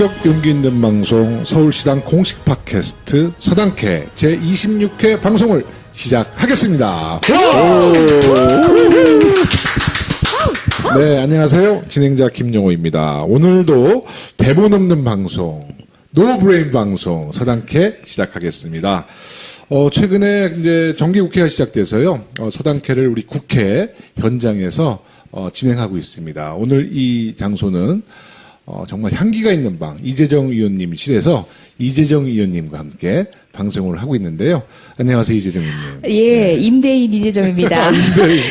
본격 용기 있는 방송 서울시당 공식 팟캐스트 서당캐 제26회 방송을 시작하겠습니다. 네, 안녕하세요. 진행자 김용호입니다. 오늘도 대본 없는 방송, 노브레인 방송 서당캐 시작하겠습니다. 최근에 이제 정기국회가 시작돼서요, 서당캐를 우리 국회 현장에서 진행하고 있습니다. 오늘 이 장소는 정말 향기가 있는 방, 이재정 의원님실에서 이재정 의원님과 함께 방송을 하고 있는데요. 안녕하세요, 이재정 의원님. 예, 임대인 이재정입니다.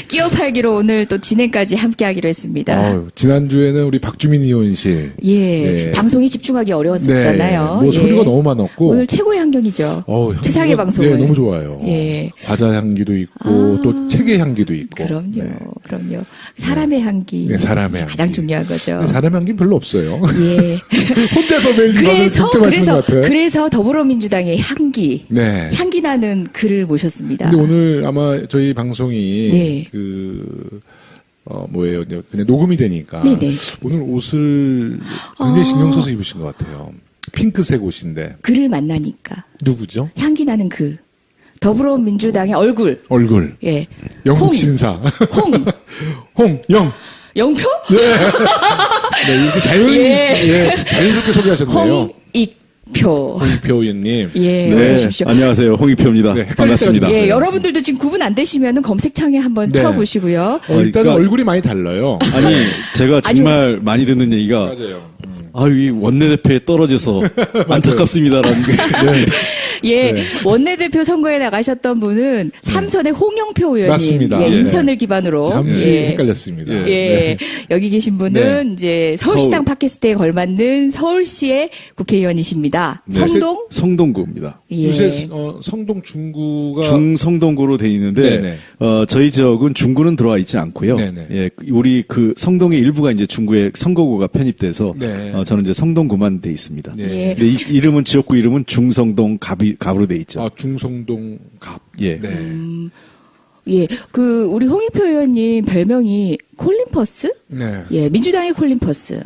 끼어 팔기로 오늘 또 진행까지 함께 하기로 했습니다. 지난주에는 우리 박주민 의원실. 예, 방송에 집중하기 어려웠었잖아요. 네, 소리가 너무 많았고. 오늘 최고의 환경이죠. 최상의 방송을. 네, 너무 좋아요. 예. 과자 향기도 있고, 또 책의 향기도 있고. 그럼요. 사람의 향기. 네, 사람의 향기. 가장 중요한 거죠. 네, 사람의 향기는 별로 없어요. 예. 혼자서 매일 득점하시는 것 같아요. 그래서 더불어민주당의 향기. 네. 향기 나는 글을 모셨습니다. 근데 오늘 아마 저희 방송이 네. 뭐예요? 그냥 녹음이 되니까 네네. 오늘 옷을 굉장히 신경 써서 입으신 것 같아요. 핑크색 옷인데. 그를 만나니까. 누구죠? 향기 나는 그 더불어민주당의 얼굴. 예. 영국 신사. 홍영. 영표? 네, 이렇게 자연스럽게 소개하셨네요. 홍익표 의원님. 예, 네, 어서 오십시오. 안녕하세요. 홍익표입니다. 네, 반갑습니다. 예, 여러분들도 지금 구분 안 되시면 검색창에 한번 네. 쳐보시고요. 일단 그러니까- 얼굴이 많이 달라요. 아니, 제가 정말 많이 듣는 얘기가, 맞아요. 이 원내대표에 떨어져서 안타깝습니다라는 게. 예, 네. 원내대표 선거에 나가셨던 분은 삼선의 홍영표 의원님. 맞습니다. 예, 네. 인천을 기반으로. 잠시 예. 헷갈렸습니다. 예, 여기 계신 분은 이제 서울시당 팟캐스트에 걸맞는 서울시의 국회의원이십니다. 네. 성동? 성동구입니다. 예. 요새 성동 중구가 중성동구로 돼 있는데, 네네. 저희 지역은 중구는 들어와 있지 않고요. 네네. 예, 우리 그 성동의 일부가 이제 중구에 선거구가 편입돼서, 네. 저는 이제 성동구만 돼 있습니다. 네. 예. 근데 이름은, 지역구 이름은 중성동 갑으로 돼 있죠. 중성동 갑. 예. 네. 예, 우리 홍익표 의원님 별명이 콜린퍼스? 네. 예, 민주당의 콜린퍼스.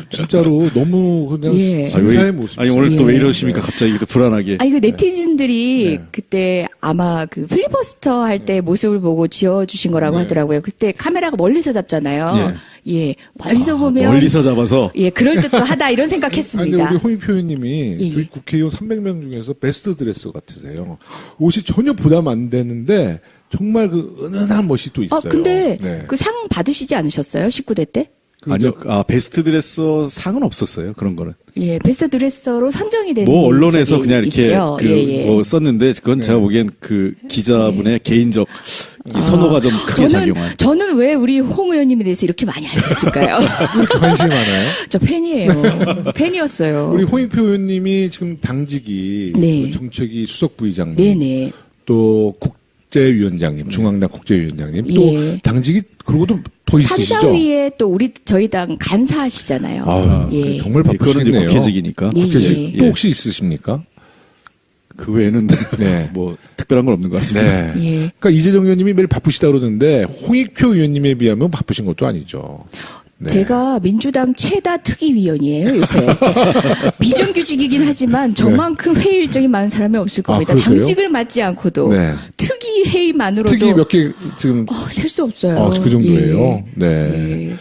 진짜로 너무 그냥 예. 신사의 모습. 오늘 또 예. 왜 이러십니까? 갑자기 또 불안하게. 이거 네티즌들이 네. 그때 아마 그 필리버스터 할 때 모습을 보고 지어주신 거라고 하더라고요. 그때 카메라가 멀리서 잡잖아요. 예, 멀리서 보면. 멀리서 잡아서. 예, 그럴듯하다 이런 근데 생각했습니다. 우리 홍익표 의원님이 예. 저희 국회의원 300명 중에서 베스트 드레서 같으세요. 옷이 전혀 부담 안 되는데 정말 그 은은한 멋이 또 있어요. 근데 네. 그 상 받으시지 않으셨어요? 19대 때? 아니요, 베스트 드레서 상은 없었어요. 그런 거는. 예, 베스트 드레서로 선정이 된 언론에서 적이 그냥 이렇게 있죠. 썼는데 그건 제가 보기엔 그 기자분의 개인적 이 선호가 좀 크게 작용한. 저는 왜 우리 홍 의원님에 대해서 이렇게 많이 알고 있을까요? 이렇게 관심이 많아요. 저 팬이에요. 팬이었어요. 우리 홍익표 의원님이 지금 당직이 네. 그 정책위 수석 부의장님, 네네. 또 국제위원장님, 중앙당 국제위원장님, 예. 또 당직이 그러고도 더 있으시죠. 산자위에 또 저희 당 간사하시잖아요. 아유, 정말 그거는 이제 바쁘시겠네요. 국회직이니까. 예, 국회직. 예. 또 혹시 있으십니까? 그 외에는 네. 뭐 특별한 건 없는 것 같습니다. 네. 예. 그러니까 이재정 의원님이 매일 바쁘시다 그러는데 홍익표 의원님에 비하면 바쁘신 것도 아니죠. 네. 제가 민주당 최다 특위위원이에요, 요새. 비정규직이긴 하지만 저만큼 회의 일정이 많은 사람이 없을 겁니다. 그러세요? 당직을 맡지 않고도 네. 특위 회의만으로도 특위 몇 개 지금 셀 수 없어요. 그 정도예요. 예. 네. 예.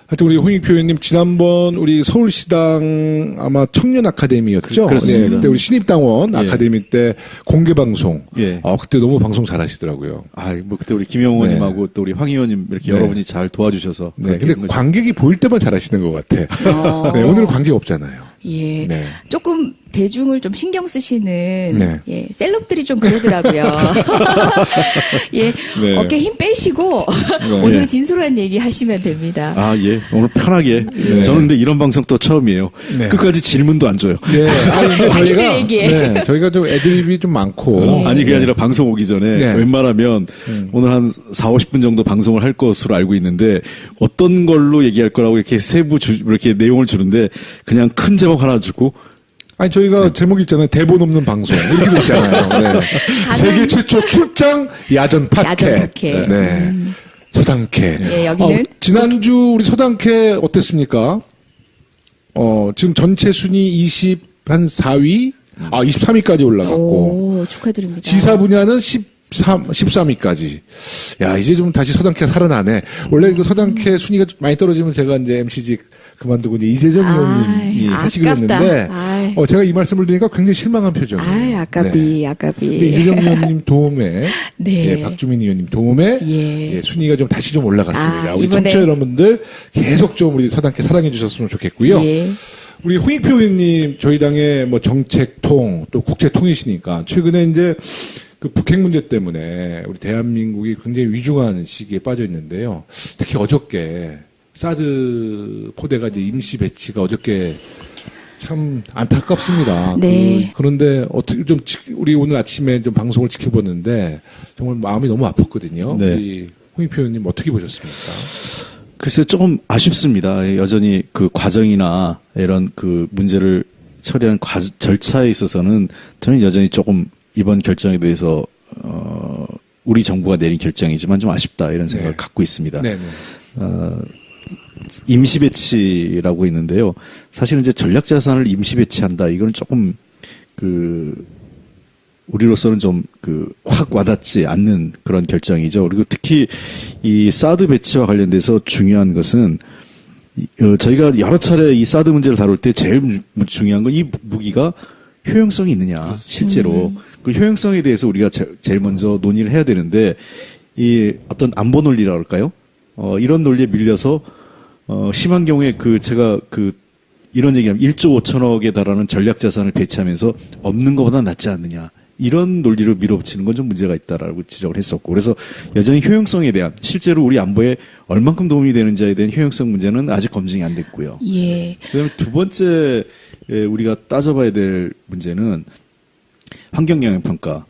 하여튼 우리 홍익표 의원님 지난번 우리 서울시당 아마 청년 아카데미였죠. 그렇습니다. 네, 그때 우리 신입당원 아카데미 때 공개 방송. 예. 그때 너무 방송 잘하시더라고요. 뭐 그때 우리 김영 의원님하고 또 우리 황 의원님 이렇게 네. 여러분이 잘 도와주셔서. 네. 그렇게 근데 된 거죠. 관객이 보일 때만 잘하시는 것 같아. 네, 오늘은 관객 없잖아요. 예. 네. 조금 대중을 좀 신경 쓰시는 네. 예, 셀럽들이 좀 그러더라고요. 예. 네. 어깨 힘 빼시고 오늘은 진솔한 얘기 하시면 됩니다. 예. 오늘 편하게. 네. 저는 근데 이런 방송 또 처음이에요. 네. 끝까지 질문도 안 줘요. 네. 근데 자기들 얘기해. 저희가 좀 애드립이 좀 많고. 아니, 그게 아니라 방송 오기 전에 네. 웬만하면 오늘 한 4, 50분 정도 방송을 할 것으로 알고 있는데 어떤 걸로 얘기할 거라고 이렇게 이렇게 내용을 주는데 그냥 큰 제목 하나 주고 저희가 제목이 있잖아요. 대본 없는 방송. 이렇게 돼 있잖아요. 네. 세계 최초 출장 야전 팟캐. 야전 팟캐. 네. 서당캐. 네, 여기는 지난주 우리 서당캐 어땠습니까? 지금 전체 순위 24위, 23위까지 올라갔고. 오, 축하드립니다. 지사 분야는 13위까지. 야, 이제 좀 다시 서당캐가 살아나네. 원래 그 서당캐 순위가 많이 떨어지면 제가 이제 MC직 그만두고 이제 이재정 의원님이 하시기로 아깝다. 했는데, 아이. 제가 이 말씀을 드리니까 굉장히 실망한 표정이에요. 아이, 아깝이. 근데 이재정 의원님 도움에, 네. 예, 박주민 의원님 도움에, 예. 예, 순위가 좀 다시 좀 올라갔습니다. 우리 이번에. 청취자 여러분들 계속 좀 우리 서당캐 사랑해 주셨으면 좋겠고요. 예. 우리 홍익표 의원님 저희 당의 뭐 정책통 또 국제통이시니까 최근에 이제 그 북핵 문제 때문에 우리 대한민국이 굉장히 위중한 시기에 빠져 있는데요. 특히 어저께 사드 포대가 이제 임시 배치가 어저께 참 안타깝습니다. 네. 그런데 어떻게 좀 우리 오늘 아침에 좀 방송을 지켜봤는데 정말 마음이 너무 아팠거든요. 네. 우리 홍익표 의원님 어떻게 보셨습니까? 글쎄 조금 아쉽습니다. 여전히 그 과정이나 이런 그 문제를 처리하는 절차에 있어서는 저는 여전히 조금 이번 결정에 대해서 우리 정부가 내린 결정이지만 좀 아쉽다 이런 생각을 네. 갖고 있습니다. 네네. 임시 배치라고 있는데요. 사실은 이제 전략 자산을 임시 배치한다. 이건 조금 우리로서는 좀 확 와닿지 않는 그런 결정이죠. 그리고 특히 이 사드 배치와 관련돼서 중요한 것은 저희가 여러 차례 이 사드 문제를 다룰 때 제일 중요한 건 이 무기가 효용성이 있느냐, 실제로. 그 효용성에 대해서 우리가 제일 먼저 논의를 해야 되는데, 이 어떤 안보 논리라고 할까요? 이런 논리에 밀려서, 심한 경우에 제가 이런 얘기하면 1조 5천억에 달하는 전략 자산을 배치하면서 없는 것보다 낫지 않느냐. 이런 논리로 밀어붙이는 건 좀 문제가 있다라고 지적을 했었고. 그래서 여전히 효용성에 대한, 실제로 우리 안보에 얼만큼 도움이 되는지에 대한 효용성 문제는 아직 검증이 안 됐고요. 예. 그다음에 두 번째 우리가 따져봐야 될 문제는 환경영향평가.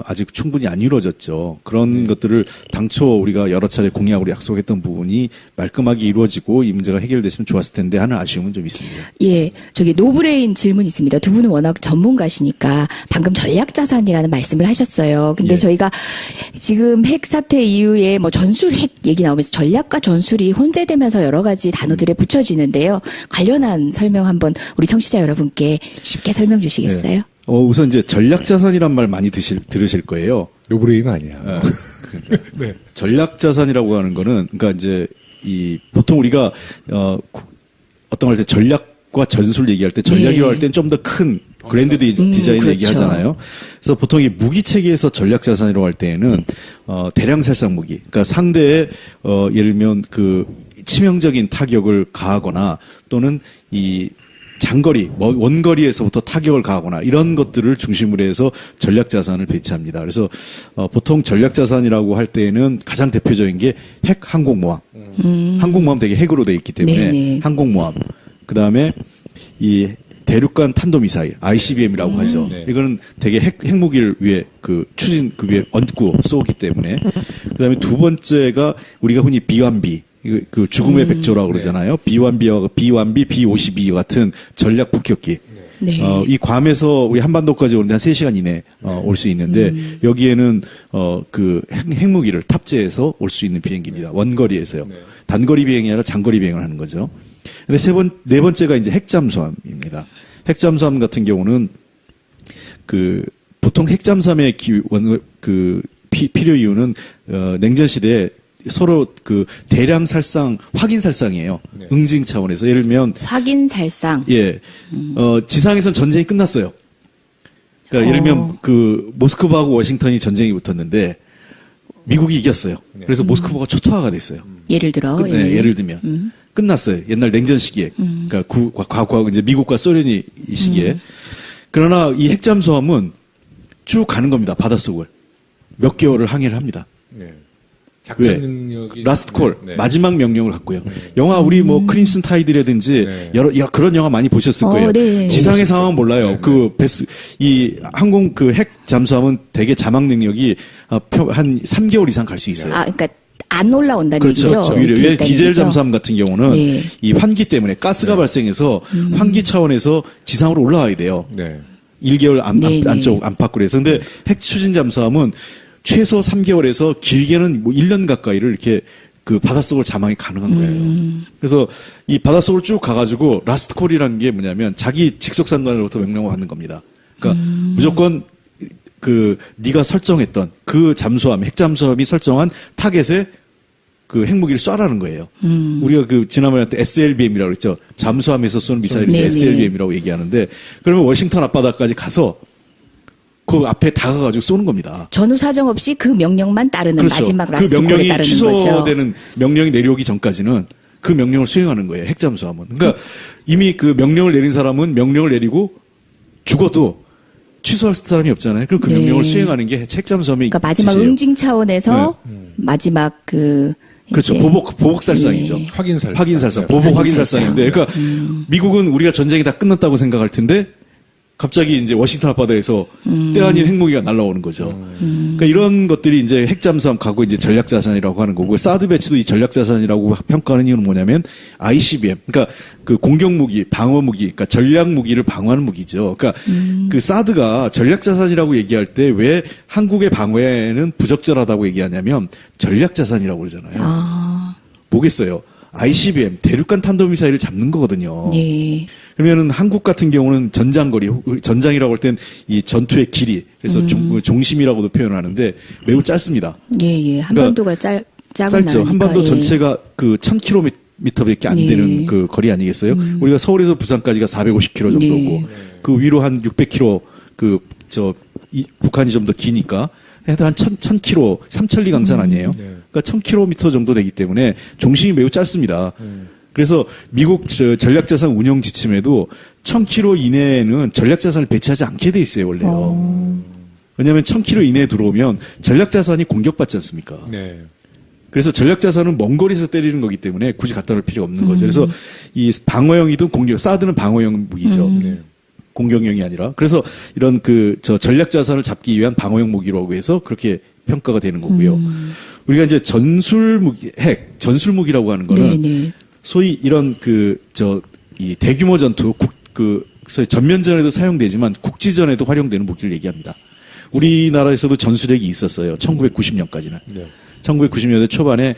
아직 충분히 안 이루어졌죠. 그런 것들을 당초 우리가 여러 차례 공약으로 약속했던 부분이 말끔하게 이루어지고 이 문제가 해결됐으면 좋았을 텐데 하는 아쉬움은 좀 있습니다. 예, 노브레인 질문 있습니다. 두 분은 워낙 전문가시니까 방금 전략자산이라는 말씀을 하셨어요. 근데 예. 저희가 지금 핵 사태 이후에 뭐 전술 핵 얘기 나오면서 전략과 전술이 혼재되면서 여러 가지 단어들에 붙여지는데요. 관련한 설명 한번 우리 청취자 여러분께 쉽게 설명 주시겠어요? 우선 이제 전략자산이란 말 많이 들으실 거예요. 노브레인은 아니야. 네. 전략자산이라고 하는 거는, 그러니까 이제 보통 우리가, 어떤 걸 할 때 전략과 전술 얘기할 때 전략이라고 할 때는 좀 더 큰 그랜드 디자인 그렇죠. 얘기하잖아요. 그래서 보통 이 무기 체계에서 전략자산이라고 할 때에는, 대량 살상 무기. 그러니까 상대의, 예를 들면 치명적인 타격을 가하거나 또는 장거리, 원거리에서부터 타격을 가하거나 이런 것들을 중심으로 해서 전략자산을 배치합니다. 그래서 보통 전략자산이라고 할 때에는 가장 대표적인 게 핵 항공모함. 항공모함 되게 핵으로 돼 있기 때문에 네네. 항공모함. 그다음에 이 대륙간 탄도미사일 ICBM이라고 하죠. 네. 이거는 되게 핵무기를 위해 추진 위에 얹고 쏘기 때문에. 그다음에 두 번째가 우리가 흔히 B1B 죽음의 백조라고 그러잖아요. B1B와 B1B, B52 같은 전략 폭격기. 네. 이 괌에서 우리 한반도까지 오는데 한 3시간 이내 올 수 있는데 여기에는 핵무기를 탑재해서 올 수 있는 비행기입니다. 원거리에서요. 네. 단거리 비행이 아니라 장거리 비행을 하는 거죠. 근데 네 번째가 이제 핵잠수함입니다. 핵잠수함 같은 경우는 보통 핵잠수함의 필요 이유는 냉전 시대에 서로 대량 살상, 확인 살상이에요. 네. 응징 차원에서. 예를 들면. 확인 살상. 예. 지상에선 전쟁이 끝났어요. 그러니까 예를 들면 모스크바하고 워싱턴이 전쟁이 붙었는데 미국이 이겼어요. 네. 그래서 모스크바가 초토화가 됐어요. 예를 들어. 네, 예를 들면. 끝났어요. 옛날 냉전 시기에. 그러니까 과거 이제 미국과 소련이 이 시기에. 그러나 이 핵잠수함은 쭉 가는 겁니다. 바닷속을. 몇 개월을 항해를 합니다. 네. 왜? 작전 능력이 라스트 콜. 네. 마지막 명령을 갖고요. 영화 우리 크림슨 타이드라든지 네. 그런 영화 많이 보셨을 거예요. 네. 지상의 상황은 몰라요. 네. 이 항공 핵 잠수함은 대개 자막 능력이 한 3개월 이상 갈 수 있어요. 그러니까 안 올라온다는 그렇죠. 얘기죠. 왜 밑에 있다는 디젤 얘기죠. 잠수함 같은 경우는 네. 이 환기 때문에 가스가 발생해서 환기 차원에서 지상으로 올라와야 돼요. 네. 1개월 네, 안쪽 안팎으로 해서. 근데 핵 추진 잠수함은 최소 3개월에서 길게는 1년 가까이를 이렇게 그 바닷속으로 자망이 가능한 거예요. 그래서 이 바닷속으로 쭉 가가지고 라스트 콜이라는 게 뭐냐면 자기 직속상관으로부터 명령을 받는 겁니다. 그러니까 무조건 그 네가 설정했던 그 잠수함, 핵잠수함이 설정한 타겟에 그 핵무기를 쏴라는 거예요. 우리가 그 지난번에 할 때 SLBM이라고 그랬죠. 잠수함에서 쏘는 미사일을 네네. SLBM이라고 얘기하는,데 그러면 워싱턴 앞바다까지 가서 그 앞에 다가가지고 쏘는 겁니다. 전후 사정 없이 그 명령만 따르는 그렇죠. 마지막 그 라스트 콜에 명령이 따르는 취소되는 거죠. 명령이 내려오기 전까지는 그 명령을 수행하는 거예요. 핵잠수함은. 그러니까 이미 그 명령을 내린 사람은 명령을 내리고 죽어도 취소할 사람이 없잖아요. 그럼 그 네. 명령을 수행하는 게 핵잠수함의 그러니까 마지막 지시예요. 응징 차원에서 마지막 그 그렇죠. 이제 보복 살상이죠. 예. 확인살상. 확인살상. 네. 보복 확인살상. 확인살상인데, 그러니까 미국은 우리가 전쟁이 다 끝났다고 생각할 텐데 갑자기 이제 워싱턴 앞바다에서 때 아닌 핵무기가 날아오는 거죠. 그러니까 이런 것들이 이제 핵잠수함 가고 이제 전략자산이라고 하는 거고, 사드 배치도 이 전략자산이라고 평가하는 이유는 뭐냐면 ICBM, 그러니까 그 공격무기, 방어무기, 그러니까 전략무기를 방어하는 무기죠. 그러니까 그 사드가 전략자산이라고 얘기할 때 왜 한국의 방어에는 부적절하다고 얘기하냐면 전략자산이라고 그러잖아요. 아, 뭐겠어요? ICBM, 대륙간 탄도미사일을 잡는 거거든요. 예. 그러면은 한국 같은 경우는 전장거리, 전장이라고 할 땐 이 전투의 길이, 그래서 종심이라고도 표현하는데 매우 짧습니다. 예, 예. 한반도가 작은 짧죠. 나라니까. 한반도 예. 전체가 그 1000km밖에 안 예. 되는 그 거리 아니겠어요? 우리가 서울에서 부산까지가 450km 정도고, 예. 그 위로 한 600km 북한이 좀 더 기니까 한 1000km, 삼천리 강산 아니에요? 네. 그러니까 1000km 정도 되기 때문에 종심이 매우 짧습니다. 그래서 미국 전략자산 운영 지침에도 1000km 이내에는 전략자산을 배치하지 않게 돼 있어요, 원래요. 왜냐하면 1000km 이내에 들어오면 전략자산이 공격받지 않습니까? 네. 그래서 전략자산은 먼 거리에서 때리는 거기 때문에 굳이 갖다 놓을 필요가 없는 거죠. 그래서 이 방어형이든 공격, 사드는 방어형 무기죠. 네. 공격형이 아니라. 그래서 이런 전략자산을 잡기 위한 방어형 무기라고 해서 그렇게 평가가 되는 거고요. 우리가 이제 전술무기, 전술무기라고 하는 거는 네네. 소위 이런 이 대규모 전투, 소위 전면전에도 사용되지만 국지전에도 활용되는 무기를 얘기합니다. 우리나라에서도 전술핵이 있었어요. 1990년까지는. 네. 1990년대 초반에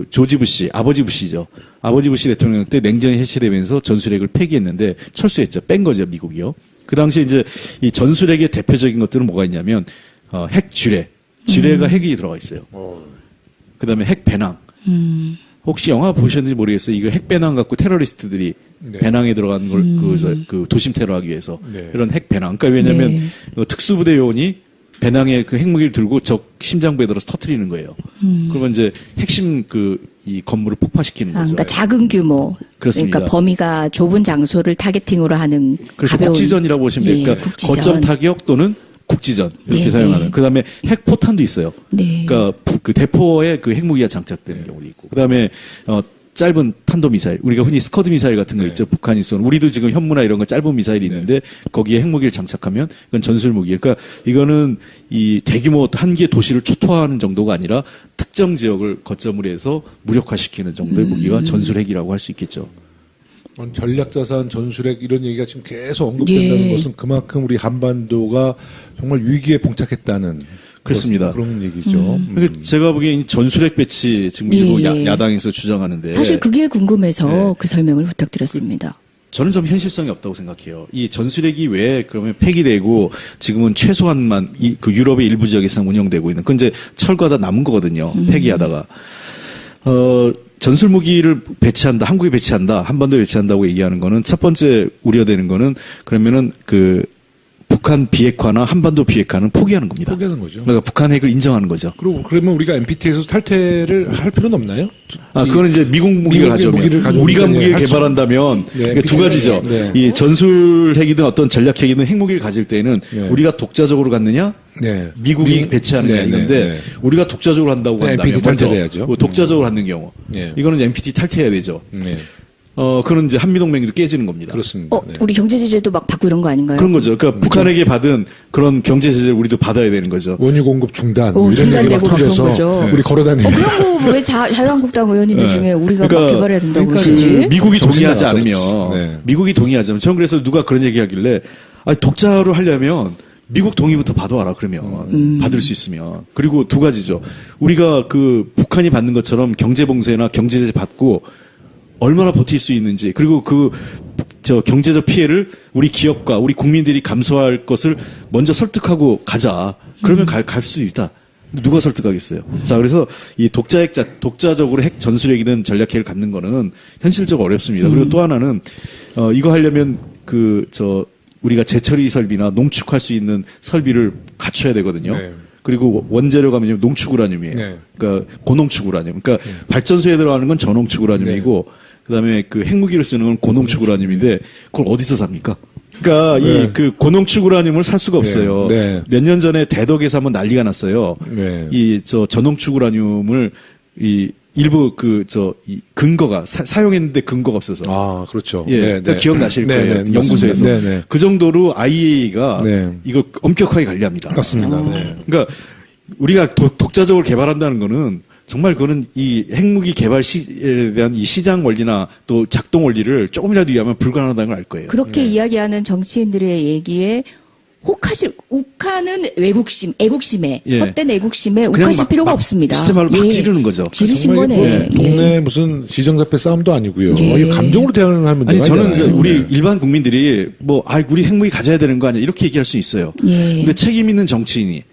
조지 부시, 아버지 부시죠. 아버지 부시 대통령 때 냉전이 해체되면서 전술핵을 폐기했는데 철수했죠. 뺀 거죠, 미국이요. 그 당시에 이제 이 전술핵의 대표적인 것들은 뭐가 있냐면 핵 지뢰가 핵이 들어가 있어요. 그다음에 핵 배낭. 혹시 영화 보셨는지 모르겠어요. 이거 핵 배낭 갖고 테러리스트들이 네. 배낭에 들어간 걸 그 도심 테러하기 위해서 네. 이런 핵 배낭. 그러니까 왜냐하면 특수부대 요원이 배낭에 그 핵무기를 들고 적 심장부에 들어서 터트리는 거예요. 그러면 이제 핵심 이 건물을 폭파시키는 아, 거죠. 그러니까 작은 규모. 그렇습니다. 그러니까 범위가 좁은 장소를 타겟팅으로 하는 그래서 가벼운. 국지전이라고 보시면 돼요. 예, 그러니까 국지전. 거점 타격 또는 국지전 이렇게 네, 사용하는. 네. 그다음에 핵포탄도 있어요. 네. 그러니까 그 대포에 그 핵무기가 장착되는 경우도 있고. 그다음에 짧은 탄도미사일, 우리가 흔히 스커드 미사일 같은 거 네. 있죠. 북한이 쏘는. 우리도 지금 현무나 이런 거 짧은 미사일이 있는데 거기에 핵무기를 장착하면 이건 전술무기. 그러니까 이거는 이 대규모 한 개 도시를 초토화하는 정도가 아니라 특정 지역을 거점으로 해서 무력화시키는 정도의 무기가 전술핵이라고 할 수 있겠죠. 전략자산, 전술핵 이런 얘기가 지금 계속 언급된다는 예. 것은 그만큼 우리 한반도가 정말 위기에 봉착했다는 그렇습니다. 그런 얘기죠. 그러니까 제가 보기엔 이 전술핵 배치 지금 예, 일부 예. 야당에서 주장하는데 사실 그게 궁금해서 네. 그 설명을 부탁드렸습니다. 저는 좀 현실성이 없다고 생각해요. 이 전술핵이 왜 그러면 폐기되고 지금은 최소한만 그 유럽의 일부 지역에서 운영되고 있는 그건 이제 철거 다 남은 거거든요. 폐기하다가 전술 무기를 배치한다, 한국에 배치한다, 한반도에 배치한다고 얘기하는 거는 첫 번째 우려되는 거는 그러면은 북한 비핵화나 한반도 비핵화는 포기하는 겁니다. 포기하는 거죠. 그러니까 북한 핵을 인정하는 거죠. 그리고 그러면 우리가 NPT에서 탈퇴를 할 필요는 없나요? 그거는 이제 미국 무기를 가져오면 우리가 무기를 개발한다면 네, 그러니까 두 가지죠. 네. 이 전술 핵이든 어떤 전략 핵이든 핵무기를 가질 때는 네. 우리가 독자적으로 갖느냐, 네. 미국이 배치하는 게 있는데 우리가 독자적으로 한다고 네, 한다면 NPT 탈퇴를 해야죠. 독자적으로 하는 경우 네. 이거는 NPT 탈퇴해야 되죠. 네. 그런 이제 한미동맹도 깨지는 겁니다. 그렇습니다. 네. 우리 경제 제재도 막 받고 이런 거 아닌가요? 그런 거죠. 그러니까 북한에게 받은 그런 경제 제재를 우리도 받아야 되는 거죠. 원유 공급 중단, 오, 이런 중단되고 얘기가 막 그런 터져서 거죠. 우리 걸어다니는. 그런 거 왜 자유한국당 의원님들 중에 우리가 막 개발해야 된다고 그러니까 그러지? 미국이 정신 동의하지 나가서 않으면 그렇지. 네. 미국이 동의하지 않으면 저는 그래서 누가 그런 얘기하길래 독자를 하려면 미국 동의부터 받아와라 그러면 받을 수 있으면. 그리고 두 가지죠. 우리가 그 북한이 받는 것처럼 경제봉쇄나 경제제재 받고 얼마나 버틸 수 있는지, 그리고 경제적 피해를 우리 기업과 우리 국민들이 감수할 것을 먼저 설득하고 가자. 그러면 갈 수 있다. 누가 설득하겠어요? 자, 그래서 이 독자적으로 핵 전술핵이든 전략핵을 갖는 거는 현실적으로 어렵습니다. 그리고 또 하나는, 이거 하려면 우리가 재처리 설비나 농축할 수 있는 설비를 갖춰야 되거든요. 네. 그리고 원재료가 뭐냐면 농축 우라늄이에요. 네. 그러니까 고농축 우라늄. 그러니까 발전소에 들어가는 건 저농축 우라늄이고, 그다음에 그 핵무기를 쓰는 건 고농축 우라늄인데, 그걸 어디서 삽니까? 그러니까 네. 이 고농축 우라늄을 살 수가 없어요. 네. 몇 년 전에 대덕에서 한번 난리가 났어요. 네. 이 저농축 우라늄을 일부 이 근거가 사용했는데 근거가 없어서. 아, 그렇죠. 예, 네, 네. 기억나실 네, 거예요. 네, 연구소에서. 네, 네. 그 정도로 IAEA가 네. 이거 엄격하게 관리합니다. 맞습니다. 네. 그러니까 우리가 독자적으로 개발한다는 거는 정말 그거는 이 핵무기 개발에 대한 이 시장 원리나 또 작동 원리를 조금이라도 이해하면 불가능하다는 걸 알 거예요. 그렇게 이야기하는 정치인들의 얘기에 욱하는 애국심에 예. 헛된 애국심에 그냥 욱하실 필요가 없습니다. 진짜 말로 막 지르는 거죠. 지르신 정말 이게 거네. 뭐 동네 무슨 시정잡배 싸움도 아니고요. 예. 이게 감정으로 대응을 하면 아니 저는 이제 아니잖아요. 우리 네. 일반 국민들이 우리 핵무기 가져야 되는 거 아니야 이렇게 얘기할 수 있어요. 예. 근데 책임 있는 정치인이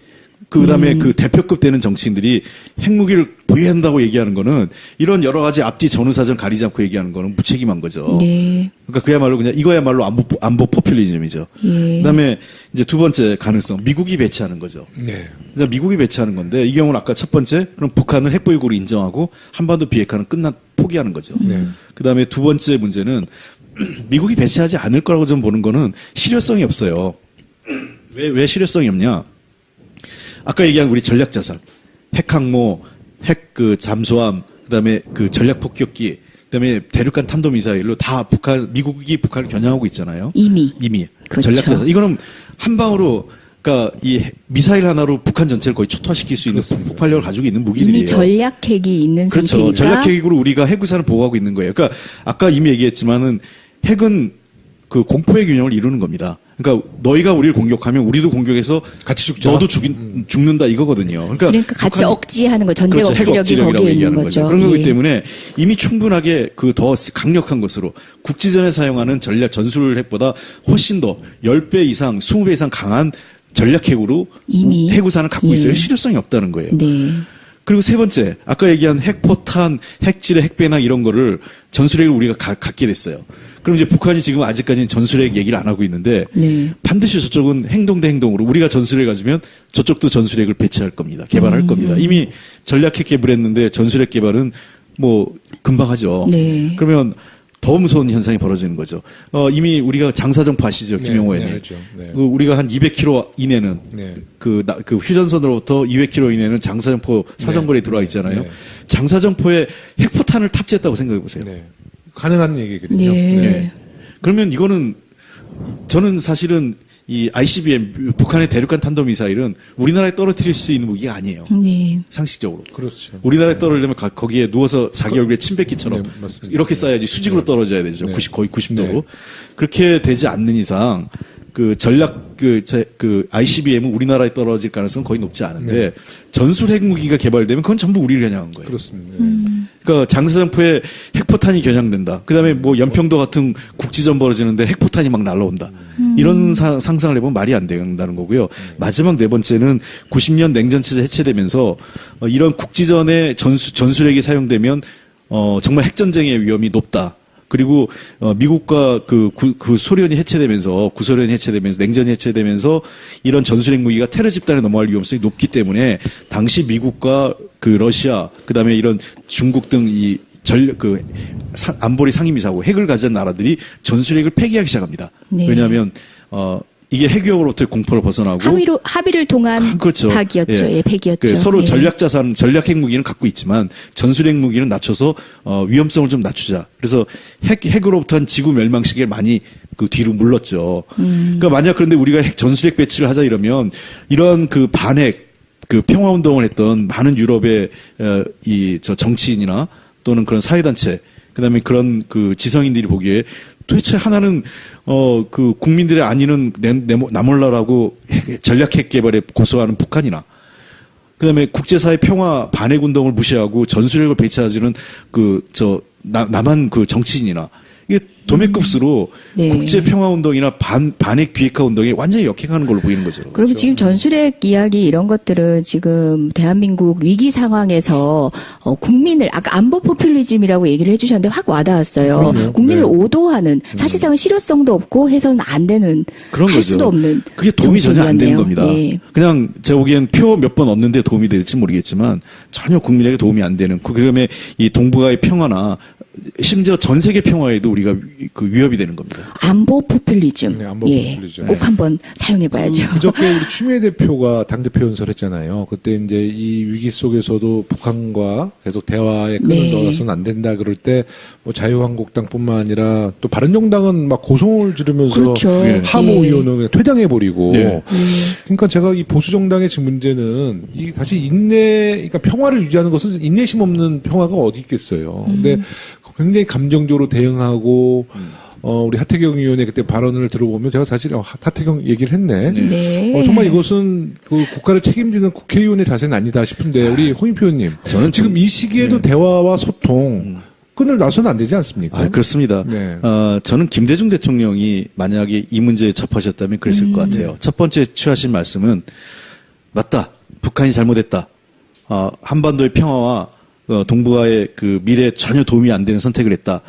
그다음에 그 대표급 되는 정치인들이 핵무기를 보유해야 한다고 얘기하는 거는 이런 여러 가지 앞뒤 전후사정 가리지 않고 얘기하는 거는 무책임한 거죠. 네. 그러니까 그야말로 그냥 이거야말로 안보 포퓰리즘이죠. 예. 그다음에 이제 두 번째 가능성 미국이 배치하는 거죠. 네. 그러니까 미국이 배치하는 건데 이 경우는 아까 첫 번째 그럼 북한을 핵보유국으로 인정하고 한반도 비핵화는 포기하는 거죠. 네. 그다음에 두 번째 문제는 미국이 배치하지 않을 거라고 좀 보는 거는 실효성이 없어요. 왜 실효성이 없냐? 아까 얘기한 우리 전략자산, 핵항모, 잠수함, 그다음에 그 전략폭격기, 그다음에 대륙간 탄도미사일로 다 미국이 북한을 겨냥하고 있잖아요. 이미. 그렇죠. 전략자산. 이거는 한 방으로 그러니까 이 미사일 하나로 북한 전체를 거의 초토화시킬 수 있는 그렇습니다. 폭발력을 가지고 있는 무기들이에요. 이미 전략핵이 있는 그렇죠. 상태니까. 전략핵으로 우리가 핵우산을 보호하고 있는 거예요. 그러니까 아까 이미 얘기했지만은 핵은 그 공포의 균형을 이루는 겁니다. 그러니까 너희가 우리를 공격하면 우리도 공격해서 같이 죽자. 너도 죽는다 이거거든요. 그러니까 같이 북한- 억지하는 거, 전쟁 그렇죠. 핵 억지력이 억지력이라고 거기에 있는 얘기하는 거죠. 그런 거기 예. 때문에 이미 충분하게 그 더 강력한 것으로 국지전에 사용하는 전술핵보다 훨씬 더 10배 이상, 20배 이상 강한 전략핵으로 이미. 핵우산을 갖고 예. 있어요. 실효성이 없다는 거예요. 네. 그리고 세 번째, 아까 얘기한 핵포탄, 핵지뢰, 핵배낭 이런 거를 전술핵을 우리가 갖게 됐어요. 그럼 이제 북한이 지금 아직까지는 전술핵 얘기를 안 하고 있는데 네. 반드시 저쪽은 행동 대 행동으로 우리가 전술핵 가지면 저쪽도 전술핵을 배치할 겁니다. 개발할 겁니다. 이미 전략핵 개발했는데 전술핵 개발은 뭐 금방 하죠. 네. 그러면 더 무서운 현상이 벌어지는 거죠. 이미 우리가 장사정포 아시죠? 김용호 네, 의원님. 알죠. 네. 우리가 한 200km 이내는 네. 그 휴전선으로부터 200km 이내는 장사정포 사정거리에 들어와 있잖아요. 네. 장사정포에 핵포탄을 탑재했다고 생각해 보세요. 네. 가능한 얘기거든요. 네. 네. 그러면 이거는 저는 사실은 이 ICBM 북한의 대륙간 탄도미사일은 우리나라에 떨어뜨릴 수 있는 무기가 아니에요. 네. 상식적으로. 그렇죠. 우리나라에 떨어지려면 거기에 누워서 자기 얼굴에 침 뱉기처럼 네, 맞습니다. 이렇게 쏴야지 수직으로 네. 떨어져야 되죠. 네. 거의 90도로. 네. 그렇게 되지 않는 이상 그 ICBM은 우리나라에 떨어질 가능성은 거의 높지 않은데 네. 전술 핵무기가 개발되면 그건 전부 우리를 겨냥한 거예요. 그렇습니다. 그러니까 장사정포에 핵포탄이 겨냥된다. 그다음에 뭐 연평도 같은 국지전 벌어지는데 핵포탄이 막 날라온다. 이런 상상을 해보면 말이 안 된다는 거고요. 마지막 네 번째는 90년 냉전체제 해체되면서 이런 국지전에 전술핵이 사용되면 정말 핵전쟁의 위험이 높다. 그리고 미국과 그 소련이 해체되면서 구소련이 해체되면서 냉전이 해체되면서 이런 전술핵 무기가 테러 집단에 넘어갈 위험성이 높기 때문에 당시 미국과 그 러시아 그다음에 이런 중국 등 이 안보리 상임이사고 핵을 가진 나라들이 전술핵을 폐기하기 시작합니다. 네. 왜냐하면 이게 핵 위협으로부터 공포를 벗어나고 합의를 통한 그렇죠. 파기였죠. 예, 폐기였죠. 그 서로 예. 전략 핵무기는 갖고 있지만 전술 핵무기는 낮춰서 위험성을 좀 낮추자. 그래서 핵으로부터는 지구 멸망 시기를 많이 그 뒤로 물렀죠. 그러니까 만약 그런데 우리가 전술 핵 배치를 하자 이러면 이런 그 반핵 그 평화 운동을 했던 많은 유럽의 정치인이나 또는 그런 사회단체 그다음에 그런 그 지성인들이 보기에 도대체 하나는 그 국민들의 안위는 나몰라라고 전략 핵 개발에 고소하는 북한이나 그다음에 국제사회 평화 반핵 운동을 무시하고 전술핵을 배치하지는 남한 그 정치인이나 이게 도매급수로 네. 국제 평화 운동이나 반핵 비핵화 운동에 완전히 역행하는 걸로 보이는 거죠. 그러면 지금 전술핵 이야기 이런 것들은 지금 대한민국 위기 상황에서 국민을 아까 안보 포퓰리즘이라고 얘기를 해주셨는데 확 와닿았어요. 그럼요. 국민을 네. 오도하는 사실상은 실효성도 없고 해서는 안 되는 그런 할 거죠. 수도 없는 그게 도움이 전혀 안 되는 정책이었네요. 겁니다. 예. 그냥 제가 보기엔 표 몇 번 얻는데 도움이 될지 모르겠지만 전혀 국민에게 도움이 안 되는 그다음에 이 동북아의 평화나 심지어 전 세계 평화에도 우리가 그 위협이 되는 겁니다. 안보 포퓰리즘. 네, 안보 예. 포퓰리즘. 꼭 한번 사용해봐야죠. 그저께 우리 추미애 대표가 당대표 연설했잖아요. 그때 이제 이 위기 속에서도 북한과 계속 대화에 끈을 네. 넣어서는 안 된다 그럴 때 뭐 자유한국당뿐만 아니라 또 바른정당은 막 고성을 지르면서 그렇죠. 예. 하모 의원을 퇴장해버리고. 예. 그러니까 제가 이 보수정당의 지금 문제는 이 사실 그러니까 평화를 유지하는 것은 인내심 없는 평화가 어디 있겠어요. 근데 굉장히 감정적으로 대응하고 우리 하태경 의원의 그때 발언을 들어보면 제가 사실 하태경 얘기를 했네. 네. 정말 이것은 그 국가를 책임지는 국회의원의 자세는 아니다 싶은데 우리 홍익표 의원님, 저는 지금 이 시기에도 대화와 소통 끈을 놔서는 안 되지 않습니까? 그렇습니다. 네. 저는 김대중 대통령이 만약에 이 문제에 접하셨다면 그랬을 것 같아요. 첫 번째 취하신 말씀은 맞다. 북한이 잘못했다. 한반도의 평화와 동북아의 그 미래에 전혀 도움이 안 되는 선택을 했다.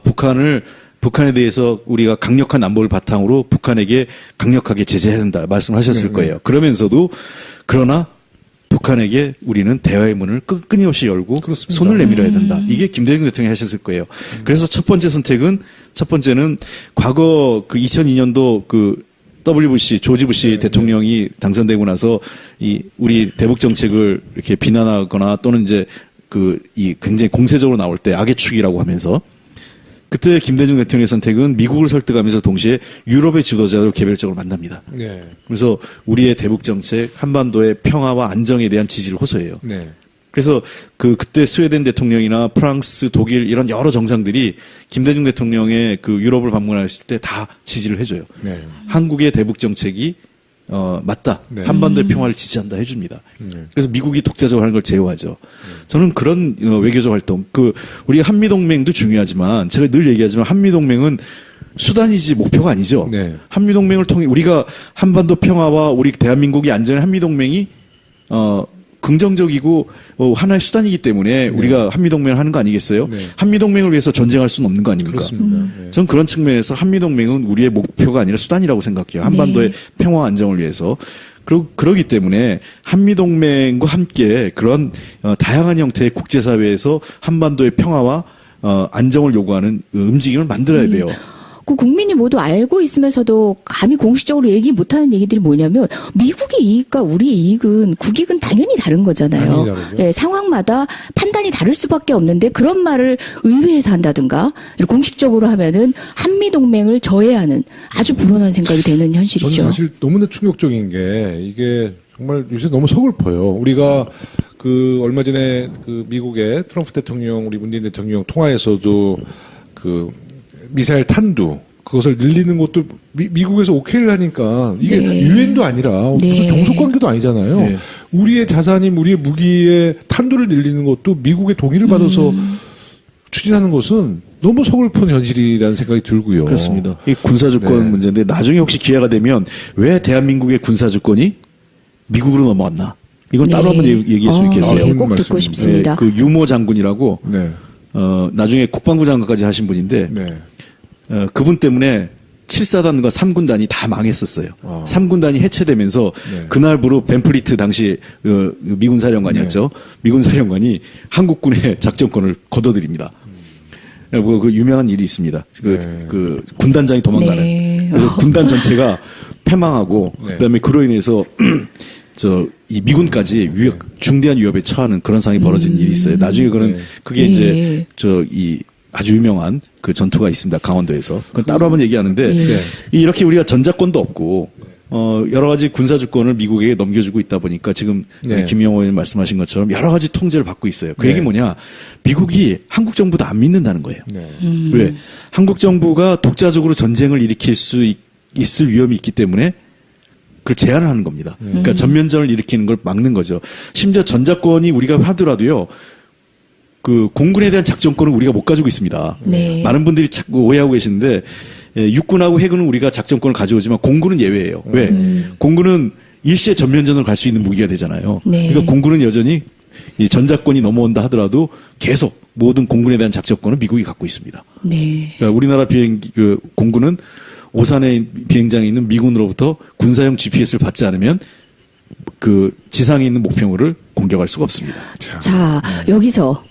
북한에 대해서 우리가 강력한 안보를 바탕으로 북한에게 강력하게 제재해야 된다 말씀을 하셨을 네, 거예요. 그러면서도 그러나 북한에게 우리는 대화의 문을 끊임없이 열고 그렇습니다. 손을 내밀어야 된다. 이게 김대중 대통령이 하셨을 거예요. 그래서 첫 번째는 과거 그 2002년도 그 조지 부시 대통령이 당선되고 나서 우리 대북 정책을 이렇게 비난하거나 또는 이제 굉장히 공세적으로 나올 때 악의 축이라고 하면서 그때 김대중 대통령의 선택은 미국을 설득하면서 동시에 유럽의 지도자로 개별적으로 만납니다. 네. 그래서 우리의 대북 정책, 한반도의 평화와 안정에 대한 지지를 호소해요. 네. 그래서 그때 스웨덴 대통령이나 프랑스, 독일 이런 여러 정상들이 김대중 대통령의 그 유럽을 방문했을 때 다 지지를 해줘요. 네. 한국의 대북 정책이 맞다. 네. 한반도의 평화를 지지한다 해줍니다. 네. 그래서 미국이 독자적으로 하는 걸 제어하죠. 저는 그런 외교적 활동, 우리가 한미동맹도 중요하지만 제가 늘 얘기하지만 한미동맹은 수단이지 목표가 아니죠. 네. 한미동맹을 통해 우리가 한반도 평화와 우리 대한민국이 안전한 한미동맹이 긍정적이고 하나의 수단이기 때문에 우리가 한미동맹을 하는 거 아니겠어요? 네. 한미동맹을 위해서 전쟁할 수는 없는 거 아닙니까? 그렇습니다. 네. 전 그런 측면에서 한미동맹은 우리의 목표가 아니라 수단이라고 생각해요. 한반도의 네. 평화 안정을 위해서. 그러기 때문에 한미동맹과 함께 그런 다양한 형태의 국제사회에서 한반도의 평화와 안정을 요구하는 움직임을 만들어야 돼요. 그 국민이 모두 알고 있으면서도 감히 공식적으로 얘기 못하는 얘기들이 뭐냐면 미국의 이익과 우리의 이익은 국익은 당연히 다른 거잖아요. 당연히 다르죠. 예, 상황마다 판단이 다를 수밖에 없는데 그런 말을 의회에서 한다든가 이렇게 공식적으로 하면은 한미 동맹을 저해하는 아주 불온한 생각이 되는 현실이죠. 저는 사실 너무나 충격적인 게 이게 정말 요새 너무 서글퍼요. 우리가 얼마 전에 미국의 트럼프 대통령, 우리 문재인 대통령 통화에서도 미사일 탄두 그것을 늘리는 것도 미국에서 오케이를 하니까 이게 네. 유엔도 아니라 무슨 네. 종속 관계도 아니잖아요. 네. 우리의 자산인 우리의 무기의 탄두를 늘리는 것도 미국의 동의를 받아서 추진하는 것은 너무 서글픈 현실이라는 생각이 들고요. 그렇습니다. 이 군사주권 네. 문제인데 나중에 혹시 기회가 되면 왜 대한민국의 군사주권이 미국으로 넘어왔나? 이건 따로 한번 얘기할 수 있겠어요. 네, 꼭 말씀입니다. 듣고 싶습니다. 네, 유모 장군이라고 네. 나중에 국방부 장관까지 하신 분인데 네. 그분 때문에 7사단과 3군단이 다 망했었어요. 3군단이 해체되면서 네. 그날부로 벤플리트 당시 미군 사령관이었죠. 미군 사령관이 한국군의 작전권을 거둬들입니다. 그 유명한 일이 있습니다. 그 군단장이 도망가는. 네. 그래서 군단 전체가 패망하고 네. 그다음에 그로 인해서 이 미군까지 중대한 위협에 처하는 그런 상황이 벌어진 일이 있어요. 나중에 그게 네. 이제 아주 유명한 그 전투가 있습니다. 강원도에서. 그건 따로 한번 얘기하는데 네. 이렇게 우리가 전자권도 없고 여러 가지 군사 주권을 미국에게 넘겨주고 있다 보니까 지금 네. 김영호 의원 말씀하신 것처럼 여러 가지 통제를 받고 있어요. 그 네. 얘기 뭐냐? 미국이 한국 정부도 안 믿는다는 거예요. 네. 왜? 한국 정부가 독자적으로 전쟁을 일으킬 수 있을 위험이 있기 때문에 그걸 제한을 하는 겁니다. 그러니까 전면전을 일으키는 걸 막는 거죠. 심지어 전자권이 우리가 하더라도요. 그 공군에 대한 작전권을 우리가 못 가지고 있습니다. 네. 많은 분들이 자꾸 오해하고 계시는데 육군하고 해군은 우리가 작전권을 가져오지만 공군은 예외예요. 왜? 공군은 일시에 전면전을 갈 수 있는 무기가 되잖아요. 네. 그러니까 공군은 여전히 이 전자권이 넘어온다 하더라도 계속 모든 공군에 대한 작전권은 미국이 갖고 있습니다. 네. 그러니까 우리나라 공군은 오산의 비행장에 있는 미군으로부터 군사용 GPS를 받지 않으면 그 지상에 있는 목표물을 공격할 수가 없습니다. 자, 여기서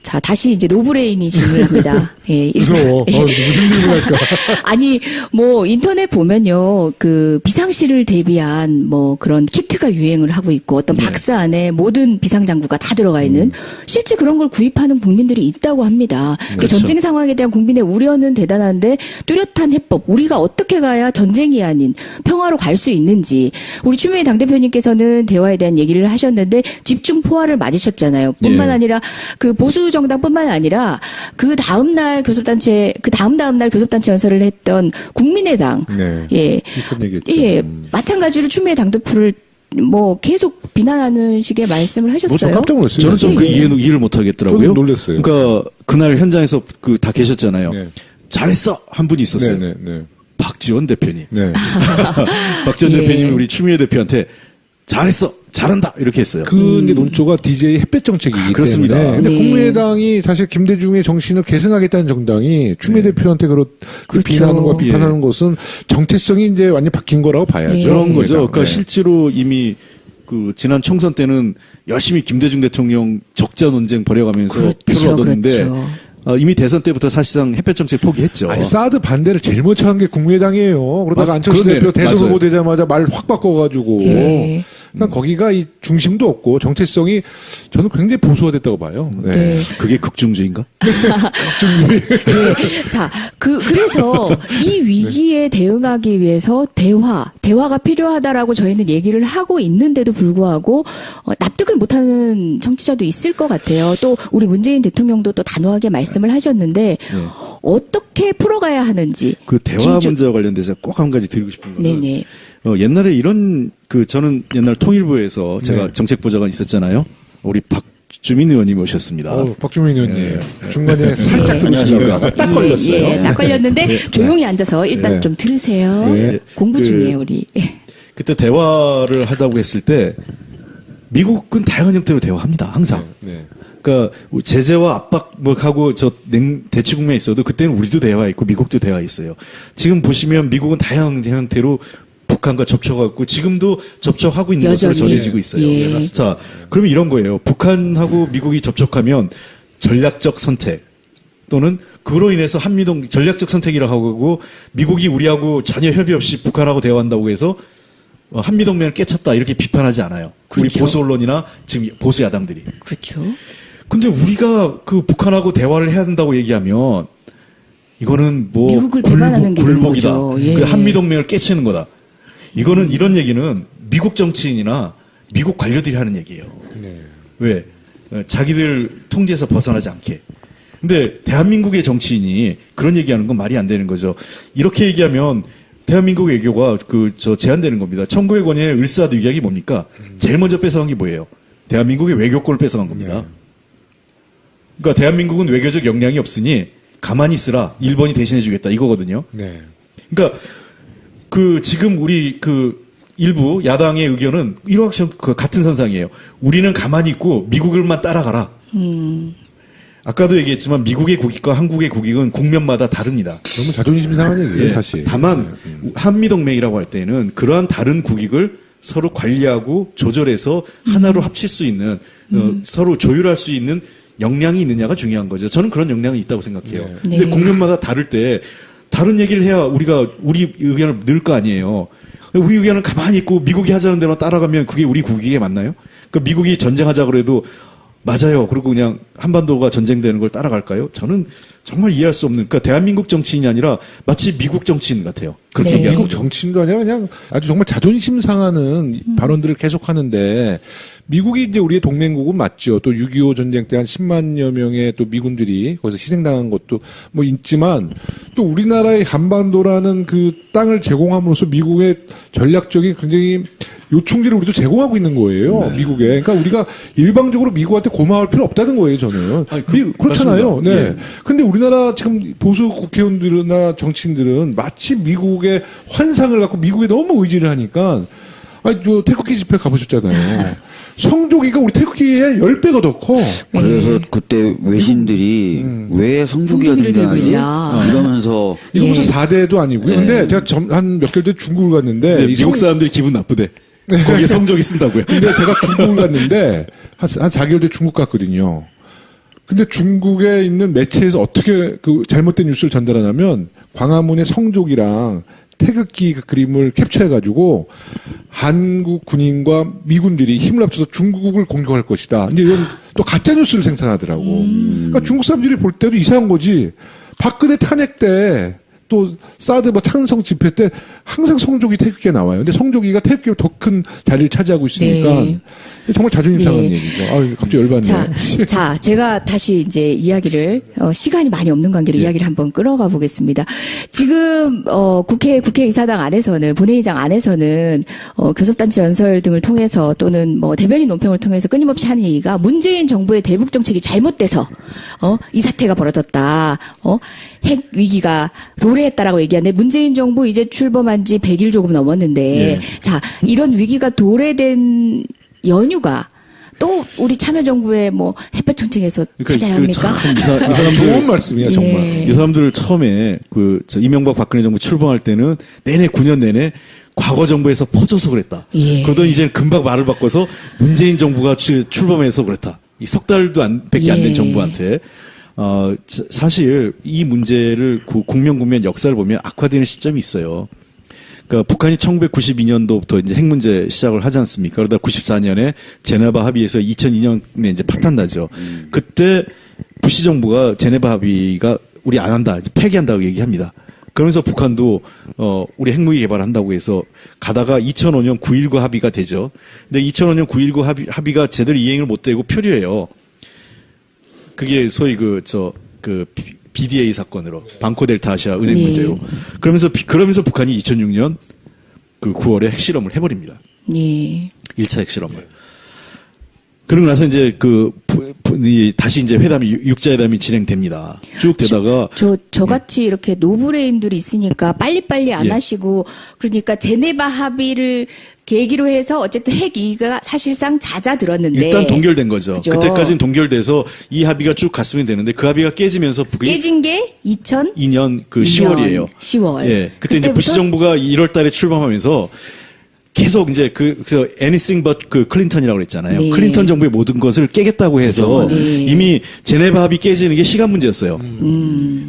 자, 다시 이제 노브레인이 질문합니다. 예, 무서워. 예. 무슨 질문할까? 아니, 뭐, 인터넷 보면요, 그, 비상시를 대비한 뭐 그런 키트가 유행을 하고 있고 어떤 박스 안에 모든 비상장구가 다 들어가 있는 실제 그런 걸 구입하는 국민들이 있다고 합니다. 그 그렇죠. 전쟁 상황에 대한 국민의 우려는 대단한데 뚜렷한 해법, 우리가 어떻게 가야 전쟁이 아닌 평화로 갈 수 있는지 우리 추미애 당대표님께서는 대화에 대한 얘기를 하셨는데 집중 포화를 맞으셨잖아요. 뿐만 예. 아니라 그 보수 정당뿐만 아니라 그 다음 날 교섭단체 교섭단체 연설을 했던 국민의당 네. 예. 비슷한 얘기했죠. 예, 마찬가지로 추미애 당대표를 뭐 계속 비난하는 식의 말씀을 뭐 저 하셨어요. 깜짝 놀랐어요. 저는 좀 그 예. 이해를 못 하겠더라고요. 저도 놀랐어요. 그러니까 그날 현장에서 그 다 계셨잖아요. 네. 잘했어 한 분이 있었어요. 네, 네, 네. 박지원 대표님. 네. 박지원 예. 대표님이 우리 추미애 대표한테 잘했어, 잘한다 이렇게 했어요. 그 이제 논조가 DJ 햇볕 정책이기 그렇습니다. 때문에. 근데 네. 국민의당이 사실 김대중의 정신을 계승하겠다는 정당이 추미애 대표한테 그렇죠. 비난하는 거 비판하는 것은 정체성이 이제 완전히 바뀐 거라고 봐야죠. 네. 그런 거죠. 그러니까 네. 실제로 이미 그 지난 총선 때는 열심히 김대중 대통령 적자 논쟁 벌여가면서 그렇죠, 표를 얻었는데 그렇죠. 이미 대선 때부터 사실상 햇볕 정책 포기했죠. 아니, 사드 반대를 제일 먼저 한 게 국민의당이에요. 그러다가 맞- 안철수 그러네. 대표 대선 맞아요. 후보 되자마자 말 확 바꿔가지고. 예. 그러니까 거기가 이 중심도 없고 정체성이 저는 굉장히 보수화됐다고 봐요. 네. 네. 그게 극중주의인가? 예. 자, 그래서 이 위기에 대응하기 위해서 대화가 필요하다라고 저희는 얘기를 하고 있는데도 불구하고 납득을 못하는 청취자도 있을 것 같아요. 또 우리 문재인 대통령도 또 단호하게 말씀을 하셨는데 어떻게 풀어가야 하는지. 그 대화 기준- 문제와 관련돼서 꼭 한 가지 드리고 싶은 거는 네네. 옛날에 이런 저는 옛날 통일부에서 제가 네. 정책보좌관 있었잖아요. 우리 박주민 의원님이 오셨습니다. 박주민 의원님. 중간에 예. 살짝 들으시다가 딱 걸렸어요. 예, 딱 걸렸는데 조용히 앉아서 일단 네. 좀 들으세요. 네. 공부 그- 중이에요, 우리. 그때 대화를 하다고 했을 때 미국은 다양한 형태로 대화합니다. 항상. 네. 그러니까 제재와 압박하고 대치 국면에 있어도 그때는 우리도 대화했고 미국도 대화했어요. 지금 보시면 미국은 다양한 형태로 북한과 접촉하고 지금도 접촉하고 있는 것으로 여전히. 전해지고 있어요. 예. 자, 그러면 이런 거예요. 북한하고 미국이 접촉하면 전략적 선택 또는 그로 인해서 한미동 전략적 선택이라고 하고 미국이 우리하고 전혀 협의 없이 북한하고 대화한다고 해서 한미동맹을 깨쳤다 이렇게 비판하지 않아요. 우리 그렇죠. 보수 언론이나 지금 보수 야당들이. 그렇죠. 근데 우리가 그 북한하고 대화를 해야 된다고 얘기하면 이거는 뭐 미국을 배반하는 게 되는 굴복이다. 거죠. 예. 그 한미동맹을 깨치는 거다. 이거는 이런 얘기는 미국 정치인이나 미국 관료들이 하는 얘기예요. 네. 왜? 자기들 통제에서 벗어나지 않게. 근데 대한민국의 정치인이 그런 얘기하는 건 말이 안 되는 거죠. 이렇게 얘기하면 대한민국 외교가 제한되는 겁니다. 1900원의 을사드 위약이 뭡니까? 제일 먼저 뺏어간 게 뭐예요? 대한민국의 외교권을 뺏어간 겁니다. 네. 그러니까 대한민국은 외교적 역량이 없으니 가만히 있으라. 일본이 대신해주겠다. 이거거든요. 네. 그러니까 지금 우리 일부 야당의 의견은 같은 선상이에요. 우리는 가만히 있고 미국을만 따라가라. 아까도 얘기했지만 미국의 국익과 한국의 국익은 국면마다 다릅니다. 너무 자존심 상한 얘기예요, 예, 사실. 다만 한미동맹이라고 할 때는 그러한 다른 국익을 서로 관리하고 조절해서 하나로 합칠 수 있는 서로 조율할 수 있는 역량이 있느냐가 중요한 거죠. 저는 그런 역량이 있다고 생각해요. 네. 근데 네. 국면마다 다를 때 다른 얘기를 해야 우리 의견을 넣을 거 아니에요. 우리 의견은 가만히 있고 미국이 하자는 대로 따라가면 그게 우리 국익에 맞나요? 그러니까 미국이 전쟁하자 그래도 맞아요. 그리고 그냥 한반도가 전쟁되는 걸 따라갈까요? 저는 정말 이해할 수 없는, 그러니까 대한민국 정치인이 아니라 마치 미국 정치인 같아요. 그렇게 네. 얘기하고. 미국 정치인도 아니라 그냥 아주 정말 자존심 상하는 발언들을 계속 하는데, 미국이 이제 우리의 동맹국은 맞죠. 또 6.25 전쟁 때 한 10만여 명의 또 미군들이 거기서 희생당한 것도 뭐 있지만, 또 우리나라의 한반도라는 그 땅을 제공함으로써 미국의 전략적인 굉장히 요충지를 우리도 제공하고 있는 거예요. 미국에. 그러니까 우리가 일방적으로 미국한테 고마울 필요 없다는 거예요, 저는. 아니, 그렇잖아요. 맞습니다. 네. 예. 근데 우리나라 지금 보수 국회의원들이나 정치인들은 마치 미국의 환상을 갖고 미국에 너무 의지를 하니까, 아니, 저 태극기 집회 가보셨잖아요. 성조기가 우리 태극기의 10배가 더 커. 그래서 그때 외신들이 왜 성조기가 성조기를 들고 등장하지? 있냐. 이러면서 이거 무슨 예. 4대도 아니고요. 예. 근데 제가 한 몇 개월 전에 중국을 갔는데, 네, 이 미국 사람들이 기분 나쁘대. 거기에 성적이 쓴다고요. 근데 제가 중국을 갔는데 한 4개월 뒤에 중국 갔거든요. 근데 중국에 있는 매체에서 어떻게 그 잘못된 뉴스를 전달하냐면 광화문의 성족이랑 태극기 그 그림을 캡처해가지고 한국 군인과 미군들이 힘을 합쳐서 중국을 공격할 것이다. 이제 이런 또 가짜 뉴스를 생산하더라고. 그러니까 중국 사람들이 볼 때도 이상한 거지. 박근혜 탄핵 때 또 사드 뭐 찬성 집회 때 항상 성조기 태극기가 나와요. 근데 성조기가 태극기가 더 큰 자리를 차지하고 있으니까 네. 정말 자존심 상한 네. 얘기죠. 갑자기 열받네. 자, 제가 다시 이제 이야기를, 시간이 많이 없는 관계로 이야기를 한번 끌어가 보겠습니다. 지금, 국회의사당 안에서는, 본회의장 안에서는, 교섭단체 연설 등을 통해서 또는 뭐 대변인 논평을 통해서 끊임없이 하는 얘기가 문재인 정부의 대북 정책이 잘못돼서, 이 사태가 벌어졌다. 핵 위기가 도래했다라고 얘기하는데 문재인 정부 이제 출범한 지 100일 조금 넘었는데, 예. 자, 이런 위기가 도래된 연유가 또 우리 참여정부의 뭐 햇볕 정책에서 찾아야 합니까? 이 사람들 좋은 말씀이야, 정말. 예. 이 사람들 처음에 이명박 박근혜 정부 출범할 때는 내내 9년 내내 과거 정부에서 퍼져서 그랬다. 예. 그러더니 이제 금방 말을 바꿔서 문재인 정부가 출범해서 그랬다. 이 석 달도 밖에 안 된 예. 정부한테. 사실 이 문제를 국면 역사를 보면 악화되는 시점이 있어요. 그러니까 북한이 1992년도부터 이제 핵 문제 시작을 하지 않습니까? 그러다 94년에 제네바 합의에서 2002년에 이제 파탄 나죠. 그때 부시 정부가 제네바 합의가 우리 안 한다, 이제 폐기한다고 얘기합니다. 그러면서 북한도 우리 핵무기 개발한다고 해서 가다가 2005년 9.19 합의가 되죠. 근데 2005년 9.19 합의가 제대로 이행을 못 되고 표류해요. 그게 소위 BDA 사건으로 방코 델타 아시아 은행 네. 문제로. 그러면서 북한이 2006년 9월에 핵실험을 해버립니다. 예. 1차 핵실험을. 그러고 나서 이제 다시 이제 육자회담이 진행됩니다. 쭉 되다가. 저같이 이렇게 노브레인들이 있으니까 빨리빨리 안 예. 하시고, 그러니까 제네바 합의를 계기로 해서 어쨌든 핵 위기가 사실상 잦아들었는데. 일단 동결된 거죠. 그죠. 그때까지는 동결돼서 이 합의가 쭉 갔으면 되는데 그 합의가 깨지면서 북이 깨진 게 2년 10월이에요. 10월. 예. 그때 이제 부시 정부가 1월 달에 출범하면서 계속 이제 그래서 anything but 클린턴이라고 그랬잖아요. 네. 클린턴 정부의 모든 것을 깨겠다고 해서 네. 이미 제네바 합의 깨지는 게 시간 문제였어요.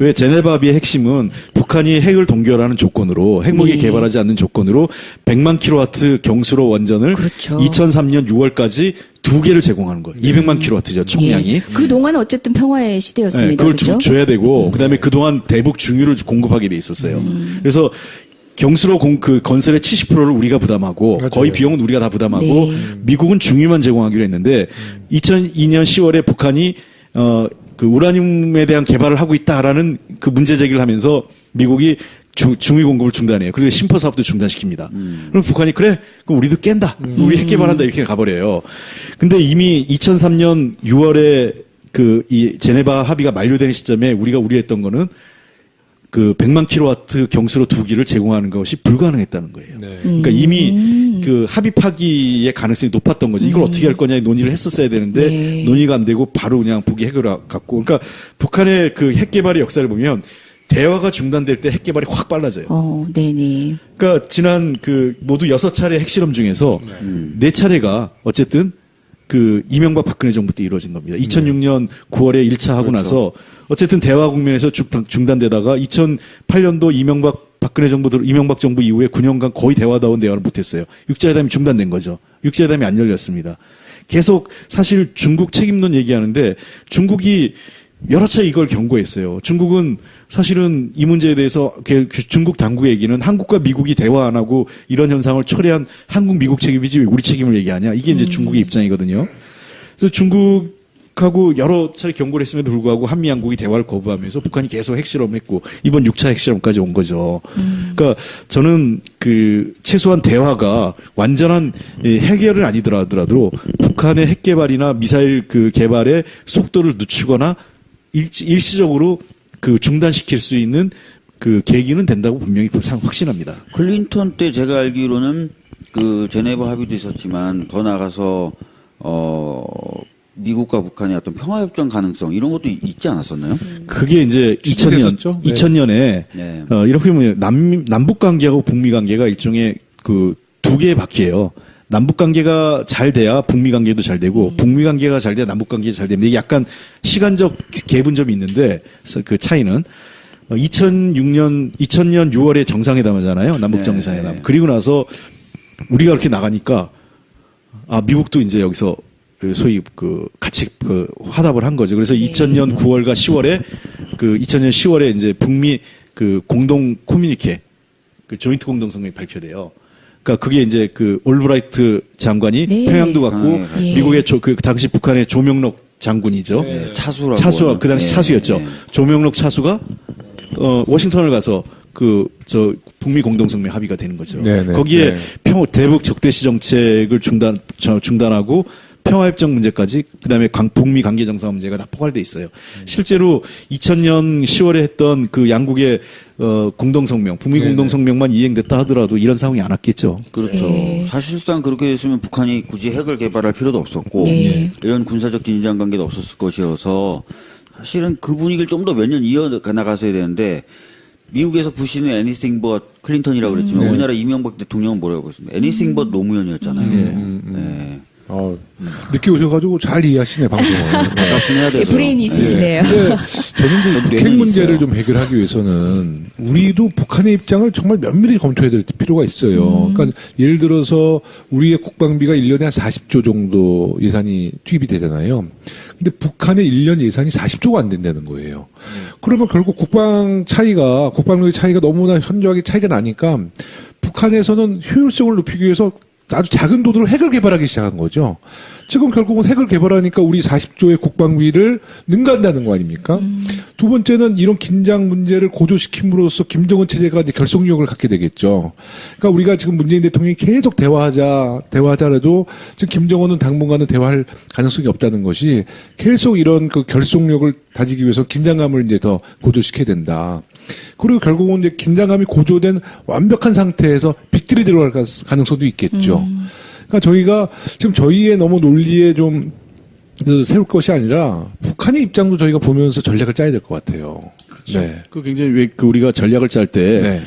왜 제네바 합의의 핵심은 북한이 핵을 동결하는 조건으로 핵무기 네. 개발하지 않는 조건으로 100만 킬로와트 경수로 원전을 그렇죠. 2003년 6월까지 2개를 제공하는 거예요. 200만 킬로와트죠, 총량이. 예. 그 동안은 어쨌든 평화의 시대였습니다. 네, 그걸 그렇죠? 줘야 되고 그다음에 그동안 대북 중유를 공급하게 돼 있었어요. 그래서 경수로 건설의 70%를 우리가 부담하고 맞아요. 거의 비용은 우리가 다 부담하고 네. 미국은 중유만 제공하기로 했는데 2002년 10월에 북한이 우라늄에 대한 개발을 하고 있다라는 그 문제 제기를 하면서 미국이 중유 공급을 중단해요. 그래서 심퍼 사업도 중단시킵니다. 그럼 북한이 그래? 그럼 우리도 깬다. 우리 핵 개발한다 이렇게 가버려요. 근데 이미 2003년 6월에 이 제네바 합의가 만료되는 시점에 우리가 우려했던 거는 100만 킬로와트 경수로 2기를 제공하는 것이 불가능했다는 거예요. 네. 그러니까 이미 합의 파기의 가능성이 높았던 거죠. 이걸 어떻게 할 거냐 논의를 했었어야 되는데 네. 논의가 안 되고 바로 그냥 북이 핵을 갖고. 그러니까 북한의 핵 개발의 역사를 보면 대화가 중단될 때 핵 개발이 확 빨라져요. 네네. 그러니까 지난 모두 6차례 핵실험 중에서 4차례가 어쨌든 이명박 박근혜 정부 때 이루어진 겁니다. 2006년 9월에 1차 하고 그렇죠. 나서 어쨌든 대화 국면에서 중단되다가 2008년도 이명박 정부 이후에 9년간 거의 대화다운 대화를 못했어요. 육자회담이 중단된 거죠. 육자회담이 안 열렸습니다. 계속 사실 중국 책임론 얘기하는데 중국이 여러 차례 이걸 경고했어요. 중국은 사실은 이 문제에 대해서 중국 당국의 얘기는 한국과 미국이 대화 안 하고 이런 현상을 초래한 한국 미국 책임이지 왜 우리 책임을 얘기하냐. 이게 이제 중국의 입장이거든요. 그래서 중국하고 여러 차례 경고를 했음에도 불구하고 한미 양국이 대화를 거부하면서 북한이 계속 핵실험했고 이번 6차 핵실험까지 온 거죠. 그러니까 저는 그 최소한 대화가 완전한 해결은 아니더라도 북한의 핵 개발이나 미사일 그 개발의 속도를 늦추거나 일시적으로 그 중단시킬 수 있는 그 계기는 된다고 분명히 확신합니다. 클린턴 때 제가 알기로는 그 제네바 합의도 있었지만 더 나아가서 미국과 북한의 어떤 평화협정 가능성 이런 것도 있지 않았었나요? 그게 이제 2000년에 네. 이렇게 보면 남북 관계하고 북미 관계가 일종의 그 두 개의 바퀴예요. 남북 관계가 잘 돼야 북미 관계도 잘 되고 북미 관계가 잘 돼야 남북 관계가 잘 됩니다. 이게 약간 시간적 개분점이 있는데 그 차이는 2000년 6월에 정상회담하잖아요. 남북 정상회담. 네. 그리고 나서 우리가 그렇게 나가니까 미국도 이제 여기서 소위 그 같이 그 화답을 한 거죠. 그래서 2000년 9월과 10월에 그 2000년 10월에 이제 북미 그 공동 커뮤니케 그 조인트 공동 성명이 발표돼요. 그러니까 그게 이제 그 올브라이트 장관이 네. 평양도 갔고 네. 미국의 그 당시 북한의 조명록 장군이죠. 네. 차수라고. 차수가 그 당시 네. 차수였죠. 네. 조명록 차수가 워싱턴을 가서 북미 공동성명 합의가 되는 거죠. 네네. 거기에 네. 대북 적대시 정책을 중단하고 평화협정 문제까지 그다음에 북미 관계 정상 문제가 다 포괄돼 있어요. 실제로 2000년 10월에 했던 그 양국의 공동성명, 북미 네네. 공동성명만 이행됐다 하더라도 이런 상황이 안 왔겠죠. 그렇죠. 네. 사실상 그렇게 됐으면 북한이 굳이 핵을 개발할 필요도 없었고 네. 이런 군사적 긴장 관계도 없었을 것이어서 사실은 그 분위기를 좀 더 몇 년 이어나갔어야 되는데 미국에서 부시는 anything but 클린턴이라고 그랬지만 네. 우리나라 이명박 대통령은 뭐라고 했습니다. anything but 노무현이었잖아요. 네. 늦게 오셔가지고 잘 이해하시네, 방송을. 네. 말씀해야 돼서. 브레인이 있으시네요. 근데 저는 이제 전 북핵 뇌는 문제를 있어요. 좀 해결하기 위해서는 우리도 북한의 입장을 정말 면밀히 검토해야 될 필요가 있어요. 그러니까 예를 들어서 우리의 국방비가 1년에 한 40조 정도 예산이 투입이 되잖아요. 근데 북한의 1년 예산이 40조가 안 된다는 거예요. 그러면 결국 국방력의 차이가 너무나 현저하게 차이가 나니까 북한에서는 효율성을 높이기 위해서 아주 작은 돈으로 핵을 개발하기 시작한 거죠. 지금 결국은 핵을 개발하니까 우리 40조의 국방비를 능가한다는 거 아닙니까? 두 번째는 이런 긴장 문제를 고조시킴으로써 김정은 체제가 이제 결속력을 갖게 되겠죠. 그러니까 우리가 지금 문재인 대통령이 계속 대화하자라도 지금 김정은은 당분간은 대화할 가능성이 없다는 것이 계속 이런 그 결속력을 다지기 위해서 긴장감을 이제 더 고조시켜야 된다. 그리고 결국은 이제 긴장감이 고조된 완벽한 상태에서 빅딜이 들어갈 가능성도 있겠죠. 그러니까 저희가 지금 저희의 너무 논리에 좀 세울 것이 아니라 북한의 입장도 저희가 보면서 전략을 짜야 될 것 같아요. 그렇죠. 네. 그 굉장히 우리가 전략을 짤 때 네.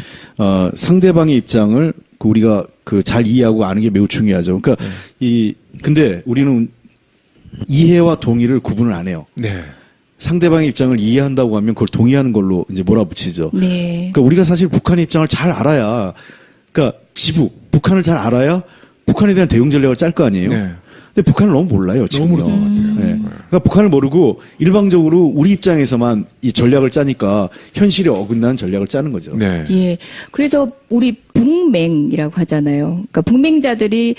상대방의 입장을 우리가 잘 이해하고 아는 게 매우 중요하죠. 그러니까 근데 우리는 이해와 동의를 구분을 안 해요. 네. 상대방의 입장을 이해한다고 하면 그걸 동의하는 걸로 이제 몰아붙이죠. 네. 그러니까 우리가 사실 북한의 입장을 잘 알아야, 그러니까 북한을 잘 알아야 북한에 대한 대응 전략을 짤 거 아니에요. 네. 근데 북한을 너무 몰라요, 지금요. 너무 모르는 것 같아요. 네. 그러니까 북한을 모르고 일방적으로 우리 입장에서만 이 전략을 짜니까 현실에 어긋난 전략을 짜는 거죠. 네. 예. 그래서 우리 북맹이라고 하잖아요. 그러니까 북맹자들이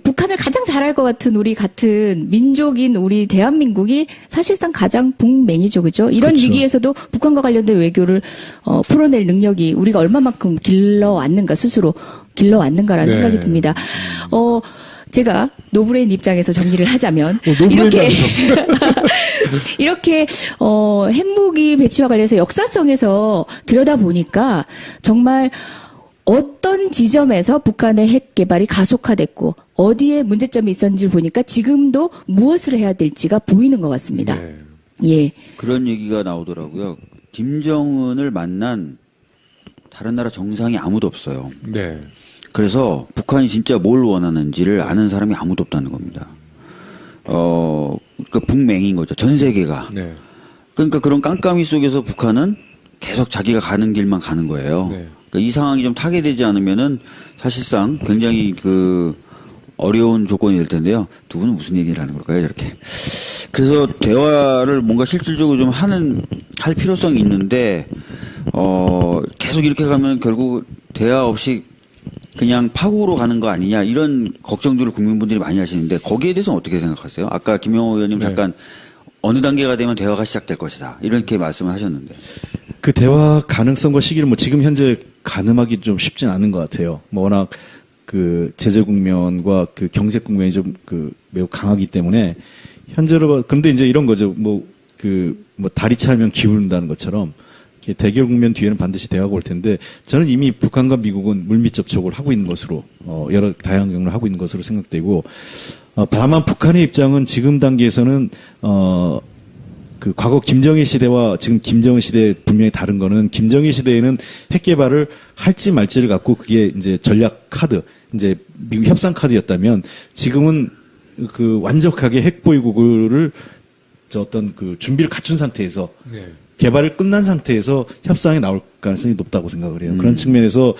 북한을 가장 잘할 것 같은 우리 같은 민족인 우리 대한민국이 사실상 가장 북맹이죠, 그죠? 이런 그렇죠. 위기에서도 북한과 관련된 외교를 풀어낼 능력이 우리가 얼마만큼 길러왔는가 스스로 길러왔는가라는 네. 생각이 듭니다. 제가 노브레인 입장에서 정리를 하자면 노브레인 이렇게 핵무기 배치와 관련해서 역사성에서 들여다보니까 정말 어떤 지점에서 북한의 핵 개발이 가속화됐고 어디에 문제점이 있었는지를 보니까 지금도 무엇을 해야 될지가 보이는 것 같습니다. 네. 예. 그런 얘기가 나오더라고요. 김정은을 만난 다른 나라 정상이 아무도 없어요. 네. 그래서 북한이 진짜 뭘 원하는지를 아는 사람이 아무도 없다는 겁니다. 그러니까 북맹인 거죠. 전 세계가. 네. 그러니까 그런 깜깜이 속에서 북한은 계속 자기가 가는 길만 가는 거예요. 네. 그러니까 이 상황이 좀 타개되지 않으면은 사실상 굉장히 어려운 조건이 될 텐데요. 두 분은 무슨 얘기를 하는 걸까요, 저렇게? 그래서 대화를 뭔가 실질적으로 좀 할 필요성이 있는데, 계속 이렇게 가면 결국 대화 없이 그냥 파국으로 가는 거 아니냐, 이런 걱정들을 국민분들이 많이 하시는데, 거기에 대해서는 어떻게 생각하세요? 아까 김영호 의원님 잠깐 어느 단계가 되면 대화가 시작될 것이다, 이렇게 말씀을 하셨는데. 그 대화 가능성과 시기를 뭐 지금 현재 가늠하기 좀 쉽진 않은 것 같아요. 뭐 워낙 그 제재 국면과 그 경제 국면이 좀 그 매우 강하기 때문에 현재로 그런데 이제 이런 거죠. 뭐 다리 차면 기울는다는 것처럼 이렇게 대결 국면 뒤에는 반드시 대화가 올 텐데 저는 이미 북한과 미국은 물밑 접촉을 하고 있는 것으로 여러 다양한 경로를 하고 있는 것으로 생각되고 다만 북한의 입장은 지금 단계에서는 그 과거 김정일 시대와 지금 김정은 시대 분명히 다른 거는 김정일 시대에는 핵 개발을 할지 말지를 갖고 그게 이제 전략 카드, 이제 미국 협상 카드였다면 지금은 그 완벽하게 핵 보유국을 어떤 그 준비를 갖춘 상태에서 네. 개발을 끝난 상태에서 협상에 나올 가능성이 높다고 생각을 해요. 그런 측면에서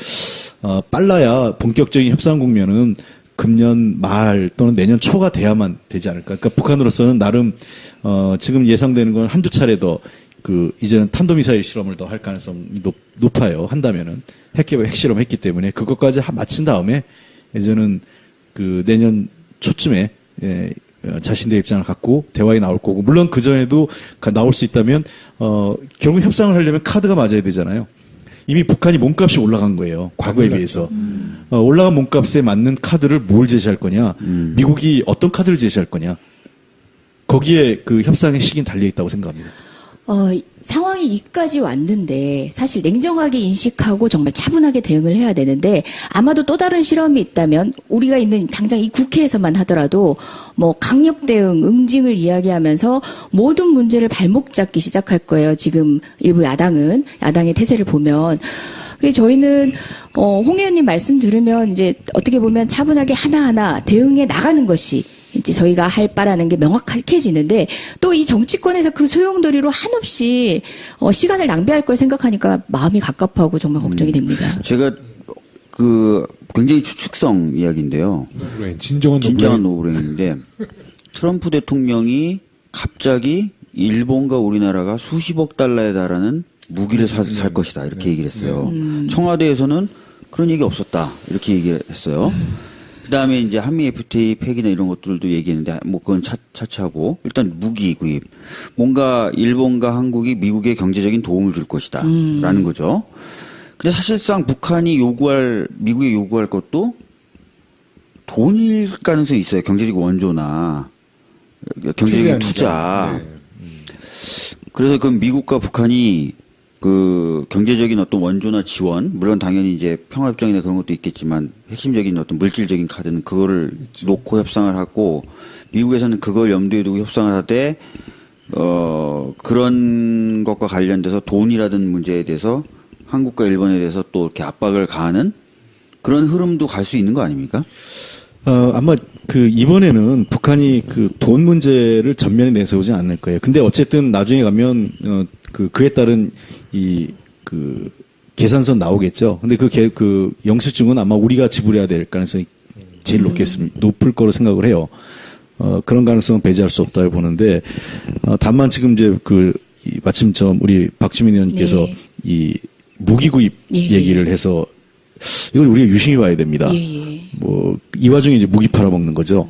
빨라야 본격적인 협상 국면은 금년 말 또는 내년 초가 돼야만 되지 않을까. 그러니까 북한으로서는 나름 지금 예상되는 건 한두 차례 더 이제는 탄도미사일 실험을 더 할 가능성이 높아요. 한다면은 핵실험 했기 때문에 그것까지 마친 다음에 이제는 그 내년 초쯤에 자신들의 입장을 갖고 대화에 나올 거고, 물론 그 전에도 나올 수 있다면 결국 협상을 하려면 카드가 맞아야 되잖아요. 이미 북한이 몸값이 올라간 거예요. 과거에 비해서. 올라간 몸값에 맞는 카드를 뭘 제시할 거냐. 미국이 어떤 카드를 제시할 거냐. 거기에 그 협상의 시기는 달려있다고 생각합니다. 상황이 이까지 왔는데 사실 냉정하게 인식하고 정말 차분하게 대응을 해야 되는데 아마도 또 다른 실험이 있다면 우리가 있는 당장 이 국회에서만 하더라도 뭐 강력 대응, 응징을 이야기하면서 모든 문제를 발목 잡기 시작할 거예요. 지금 일부 야당의 태세를 보면. 저희는 홍 의원님 말씀 들으면 이제 어떻게 보면 차분하게 하나하나 대응해 나가는 것이 이제 저희가 할 바라는 게 명확해지는데 또 이 정치권에서 그 소용돌이로 한없이 시간을 낭비할 걸 생각하니까 마음이 갑갑하고 정말 걱정이 됩니다. 제가 굉장히 추측성 이야기인데요. 노브레인, 진정한 노브레인인데 트럼프 대통령이 갑자기 일본과 우리나라가 수십억 달러에 달하는 무기를 살 것이다, 이렇게 얘기를 했어요. 청와대에서는 그런 얘기 없었다, 이렇게 얘기를 했어요. 그 다음에 이제 한미 FTA 폐기나 이런 것들도 얘기했는데, 뭐 그건 차치하고, 일단 무기 구입. 뭔가 일본과 한국이 미국에 경제적인 도움을 줄 것이다, 라는 거죠. 근데 사실상 북한이 미국에 요구할 것도 돈일 가능성이 있어요. 경제적 원조나, 경제적인 투자. 그래서 그 미국과 북한이 그 경제적인 어떤 원조나 지원, 물론 당연히 이제 평화협정이나 그런 것도 있겠지만 핵심적인 어떤 물질적인 카드는 그거를 놓고 협상을 하고, 미국에서는 그걸 염두에 두고 협상을 하되 그런 것과 관련돼서 돈이라든 문제에 대해서 한국과 일본에 대해서 또 이렇게 압박을 가하는 그런 흐름도 갈 수 있는 거 아닙니까? 아마 이번에는 북한이 돈 문제를 전면에 내세우지 않을 거예요. 근데 어쨌든 나중에 가면 그에 따른 계산선 나오겠죠. 근데 영수증은 아마 우리가 지불해야 될 가능성이 제일 높을 거로 생각을 해요. 그런 가능성은 배제할 수 없다고 보는데, 다만 지금 이제 마침 우리 박주민 의원님께서 네. 이 무기 구입 예. 얘기를 해서 이걸 우리가 유심히 봐야 됩니다. 예. 이 와중에 이제 무기 팔아먹는 거죠.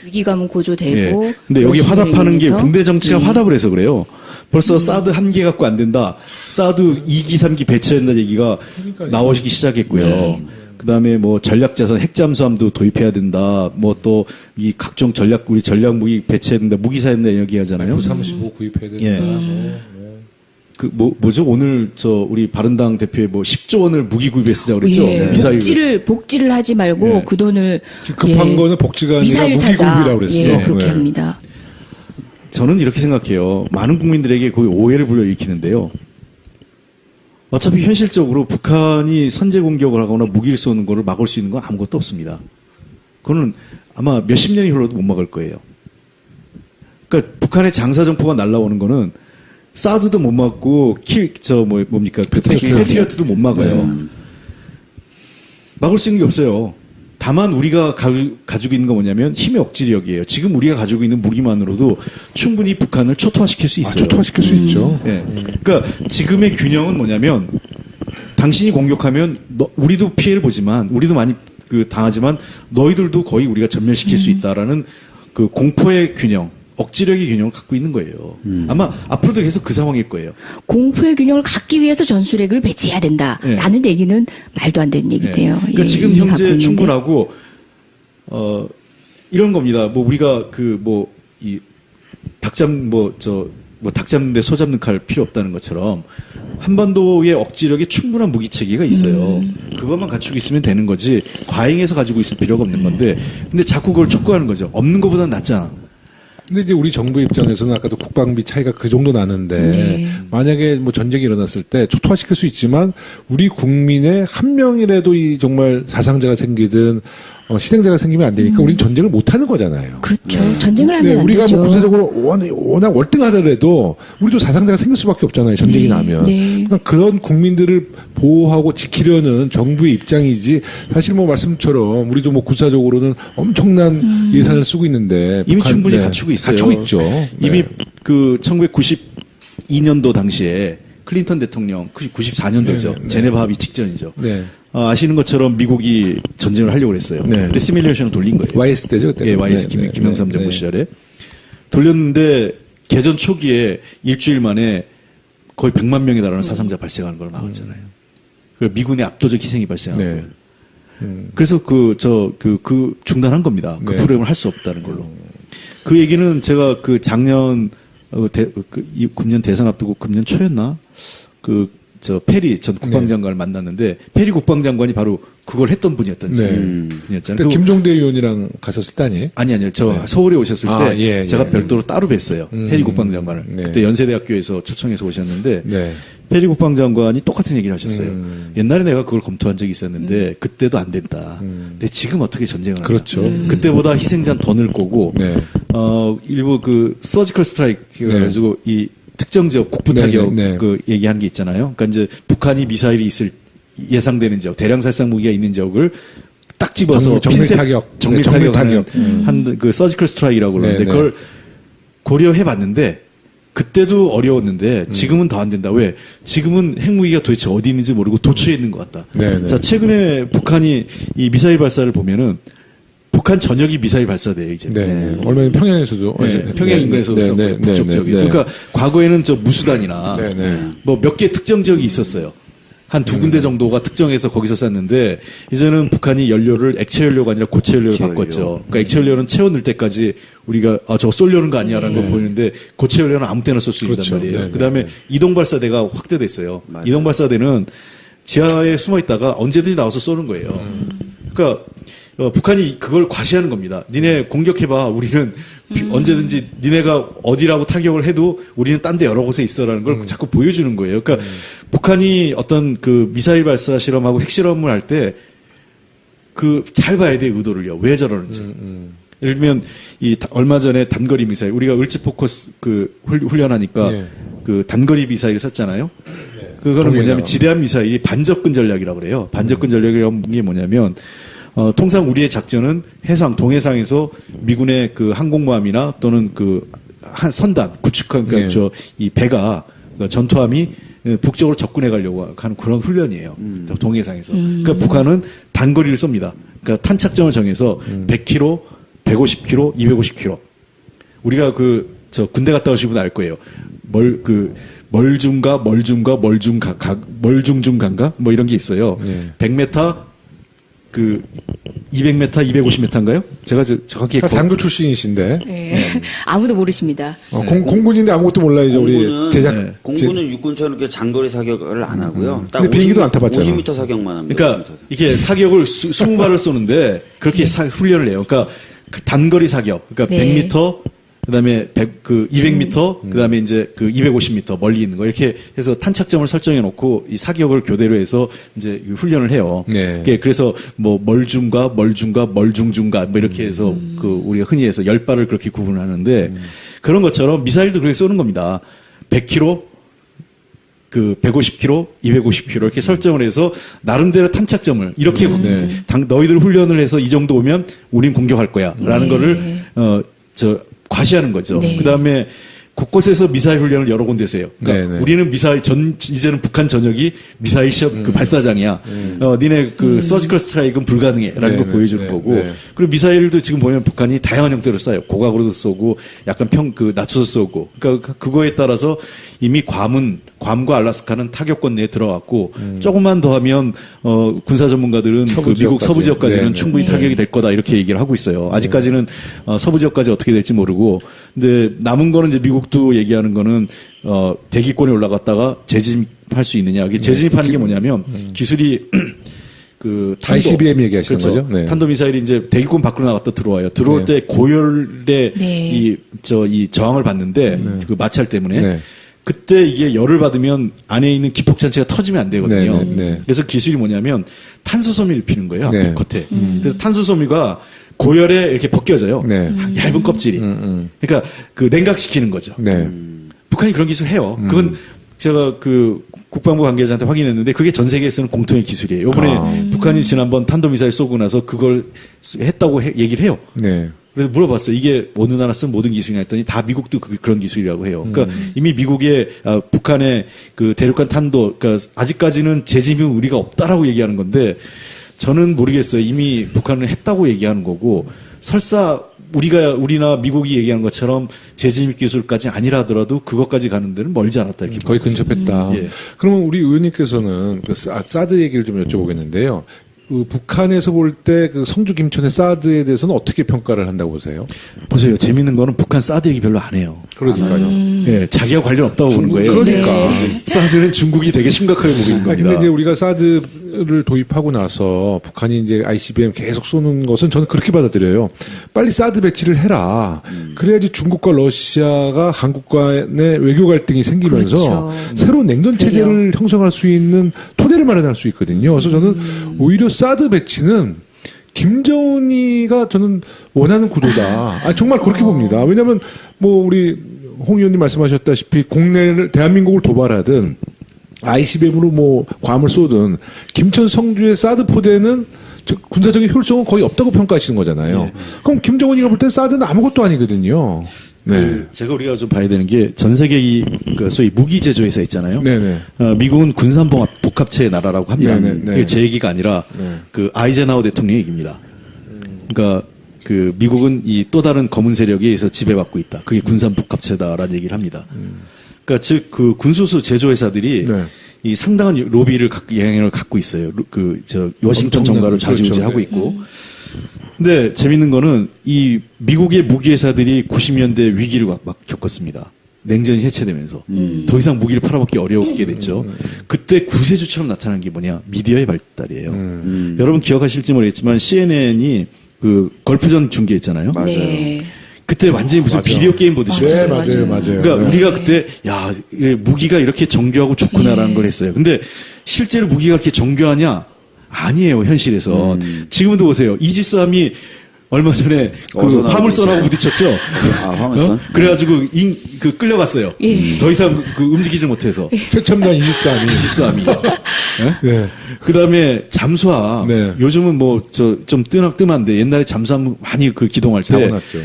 위기감은 고조되고. 예. 근데 여기 화답하는 게 군대 정치가 예. 화답을 해서 그래요. 벌써 사드 1개 갖고 안 된다. 사드 2기, 3기 배치해야 된다 얘기가 나오기 시작했고요. 네. 그 다음에 뭐 전략자산 핵잠수함도 도입해야 된다. 뭐 또 이 각종 우리 전략무기 배치해야 된다. 무기 사야 된다 이렇게 하잖아요. F-35 구입해야 된다. 예. 뭐죠? 오늘 우리 바른당 대표의 10조 원을 무기 구입에 쓰자고 그랬죠? 예. 미사일. 복지를 하지 말고 예. 그 돈을. 급한 거는 복지가 아니라 미사일 무기 사자. 구입이라고 그랬어요. 예, 그렇게 네. 합니다. 저는 이렇게 생각해요. 많은 국민들에게 거의 오해를 불러일으키는데요. 어차피 현실적으로 북한이 선제 공격을 하거나 무기를 쏘는 거를 막을 수 있는 건 아무것도 없습니다. 그거는 아마 몇십 년이 흘러도 못 막을 거예요. 그러니까 북한의 장사정포가 날라오는 거는 사드도 못 막고 패트리어트도 못 막아요. 막을 수 있는 게 없어요. 다만 우리가 가지고 있는 건 뭐냐면 힘의 억지력이에요. 지금 우리가 가지고 있는 무기만으로도 충분히 북한을 초토화시킬 수 있어요. 초토화시킬 수 있죠. 예. 그러니까 지금의 균형은 뭐냐면 당신이 공격하면 우리도 피해를 보지만 우리도 많이 당하지만 너희들도 거의 우리가 전멸시킬 수 있다라는 그 공포의 균형, 억지력의 균형을 갖고 있는 거예요. 아마 앞으로도 계속 그 상황일 거예요. 공포의 균형을 갖기 위해서 전술핵을 배치해야 된다라는 얘기는 말도 안 되는 얘기네요. 그러니까 예, 지금 이미 갖고 현재 있는데. 충분하고 이런 겁니다. 뭐 우리가 닭 잡는데 소 잡는 칼 필요 없다는 것처럼 한반도의 억지력에 충분한 무기 체계가 있어요. 그것만 갖추고 있으면 되는 거지 과잉해서 가지고 있을 필요가 없는 건데 근데 자꾸 그걸 촉구하는 거죠. 없는 것보다는 낫잖아. 근데 이제 우리 정부 입장에서는 아까도 국방비 차이가 그 정도 나는데 네. 만약에 뭐 전쟁이 일어났을 때 초토화시킬 수 있지만 우리 국민의 한 명이라도 이 정말 사상자가 생기든 희생자가 생기면 안 되니까 우리는 전쟁을 못 하는 거잖아요. 그렇죠. 전쟁을 하면 안 우리가 되죠. 뭐 군사적으로 워낙 월등하더라도 우리도 사상자가 생길 수밖에 없잖아요. 전쟁이 네, 나면. 네. 그러니까 그런 국민들을 보호하고 지키려는 정부의 입장이지 사실 뭐 말씀처럼 우리도 뭐 군사적으로는 엄청난 예산을 쓰고 있는데 이미 북한, 충분히 갖추고 있어요. 갖추고 있죠. 이미 네. 1992년도 당시에 클린턴 대통령 94년도죠. 네, 네. 제네바 합의 직전이죠. 네. 아시는 것처럼 미국이 전쟁을 하려고 했어요. 네. 그때 시뮬레이션을 돌린 거예요. YS 때죠, 그때. 예, YS 김영삼 정부 시절에 돌렸는데 개전 초기에 일주일 만에 거의 100만 명에 달하는 사상자 발생하는 걸 막았잖아요. 그 미군의 압도적 희생이 발생한 네. 거예요. 그래서 중단한 겁니다. 그 네. 프로그램을 할 수 없다는 걸로. 그 얘기는 제가 작년 금년 대선 앞두고 금년 초였나? 페리 전 국방장관을 만났는데 페리 국방장관이 바로 그걸 했던 분이었던 네. 분이었잖아요. 그때 김종대 의원이랑 가셨을 때 아니에요? 아니요. 저 서울에 오셨을 때 예, 제가 예. 별도로 따로 뵀어요. 페리 국방장관을. 네. 그때 연세대학교에서 초청해서 오셨는데 네. 페리 국방장관이 똑같은 얘기를 하셨어요. 옛날에 내가 그걸 검토한 적이 있었는데 그때도 안 된다. 근데 지금 어떻게 전쟁을 하냐. 그렇죠. 그때보다 희생자는 더 늘 거고 네. 일부 서지컬 스트라이크 해가지고 이 특정 지역 국부 네, 타격 네. 얘기한 게 있잖아요. 그러니까 이제 북한이 미사일이 있을 예상되는 지역, 대량 살상 무기가 있는 지역을 딱 집어서 정밀 타격. 정밀 네, 정밀 타격하는 타격. 한 서지컬 스트라이크라고 그러는데 네, 네. 그걸 고려해 봤는데 그때도 어려웠는데 지금은 더 안 된다. 왜? 지금은 핵무기가 도대체 어디 있는지 모르고 도처에 있는 것 같다. 네, 네. 자, 최근에 북한이 이 미사일 발사를 보면은 북한 전역이 미사일 발사돼요, 이제. 네. 얼마 전에 평양에서도. 평양 인근에서도 네, 네, 네, 북쪽 네, 지역에서. 네. 그러니까 과거에는 무수단이나 네, 네. 뭐 몇 개 특정 지역이 있었어요. 한 두 군데 정도가 특정해서 거기서 쐈는데 이제는 북한이 연료를 액체 연료가 아니라 고체 연료로 고체 바꿨죠. 연료. 그러니까 액체 연료는 채워 넣을 때까지 우리가 저거 쏠려는 거 아니야라는 걸 보이는데 고체 연료는 아무 때나 쏠 수 있단 그렇죠. 말이에요. 네, 네, 그다음에 네. 이동 발사대가 확대됐어요. 맞아요. 이동 발사대는 지하에 숨어 있다가 언제든지 나와서 쏘는 거예요. 그러니까 북한이 그걸 과시하는 겁니다. 니네 공격해봐. 우리는 언제든지 니네가 어디라고 타격을 해도 우리는 딴 데 여러 곳에 있어라는 걸 자꾸 보여주는 거예요. 그러니까 북한이 어떤 미사일 발사 실험하고 핵 실험을 할 때 잘 봐야 돼요. 의도를요. 왜 저러는지. 예를 들면 얼마 전에 단거리 미사일 우리가 을지 포커스 훈련하니까 예. 단거리 미사일을 썼잖아요. 그거는 뭐냐면 지대한 미사일이 반접근 전략이라고 그래요. 반접근 전략이라는 게 뭐냐면 통상 우리의 작전은 동해상에서 미군의 항공모함이나 또는 한 선단, 구축한, 그러니까 이 배가, 전투함이 북쪽으로 접근해 가려고 하는 그런 훈련이에요. 동해상에서. 그러니까 북한은 단거리를 쏩니다. 그러니까 탄착점을 정해서 100km, 150km, 250km. 우리가 군대 갔다 오신 분 알 거예요. 멀중가, 멀중중간가? 뭐 이런 게 있어요. 100m, 200m, 250m인가요? 제가 정확히 다 단교 출신이신데. 네. 아무도 모르십니다. 공군인데 아무것도 몰라요, 우리 제작. 공군은 육군처럼 이렇게 장거리 사격을 안 하고요. 딱 근데 비행기도 안 타봤잖아. 50m 사격만 합니다. 그러니까 50m 사격. 이게 사격을 20발을 쏘는데 그렇게 훈련을 해요. 그러니까 단거리 사격. 그러니까 네. 100m, 그다음에 200m, 그다음에 이제 250m 멀리 있는 거 이렇게 해서 탄착점을 설정해 놓고 이 사격을 교대로 해서 이제 훈련을 해요. 네. 그래서 뭐 멀중가 뭐 이렇게 해서 우리가 흔히 해서 10발을 그렇게 구분하는데 그런 것처럼 미사일도 그렇게 쏘는 겁니다. 100km 그 150km, 250km 이렇게 설정을 해서 나름대로 탄착점을 이렇게 너희들 훈련을 해서 이 정도 오면 우린 공격할 거야라는 거를 과시하는 거죠. 네. 그다음에 곳곳에서 미사일 훈련을 여러 군데서 해요. 그러니까 네네. 우리는 이제는 북한 전역이 미사일 시험 그 발사장이야. 니네 그 서지컬 스트라이크는 불가능해라는 거 네네. 보여주는 네. 거고. 네. 그리고 미사일도 지금 보면 북한이 다양한 형태로 쏴요. 고각으로도 쏘고 약간 낮춰서 쏘고. 그러니까 그거에 따라서 이미 괌과 알라스카는 타격권 내에 들어갔고 조금만 더 하면 군사 전문가들은 서부 그 미국 지역까지. 서부 지역까지는 네네. 충분히 타격이 될 거다 이렇게 얘기를 하고 있어요. 아직까지는 서부 지역까지 어떻게 될지 모르고. 근데 남은 거는 이제 미국도 얘기하는 거는 대기권에 올라갔다가 재진입할 수 있느냐. 이게 재진입하는 게 뭐냐면 기술이 그 ICBM 얘기하시는 그렇죠. 거죠? 네. 탄도 미사일이 이제 대기권 밖으로 나갔다 들어와요. 들어올 때 고열의 네. 이 저항을 받는데 그 마찰 때문에 네. 그때 이게 열을 받으면 안에 있는 기폭장치가 터지면 안 되거든요. 네, 네, 네. 그래서 기술이 뭐냐면 탄소섬유를 피는 거예요. 앞에 네. 겉에. 그래서 탄소섬유가 고열에 이렇게 벗겨져요. 네. 얇은 껍질이. 그러니까 그 냉각시키는 거죠. 네. 북한이 그런 기술 해요. 그건 제가 그 국방부 관계자한테 확인했는데 그게 전 세계에서는 공통의 기술이에요. 이번에 북한이 지난번 탄도미사일 쏘고 나서 그걸 했다고 얘기를 해요. 네. 그래서 물어봤어요. 이게 어느 나라 쓴 모든 기술이냐 했더니 다 미국도 그런 기술이라고 해요. 그러니까 이미 미국의 북한의 그 대륙간 탄도, 그러니까 아직까지는 재진입은 우리가 없다라고 얘기하는 건데 저는 모르겠어요. 이미 북한은 했다고 얘기하는 거고 설사 우리나 미국이 얘기하는 것처럼 재진입 기술까지 아니라 하더라도 그것까지 가는 데는 멀지 않았다 이렇게 거의 근접했다. 예. 그러면 우리 의원님께서는 그 사드 얘기를 좀 여쭤보겠는데요. 그 북한에서 볼 때 그 성주 김천의 사드에 대해서는 어떻게 평가를 한다고 보세요? 보세요. 재밌는 거는 북한 사드 얘기 별로 안 해요. 그러니까요. 예, 자기가 관련 없다고 보는 거예요. 그러니까. 네. 사드는 중국이 되게 심각하게 보고 있는 겁니다. 근데 이제 우리가 사드를 도입하고 나서 북한이 이제 ICBM 계속 쏘는 것은 저는 그렇게 받아들여요. 빨리 사드 배치를 해라. 그래야지 중국과 러시아가 한국 간의 외교 갈등이 생기면서 그렇죠. 새로운 냉전 체제를 형성할 수 있는 토대를 마련할 수 있거든요. 그래서 저는 오히려 사드 배치는 김정은이가 저는 원하는 구도다. 정말 그렇게 봅니다. 왜냐하면 뭐 우리 홍 의원님 말씀하셨다시피 국내를 대한민국을 도발하든 ICBM으로 뭐 괌을 쏘든 김천 성주의 사드 포대는 군사적인 효율성은 거의 없다고 평가하시는 거잖아요. 네. 그럼 김정은이가 볼 땐 사드는 아무것도 아니거든요. 네. 제가 우리가 좀 봐야 되는 게 전 세계 그 소위 무기 제조 회사 있잖아요. 네네. 미국은 군산봉합 복합체의 나라라고 합니다. 네네, 네. 이게 제 얘기가 아니라 그 아이젠하워 대통령 얘기입니다. 그러니까 그 미국은 이 또 다른 검은 세력에 의해서 지배받고 있다. 그게 군산 복합체다라는 얘기를 합니다. 그러니까 즉 그 군수수 제조 회사들이 네. 이 상당한 로비를 영향을 갖고 있어요. 워싱턴 엄청난, 정가를 좌지우지하고 그렇죠. 있고. 근데 재밌는 거는 이 미국의 무기 회사들이 90년대 위기를 막 겪었습니다. 냉전이 해체되면서 더 이상 무기를 팔아먹기 어렵게 됐죠. 그때 구세주처럼 나타난 게 뭐냐? 미디어의 발달이에요. 여러분 기억하실지 모르겠지만 CNN이 그 걸프전 중계했잖아요. 맞아요. 네. 그때 완전히 무슨 맞아. 비디오 게임 보듯이 네, 했어요. 맞아요. 그러니까 네. 우리가 그때 야 무기가 이렇게 정교하고 좋구나라는 걸 했어요. 근데 실제로 무기가 그렇게 정교하냐? 아니에요 현실에서. 지금도 보세요. 이지스함이 얼마 전에 그 어선하고 화물선하고 부딪혔죠. 아, 화물선? 그래가지고 끌려갔어요. 예. 더 이상 그 움직이지 못해서 최첨단 이지스함이. 이지스함이. 네. 그 다음에 잠수함. 네. 요즘은 뭐 좀 뜸한데 옛날에 잠수함 많이 그 기동할 때 사고 났죠.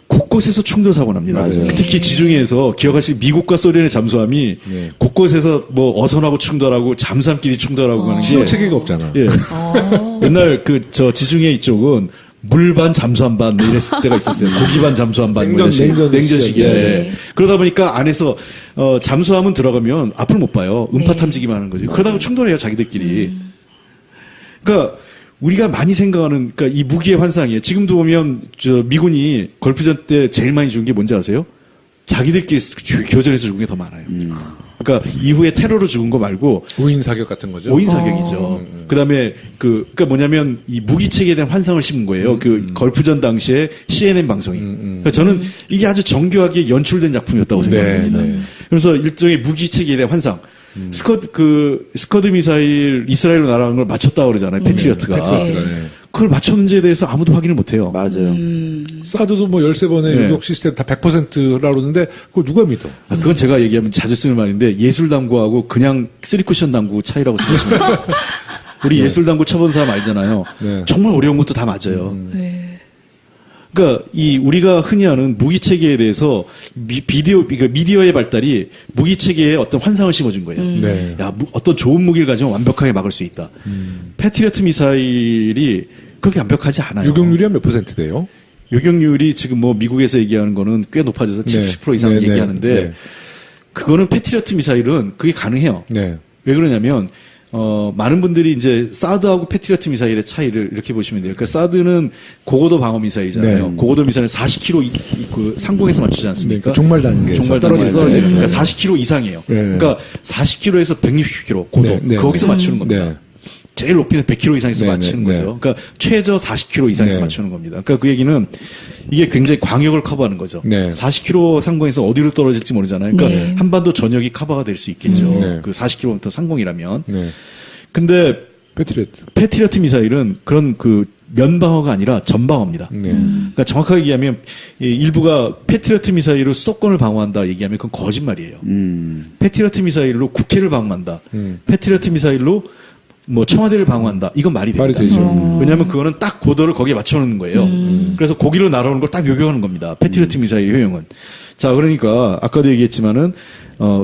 곳곳에서 충돌 사고 납니다. 맞아요. 특히 지중해에서 기억하실 미국과 소련의 잠수함이 네. 곳곳에서 뭐 어선하고 충돌하고 잠수함끼리 충돌하고 하는 게 신호 체계가 없잖아. 예. 옛날 지중해 이쪽은 물 반 잠수함 반 이랬을 때가 있었어요. 고기 반 잠수함 반 냉전식이에. 네. 그러다 보니까 안에서 잠수함은 들어가면 앞을 못 봐요. 음파 네. 탐지기만 하는 거죠. 그러다가 충돌해요 자기들끼리. 그러니까 우리가 많이 생각하는 그러니까 이 무기의 환상이에요. 지금도 보면 미군이 걸프전 때 제일 많이 죽은 게 뭔지 아세요? 자기들끼리 교전에서 죽은 게 더 많아요. 그러니까 이후에 테러로 죽은 거 말고 우인 사격 같은 거죠. 오인 사격이죠. 그다음에 그러니까 뭐냐면 이 무기 체계에 대한 환상을 심은 거예요. 그 걸프전 당시에 CNN 방송이. 그러니까 저는 이게 아주 정교하게 연출된 작품이었다고 생각합니다. 네. 그래서 일종의 무기 체계에 대한 환상. 스커드 미사일 이스라엘로 날아간 걸 맞췄다 그러잖아요. 패트리어트가. 패트리어트가, 네. 그걸 맞췄는지에 대해서 아무도 확인을 못 해요. 맞아요. 사드도 뭐 13번의 네. 유격 시스템 다 100%라고 그러는데 그걸 누가 믿어? 그건 제가 얘기하면 자주 쓰는 말인데 예술 당구하고 그냥 3쿠션 당구 차이라고 생각하시면 돼요. 우리 예술 당구 쳐본 사람 알잖아요. 네. 정말 어려운 것도 다 맞아요. 네. 그러니까 우리가 흔히 하는 무기 체계에 대해서 미디어의 발달이 무기 체계에 어떤 환상을 심어준 거예요. 네. 야, 어떤 좋은 무기를 가지면 완벽하게 막을 수 있다. 패트리어트 미사일이 그렇게 완벽하지 않아요. 요격률이 한 몇 퍼센트 돼요? 요격률이 지금 뭐 미국에서 얘기하는 거는 꽤 높아져서 70% 이상 네, 네, 얘기하는데 네. 그거는 패트리어트 미사일은 그게 가능해요. 네. 왜 그러냐면 많은 분들이 이제 사드하고 패트리어트 미사일의 차이를 이렇게 보시면 돼요. 그러니까 사드는 고고도 방어 미사일이잖아요. 네. 고고도 미사일은 40km 그 상공에서 맞추지 않습니까? 네, 종말 단계에서 종말 떨어지는 떨어지는 거죠. 그러니까 40km 이상이에요. 네. 그러니까 40km에서 160km 고도 네, 네, 거기서 네. 맞추는 겁니다. 네. 제일 높이는 100km 이상에서 네, 맞추는 네, 거죠. 네. 그러니까 최저 40km 이상에서 네. 맞추는 겁니다. 그러니까 그 얘기는 이게 굉장히 광역을 커버하는 거죠. 네. 40km 상공에서 어디로 떨어질지 모르잖아요. 그러니까 네. 한반도 전역이 커버가 될 수 있겠죠. 네. 그 40km 상공이라면. 네. 근데 패트리어트. 미사일은 그런 그 면방어가 아니라 전방어입니다. 네. 그러니까 정확하게 얘기하면 이 일부가 패트리어트 미사일로 수도권을 방어한다 얘기하면 그건 거짓말이에요. 패트리어트 미사일로 국회를 방어한다. 패트리어트 미사일로 뭐 청와대를 방어한다. 이건 말이 됩니다. 말이 되죠. 왜냐하면 그거는 딱 고도를 거기에 맞춰놓는 거예요. 그래서 거기로 날아오는 걸 딱 요격하는 겁니다. 패트리어트 미사일 효용은. 자, 그러니까 아까도 얘기했지만은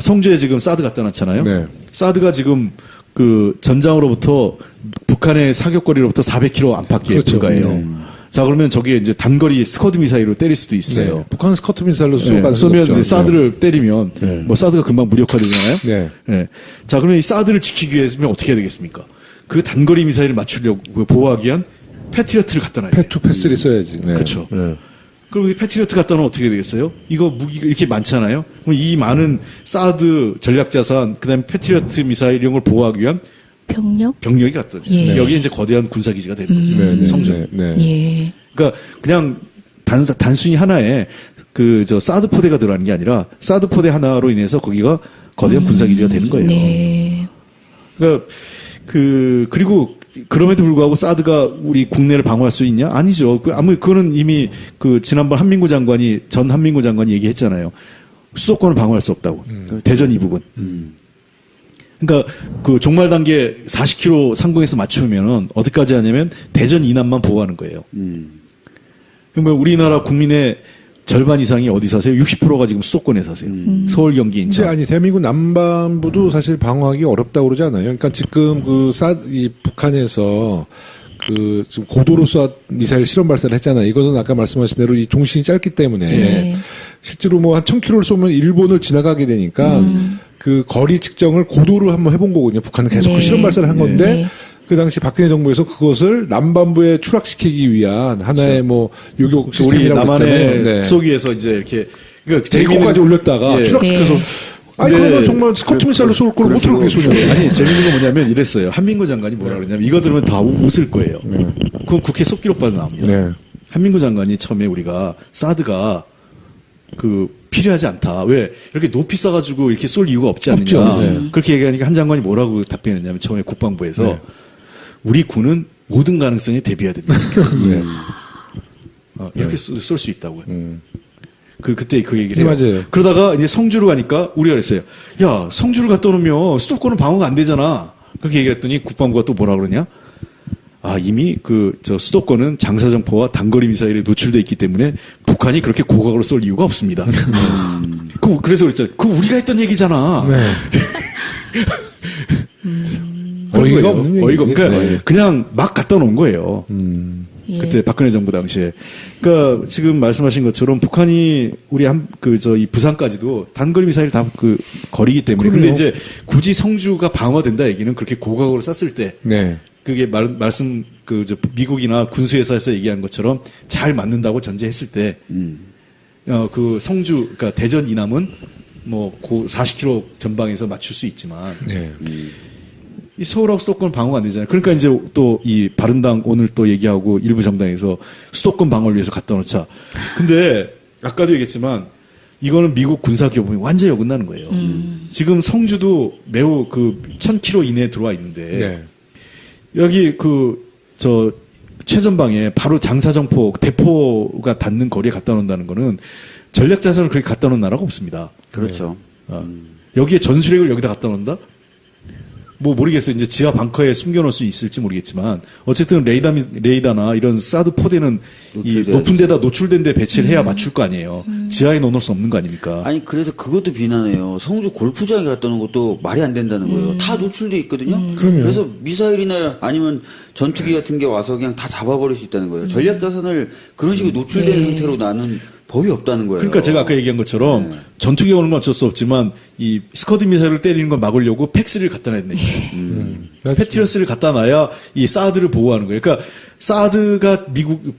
성주에 지금 사드 갖다 놨잖아요. 네. 사드가 지금 그 전장으로부터 북한의 사격거리로부터 400km 안팎에 그렇죠. 불과해요. 네. 자, 그러면 저기에 이제 단거리 스커드 미사일로 때릴 수도 있어요. 네. 북한 스커트 미사일로 쏘 네, 쏘면 이제 사드를 때리면 네. 뭐 사드가 금방 무력화되잖아요. 네. 네. 자, 그러면 이 사드를 지키기 위해서는 어떻게 해야 되겠습니까? 그 단거리 미사일을 맞추려고 보호하기 위한 패트리어트를 갖다 놔야 돼요. 패투 패스를 써야지. 네. 그렇죠. 네. 그럼 이 패트리어트 갖다 놓으면 어떻게 되겠어요? 이거 무기가 이렇게 많잖아요. 그럼 이 많은 사드 전략자산, 그다음에 패트리어트 미사일 이런 걸 보호하기 위한 병력이 갖다. 예. 여기 이제 거대한 군사기지가 되는 거죠. 네, 네, 성주. 네, 네. 예. 그러니까 그냥 단순히 하나의 그 사드 포대가 들어가는 게 아니라 사드 포대 하나로 인해서 거기가 거대한 군사기지가 되는 거예요. 네. 그러니까 그리고 그럼에도 불구하고 사드가 우리 국내를 방어할 수 있냐? 아니죠. 그거는 이미 그 지난번 전 한민구 장관이 얘기했잖아요. 수도권을 방어할 수 없다고. 대전 이북은. 그러니까 그 종말 단계 40km 상공에서 맞추면은 어디까지 하냐면 대전 이남만 보호하는 거예요. 그러면 우리나라 국민의 절반 이상이 어디 사세요? 60%가 지금 수도권에 사세요. 서울, 경기, 이제 인천. 아니 대한민국 남반부도 사실 방어하기 어렵다고 그러지 않아요. 그러니까 지금 이 북한에서 그 지금 고도로 쏴 미사일 실험 발사를 했잖아요. 이것은 아까 말씀하신 대로 이 종신이 짧기 때문에 네. 실제로 뭐 한 1000km를 쏘면 일본을 지나가게 되니까 그 거리 측정을 고도로 한번 해본 거거든요. 북한은 계속 네. 그 실험 발사를 한 건데 네. 그 당시 박근혜 정부에서 그것을 남반부에 추락시키기 위한 하나의 뭐 요격 우리 시스템이라고 남한의 했잖아요. 네. 속위에서 이제 이렇게 그러니까 대구까지 올렸다가 예. 추락시켜서 네. 아니 네. 그러면 정말 스커트 미사일로 쏠 걸 어떻게 그렇게 쏘냐. 아니 재밌는 건 뭐냐면 이랬어요. 한민구 장관이 뭐라 그러냐면 이거 들으면 다 웃을 거예요. 그건 국회 속기록바도 나옵니다. 네. 한민구 장관이 처음에 우리가 사드가 필요하지 않다. 왜 이렇게 높이 쏴가지고 이렇게 쏠 이유가 없지 않느냐. 없죠. 네. 그렇게 얘기하니까 한 장관이 뭐라고 답변했냐면 처음에 국방부에서 네. 우리 군은 모든 가능성에 대비해야 됩니다. 네. 이렇게 쏠 수 있다고요. 그때 그 얘기를 해요. 맞아요. 그러다가 이제 성주로 가니까 우리가 그랬어요. 야, 성주를 갖다 놓으면 수도권은 방어가 안 되잖아. 그렇게 얘기를 했더니 국방부가 또 뭐라 그러냐? 이미 수도권은 장사정포와 단거리 미사일에 노출돼 있기 때문에 북한이 그렇게 고각으로 쏠 이유가 없습니다. 그래서 그랬잖아요. 그거 우리가 했던 얘기잖아. 네. 어이가 없는 얘기지. 어이가 그러니까 네. 그냥 막 갖다 놓은 거예요. 예. 그때 박근혜 정부 당시에. 그러니까 지금 말씀하신 것처럼 북한이 우리 이 부산까지도 단거리 미사일 다 거리기 때문에. 근데 그럼요. 이제 굳이 성주가 방어된다 얘기는 그렇게 고각으로 쐈을 때. 네. 그게 말씀 미국이나 군수회사에서 얘기한 것처럼 잘 맞는다고 전제했을 때. 성주, 그러니까 대전 이남은 뭐 40km 전방에서 맞출 수 있지만. 네. 이 서울하고 수도권 방어가 안 되잖아요. 그러니까 이제 또 이 바른당 오늘 또 얘기하고 일부 정당에서 수도권 방어를 위해서 갖다 놓자. 근데 아까도 얘기했지만 이거는 미국 군사 교범이 완전히 어긋나는 거예요. 지금 성주도 매우 1000km 이내에 들어와 있는데 네. 여기 최전방에 바로 장사정포 대포가 닿는 거리에 갖다 놓는다는 거는 전략 자산을 그렇게 갖다 놓은 나라가 없습니다. 그렇죠. 여기에 전술핵을 여기다 갖다 놓는다? 뭐 모르겠어요. 이제 지하 벙커에 숨겨놓을 수 있을지 모르겠지만 어쨌든 레이더나 이런 사드 포대는 이 높은 데다 노출된 데 배치를 해야 맞출 거 아니에요. 지하에 넣어놓을 수 없는 거 아닙니까? 아니 그래서 그것도 비난해요. 성주 골프장에 갖다 놓은 것도 말이 안 된다는 거예요. 다 노출돼 있거든요. 그래서 미사일이나 아니면 전투기 같은 게 와서 그냥 다 잡아버릴 수 있다는 거예요. 전략 자산을 그런 식으로 노출된 상태로 나는 법이 없다는 거예요. 그러니까 제가 아까 얘기한 것처럼 전투기 오는 건 어쩔 수 없지만 이 스커드 미사일을 때리는 걸 막으려고 팩스를 갖다 놔야 된다. 패트리어스를 갖다 놔야 이 사드를 보호하는 거예요. 그러니까 사드가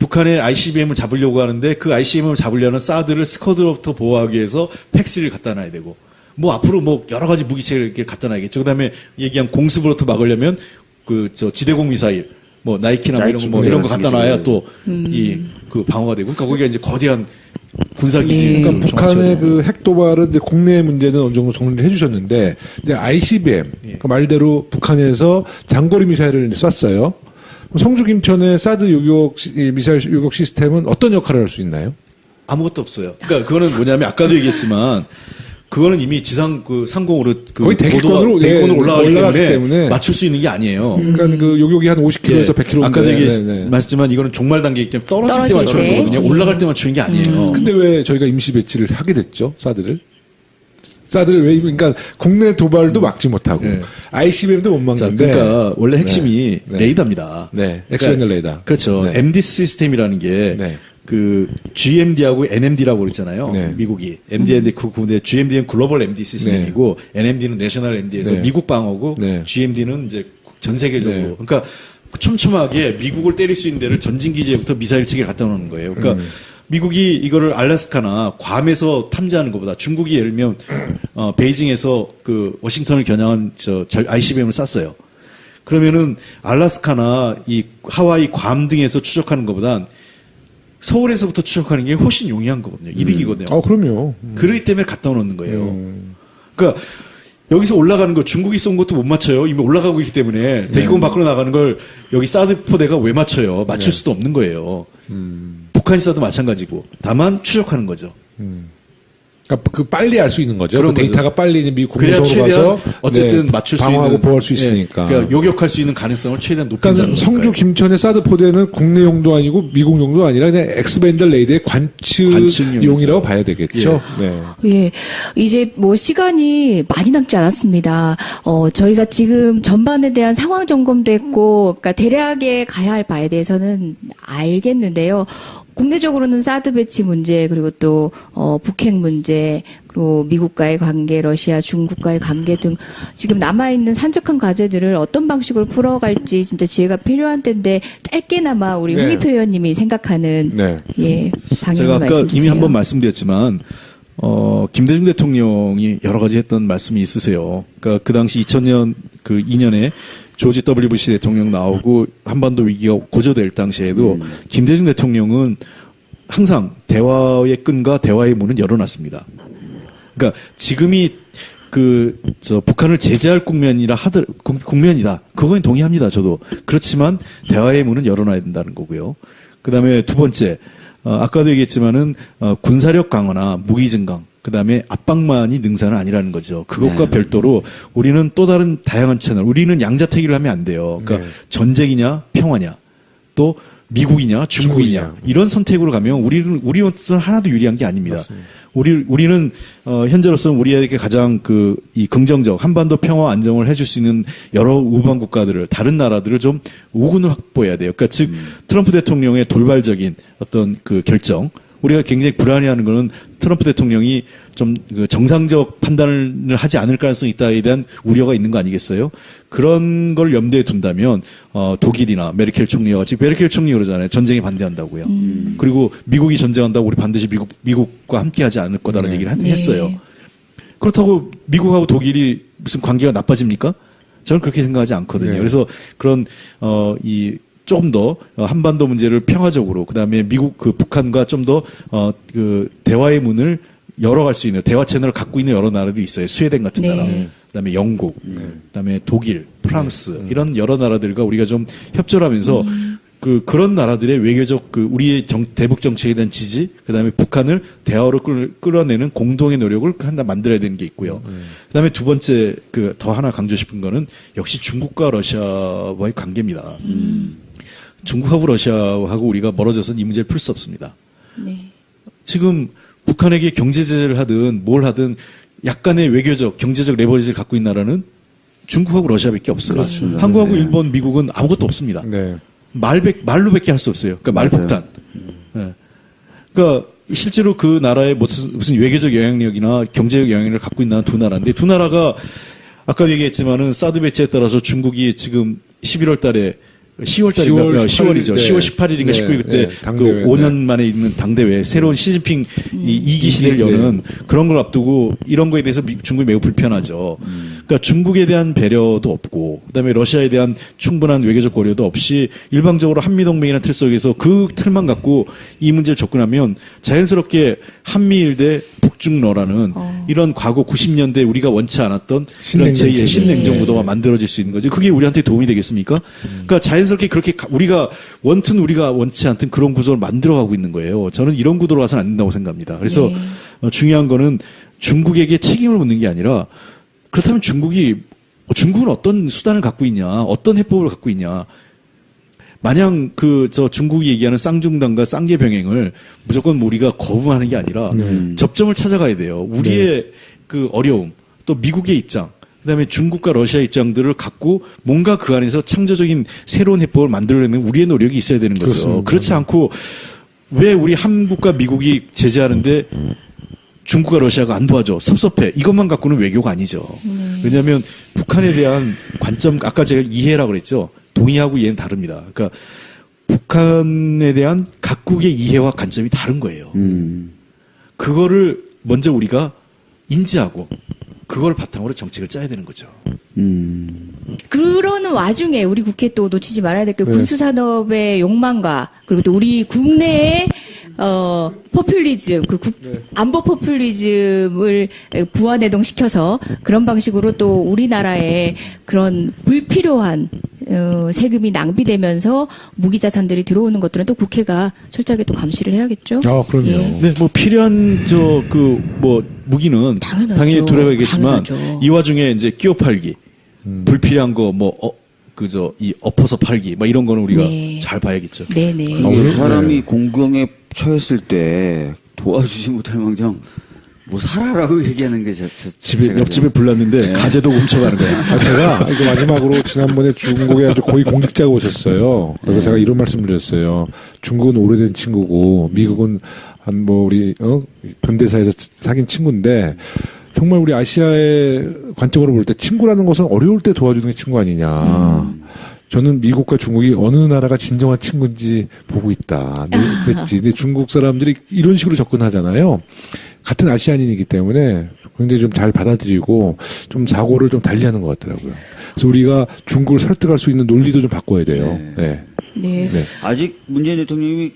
북한의 ICBM을 잡으려고 하는데 그 ICBM을 잡으려는 사드를 스커드로부터 보호하기 위해서 팩스를 갖다 놔야 되고 뭐 앞으로 뭐 여러 가지 무기체를 갖다 놔야겠죠. 그다음에 얘기한 공습으로부터 막으려면 지대공 미사일 뭐 나이키나 이런 거 갖다 놔야 또 그 방어가 되고 그러니까 거기가 이제 거대한 군사기지. 그러니까 북한의 그 핵 도발은 이제 국내 문제는 어느 정도 정리를 해주셨는데, 이제 ICBM, 그 말대로 북한에서 장거리 미사일을 쐈어요. 성주 김천의 사드 요격 미사일 요격 시스템은 어떤 역할을 할 수 있나요? 아무것도 없어요. 그러니까 그거는 뭐냐면 아까도 얘기했지만 그거는 이미 지상 그 상공으로 거의 대기권으로 올라가기 때문에 맞출 수 있는 게 아니에요. 그러니까 그 요격이 한 50km에서 100km. 아까도 얘기했지만 이거는 종말 단계이기 때문에 떨어질 때 맞추는 거거든요. 올라갈 때 맞추는 게 아니에요. 근데 왜 저희가 임시 배치를 하게 됐죠? 사드를 왜 그러니까 국내 도발도 막지 못하고 ICBM도 못 막는데. 그러니까 원래 핵심이 레이더입니다. 네, 엑스밴드 레이더. 그렇죠. 네. MD 시스템이라는 게 그 GMD하고 NMD라고 그랬잖아요. 미국이 MD인데 그 GMD는 글로벌 MD 시스템이고 NMD는 내셔널 MD에서 미국 방어고 GMD는 이제 전 세계적으로. 그러니까 촘촘하게 미국을 때릴 수 있는 데를 전진 기지에부터 미사일 체계를 갖다 놓는 거예요. 그러니까 미국이 이거를 알래스카나 괌에서 탐지하는 것보다 중국이 예를 들면 베이징에서 그 워싱턴을 겨냥한 ICBM을 쐈어요. 그러면은 알래스카나 이 하와이 괌 등에서 추적하는 것보단 서울에서부터 추적하는 게 훨씬 용이한 거거든요. 이득이거든요. 그럼요. 그렇기 때문에 갖다 놓는 거예요. 그러니까 여기서 올라가는 거 중국이 쏜 것도 못 맞춰요. 이미 올라가고 있기 때문에 대기권 밖으로 나가는 걸 여기 사드 포대가 왜 맞춰요? 맞출 수도 없는 거예요. 북한이 쏴도 마찬가지고 다만 추적하는 거죠. 그러니까 그 빨리 알 수 있는 거죠. 그런 그 데이터가 빨리 이제 미국 그래야 국무성으로 가서 어쨌든 맞출 수 방어하고 있는 보호할 수 있으니까. 그러니까 요격할 수 있는 가능성을 최대한 높인다는 그러니까 성주 김천의 사드 포대는 국내용도 아니고 미국용도 아니라 그냥 엑스밴드 레이더의 관측용이라고 봐야 되겠죠. 예. 이제 뭐 시간이 많이 남지 않았습니다. 저희가 지금 전반에 대한 상황 점검도 했고, 그러니까 대략의 가야 할 바에 대해서는 알겠는데요. 국내적으로는 사드 배치 문제, 그리고 또 북핵 문제, 그리고 미국과의 관계, 러시아, 중국과의 관계 등 지금 남아있는 산적한 과제들을 어떤 방식으로 풀어갈지 진짜 지혜가 필요한 텐데 짧게나마 우리 홍익표 의원님이 생각하는 방향을 제가 아까 말씀 주세요. 이미 한번 말씀드렸지만 김대중 대통령이 여러 가지 했던 말씀이 있으세요. 그러니까 그 당시 2000년 그 2년에 조지 W. 부시 대통령 나오고 한반도 위기가 고조될 당시에도 김대중 대통령은 항상 대화의 끈과 대화의 문은 열어놨습니다. 그러니까 지금이 북한을 제재할 국면이다. 그거는 동의합니다. 저도. 그렇지만 대화의 문은 열어놔야 된다는 거고요. 그 다음에 두 번째, 아까도 얘기했지만은 군사력 강화나 무기 증강, 그 다음에 압박만이 능사는 아니라는 거죠. 그것과 별도로 우리는 또 다른 다양한 채널, 우리는 양자택일을 하면 안 돼요. 그러니까 전쟁이냐, 평화냐, 또 미국이냐, 중국이냐, 이런 선택으로 가면 우리로서는 하나도 유리한 게 아닙니다. 맞습니다. 우리는, 현재로서는 우리에게 가장 이 긍정적, 한반도 평화 안정을 해줄 수 있는 여러 우방 국가들을, 다른 나라들을 좀 우군을 확보해야 돼요. 그러니까 즉, 트럼프 대통령의 돌발적인 어떤 그 결정, 우리가 굉장히 불안해하는 거는 트럼프 대통령이 좀 정상적 판단을 하지 않을 가능성이 있다에 대한 우려가 있는 거 아니겠어요? 그런 걸 염두에 둔다면 독일이나 메르켈 총리와 같이 메르켈 총리 그러잖아요. 전쟁에 반대한다고요. 그리고 미국이 전쟁한다고 우리 반드시 미국과 함께하지 않을 거다라는 얘기를 했어요. 그렇다고 미국하고 독일이 무슨 관계가 나빠집니까? 저는 그렇게 생각하지 않거든요. 그래서 그런 조금 더 한반도 문제를 평화적으로 그다음에 북한과 좀 더 대화의 문을 열어갈 수 있는 대화 채널을 갖고 있는 여러 나라들이 있어요. 스웨덴 같은 나라, 그다음에 영국, 그다음에 독일, 프랑스 이런 여러 나라들과 우리가 좀 협조를 하면서 그런 나라들의 외교적 우리의 대북 정책에 대한 지지, 그다음에 북한을 대화로 끌어내는 공동의 노력을 하나 만들어야 되는 게 있고요. 그다음에 두 번째 더 하나 강조 싶은 거는 역시 중국과 러시아와의 관계입니다. 중국하고 러시아하고 우리가 멀어져서는 이 문제를 풀 수 없습니다. 네. 지금 북한에게 경제 제재를 하든 뭘 하든 약간의 외교적, 경제적 레버리지를 갖고 있는 나라는 중국하고 러시아밖에 없어요. 그렇습니다. 한국하고 네. 일본, 미국은 아무것도 없습니다. 네. 말로밖에 할 수 없어요. 그러니까 말폭탄. 네. 그러니까 실제로 그 나라의 무슨 외교적 영향력이나 경제적 영향력을 갖고 있는 두 나라인데 두 나라가 아까 얘기했지만은 사드 배치에 따라서 중국이 지금 11월 달에 10월 달인가 10월이죠. 네. 10월 18일인가 네. 19일 그때 네. 당대회. 그 5년 만에 있는 당대회 새로운 시진핑 이 2기 시대를 여는 그런 걸 앞두고 이런 거에 대해서 중국이 매우 불편하죠. 그러니까 중국에 대한 배려도 없고 그다음에 러시아에 대한 충분한 외교적 고려도 없이 일방적으로 한미동맹이라는 틀 속에서 그 틀만 갖고 이 문제를 접근하면 자연스럽게 한미일 대 북중러라는 이런 과거 90년대 우리가 원치 않았던 그런 제2의 신냉전 구도가 만들어질 수 있는 거죠. 그게 우리한테 도움이 되겠습니까? 그러니까 자연스럽게 그렇게 우리가 원치 않든 그런 구조를 만들어가고 있는 거예요. 저는 이런 구도로 가서는 안 된다고 생각합니다. 그래서 중요한 거는 중국에게 책임을 묻는 게 아니라 그렇다면 중국은 어떤 수단을 갖고 있냐, 어떤 해법을 갖고 있냐. 마냥 중국이 얘기하는 쌍중단과 쌍계 병행을 무조건 우리가 거부하는 게 아니라 접점을 찾아가야 돼요. 우리의 그 어려움, 또 미국의 입장, 그다음에 중국과 러시아 입장들을 갖고 뭔가 그 안에서 창조적인 새로운 해법을 만들어내는 우리의 노력이 있어야 되는 거죠. 그렇습니다. 그렇지 않고 왜 우리 한국과 미국이 제재하는데 중국과 러시아가 안 도와줘. 섭섭해. 이것만 갖고는 외교가 아니죠. 왜냐하면 북한에 대한 관점, 아까 제가 이해라고 그랬죠. 동의하고 이해는 다릅니다. 그러니까 북한에 대한 각국의 이해와 관점이 다른 거예요. 그거를 먼저 우리가 인지하고 그걸 바탕으로 정책을 짜야 되는 거죠. 그러는 와중에 우리 국회 또 놓치지 말아야 될 게 군수산업의 욕망과 그리고 또 우리 국내의 포퓰리즘, 안보 포퓰리즘을 부안해동시켜서 그런 방식으로 또 우리나라에 그런 불필요한 세금이 낭비되면서 무기 자산들이 들어오는 것들은 또 국회가 철저하게 또 감시를 해야겠죠. 아, 그럼요. 예. 네, 필요한 무기는 당연하죠. 당연히 들어가겠지만 당연하죠. 이 와중에 이제 끼워 팔기, 불필요한 거 이 엎어서 팔기, 이런 거는 우리가 네. 잘 봐야겠죠. 네네. 근데 사람이 공경에 처했을 때 도와주지 못할 망정 뭐 살아라고 얘기하는 게 옆집에 불났는데 가재도 훔쳐가는 거야. 제가 이거 마지막으로 지난번에 중국에 아주 고위 공직자가 오셨어요. 그래서 제가 이런 말씀을 드렸어요. 중국은 오래된 친구고 미국은 우리 근대사에서 사귄 친구인데 정말 우리 아시아의 관점으로 볼 때 친구라는 것은 어려울 때 도와주는 게 친구 아니냐. 저는 미국과 중국이 어느 나라가 진정한 친구인지 보고 있다. 그랬지. 근데 중국 사람들이 이런 식으로 접근하잖아요. 같은 아시아인이기 때문에 굉장히 좀 잘 받아들이고 좀 사고를 좀 달리하는 것 같더라고요. 그래서 우리가 중국을 설득할 수 있는 논리도 좀 바꿔야 돼요. 네. 네. 네. 아직 문재인 대통령이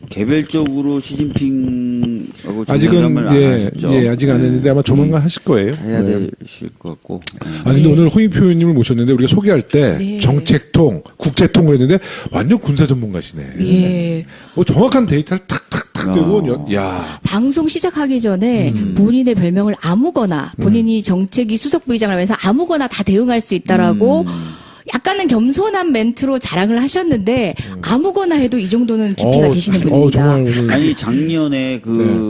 개별적으로 시진핑하고 아직은 정상회담을 안 하셨죠. 아직 안 했는데 아마 조만간 하실 거예요. 해야 네. 되실 것 같고. 근데 오늘 홍익표 의원님을 모셨는데 우리가 소개할 때 네. 정책통, 국제통을 했는데 완전 군사 전문가시네. 예. 정확한 데이터를 탁탁탁 대고 야. 방송 시작하기 전에 본인의 별명을 아무거나 본인이 정책위 수석 부의장을 하면서 아무거나 다 대응할 수 있다라고 약간은 겸손한 멘트로 자랑을 하셨는데 아무거나 해도 이 정도는 깊이가 되시는 분입니다. 정말 오늘 아니 작년에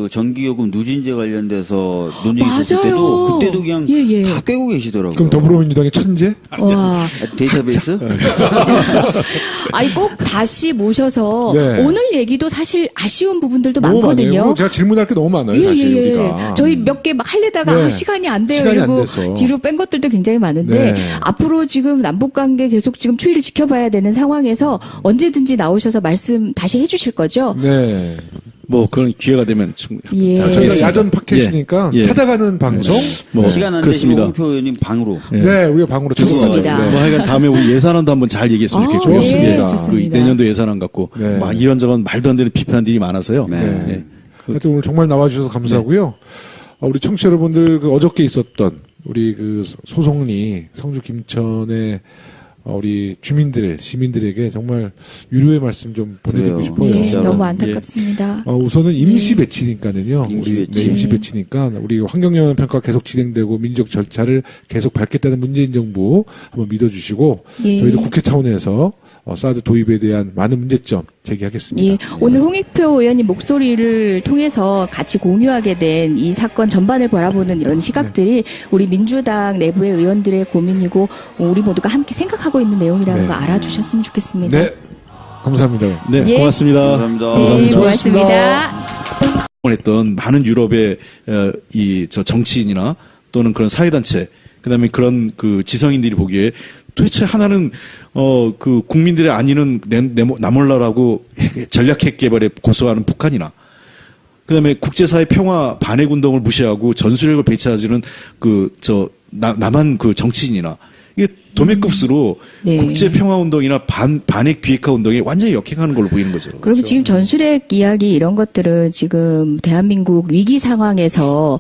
전기요금 누진제 관련돼서 논쟁이 있었을 맞아요. 그때도 그냥 예. 다 꿰고 계시더라고요. 그럼 더불어민주당의 천재? 와. 데이터베이스? 아니 꼭 다시 모셔서 네. 오늘 얘기도 사실 아쉬운 부분들도 너무 많거든요. 많아요. 제가 질문할 게 너무 많아요. 사실 우리가. 저희 몇 개 막 하려다가 네. 시간이 안 돼요. 시간이 안 그리고 돼서. 뒤로 뺀 것들도 굉장히 많은데 네. 앞으로 지금 남북관계 계속 지금 추이를 지켜봐야 되는 상황에서 언제든지 나오셔서 말씀 다시 해주실 거죠? 네. 그런 기회가 되면 예. 저희가 알겠습니다. 야전 팟캐스트니까 예. 찾아가는 방송. 시간 안 되시면 그렇습니다. 홍표 의원님 방으로. 네, 우리가 방으로 좋습니다. 들어가요. 하여간 다음에 우리 예산안도 한번 잘 얘기했으면 좋겠고요. 좋습니다. 예, 좋습니다. 내년도 예산안 갖고 네. 이런저런 말도 안 되는 비판한 일이 많아서요. 네. 예. 하여튼 오늘 정말 나와주셔서 감사하고요. 우리 청취자 여러분들 어저께 있었던 우리 소송리 성주 김천의 우리 시민들에게 정말 위로의 말씀 좀 보내드리고 그래요. 싶어요. 네, 진짜로. 너무 안타깝습니다. 우선은 임시 배치니까는요. 임시 배치니까 우리 환경영향 평가 계속 진행되고 민족 절차를 계속 밟겠다는 문재인 정부 한번 믿어주시고 예. 저희도 국회 차원에서 사드 도입에 대한 많은 문제점 제기하겠습니다. 예, 오늘 홍익표 의원님 목소리를 통해서 같이 공유하게 된 이 사건 전반을 바라보는 이런 시각들이 우리 민주당 내부의 의원들의 고민이고 우리 모두가 함께 생각하고 있는 내용이라는 네. 거 알아주셨으면 좋겠습니다. 네, 감사합니다. 네, 예. 고맙습니다. 감사합니다. 네, 수고하셨습니다. 고맙습니다. 했던 많은 유럽의 저 정치인이나 또는 그런 사회단체, 그다음에 그런 그 지성인들이 보기에 도대체 하나는 그 국민들의 안위는 나몰라라고 전략핵 개발에 고소하는 북한이나, 그다음에 국제사회 평화 반핵 운동을 무시하고 전술핵을 배치하지는 남한 그 정치인이나, 이게 도매급수로 네. 국제 평화 운동이나 반핵 비핵화 운동에 완전히 역행하는 걸로 보이는 거죠. 그러면 지금 전술핵 이야기 이런 것들은 지금 대한민국 위기 상황에서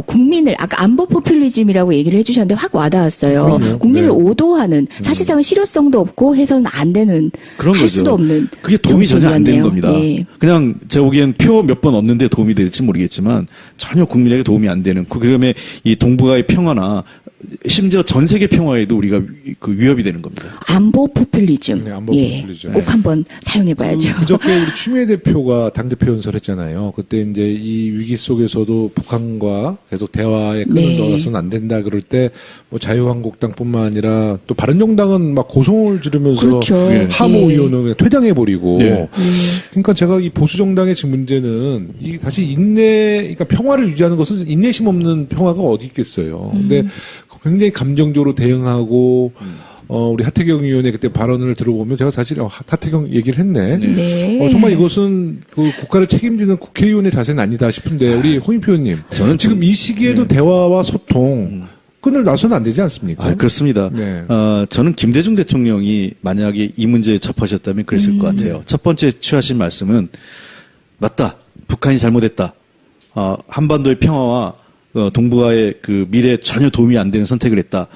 국민을 아까 안보 포퓰리즘이라고 얘기를 해주셨는데 확 와닿았어요. 그럼요. 국민을 네. 오도하는 사실상은 실효성도 없고 해서는 안 되는 그런 할 거죠. 수도 없는 그게 도움이 전혀 안 되는 정책이었네요. 겁니다. 예. 그냥 제가 보기엔 표 몇 번 얻는데 도움이 될지 모르겠지만 전혀 국민에게 도움이 안 되는, 그러면 이 동북아의 평화나 심지어 전 세계 평화에도 우리가 그 위협이 되는 겁니다. 안보 포퓰리즘. 네, 안보 예. 포퓰리즘. 꼭 한번 사용해봐야죠. 그저께 우리 추미애 대표가 당대표 연설했잖아요. 그때 이제 이 위기 속에서도 북한과 계속 대화에 끈을 네. 넣어서는 안 된다 그럴 때 뭐 자유한국당뿐만 아니라 또 바른정당은 막 고성을 지르면서 그렇죠. 예, 하모 예. 의원은 그냥 퇴장해버리고. 네. 그러니까 제가 이 보수정당의 지금 문제는 이 사실 그러니까 평화를 유지하는 것은 인내심 없는 평화가 어디 있겠어요. 근데 굉장히 감정적으로 대응하고 우리 하태경 의원의 그때 발언을 들어보면 제가 사실 하태경 얘기를 했네. 네. 정말 이것은 그 국가를 책임지는 국회의원의 자세는 아니다 싶은데 우리 홍익표 의원님, 저는 지금 이 시기에도 대화와 소통 끈을 놔서는 안 되지 않습니까? 그렇습니다. 네. 저는 김대중 대통령이 만약에 이 문제에 접하셨다면 그랬을 것 같아요. 첫 번째 취하신 말씀은 맞다. 북한이 잘못했다. 한반도의 평화와 동북아의 그 미래에 전혀 도움이 안 되는 선택을 했다.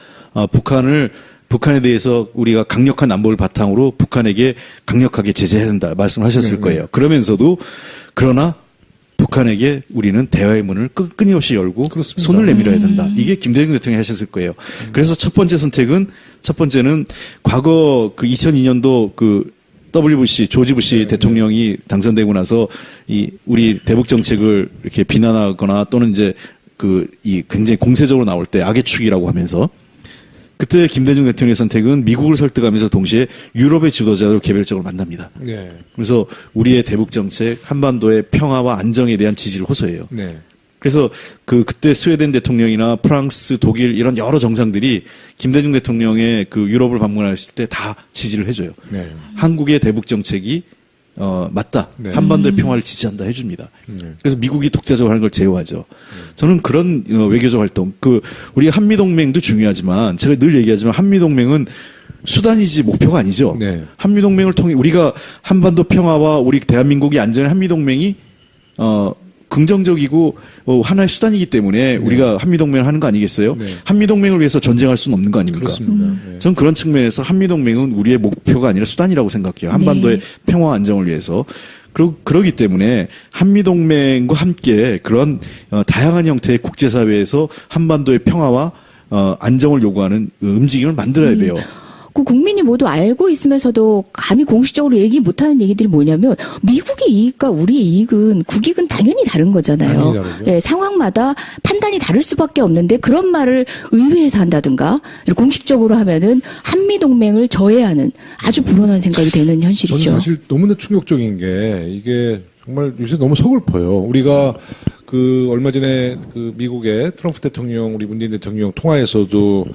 북한에 대해서 우리가 강력한 안보를 바탕으로 북한에게 강력하게 제재해야 된다 말씀하셨을 거예요. 그러면서도 그러나 북한에게 우리는 대화의 문을 끊임없이 열고 그렇습니다. 손을 내밀어야 된다. 이게 김대중 대통령이 하셨을 거예요. 그래서 첫 번째는 과거 그 2002년도 그 조지 부시 대통령이 당선되고 나서 우리 대북 정책을 이렇게 비난하거나 또는 이제 굉장히 공세적으로 나올 때 악의 축이라고 하면서, 그때 김대중 대통령의 선택은 미국을 설득하면서 동시에 유럽의 지도자를 개별적으로 만납니다. 네. 그래서 우리의 대북 정책, 한반도의 평화와 안정에 대한 지지를 호소해요. 네. 그래서 그때 스웨덴 대통령이나 프랑스, 독일 이런 여러 정상들이 김대중 대통령의 그 유럽을 방문했을 때 다 지지를 해줘요. 네. 한국의 대북 정책이 맞다. 네. 한반도의 평화를 지지한다 해줍니다. 네. 그래서 미국이 독자적으로 하는 걸 제어하죠. 저는 그런 외교적 활동, 우리 한미동맹도 중요하지만 제가 늘 얘기하지만 한미동맹은 수단이지 목표가 아니죠. 네. 한미동맹을 통해 우리가 한반도 평화와 우리 대한민국이 안전한 한미동맹이 긍정적이고 하나의 수단이기 때문에 우리가 한미동맹을 하는 거 아니겠어요? 네. 한미동맹을 위해서 전쟁할 수는 없는 거 아닙니까? 그렇습니다. 네. 전 그런 측면에서 한미동맹은 우리의 목표가 아니라 수단이라고 생각해요. 한반도의 네. 평화 안정을 위해서. 그러기 때문에 한미동맹과 함께 그런 다양한 형태의 국제사회에서 한반도의 평화와 안정을 요구하는 움직임을 만들어야 돼요. 그 국민이 모두 알고 있으면서도 감히 공식적으로 얘기 못하는 얘기들이 뭐냐면 미국의 이익과 우리의 이익은 국익은 당연히 다른 거잖아요. 당연히 다르죠. 네, 상황마다 판단이 다를 수밖에 없는데 그런 말을 의회에서 한다든가 이렇게 공식적으로 하면은 한미 동맹을 저해하는 아주 불온한 생각이 되는 현실이죠. 저는 사실 너무나 충격적인 게 이게 정말 요새 너무 서글퍼요. 우리가 얼마 전에 미국의 트럼프 대통령, 우리 문재인 대통령 통화에서도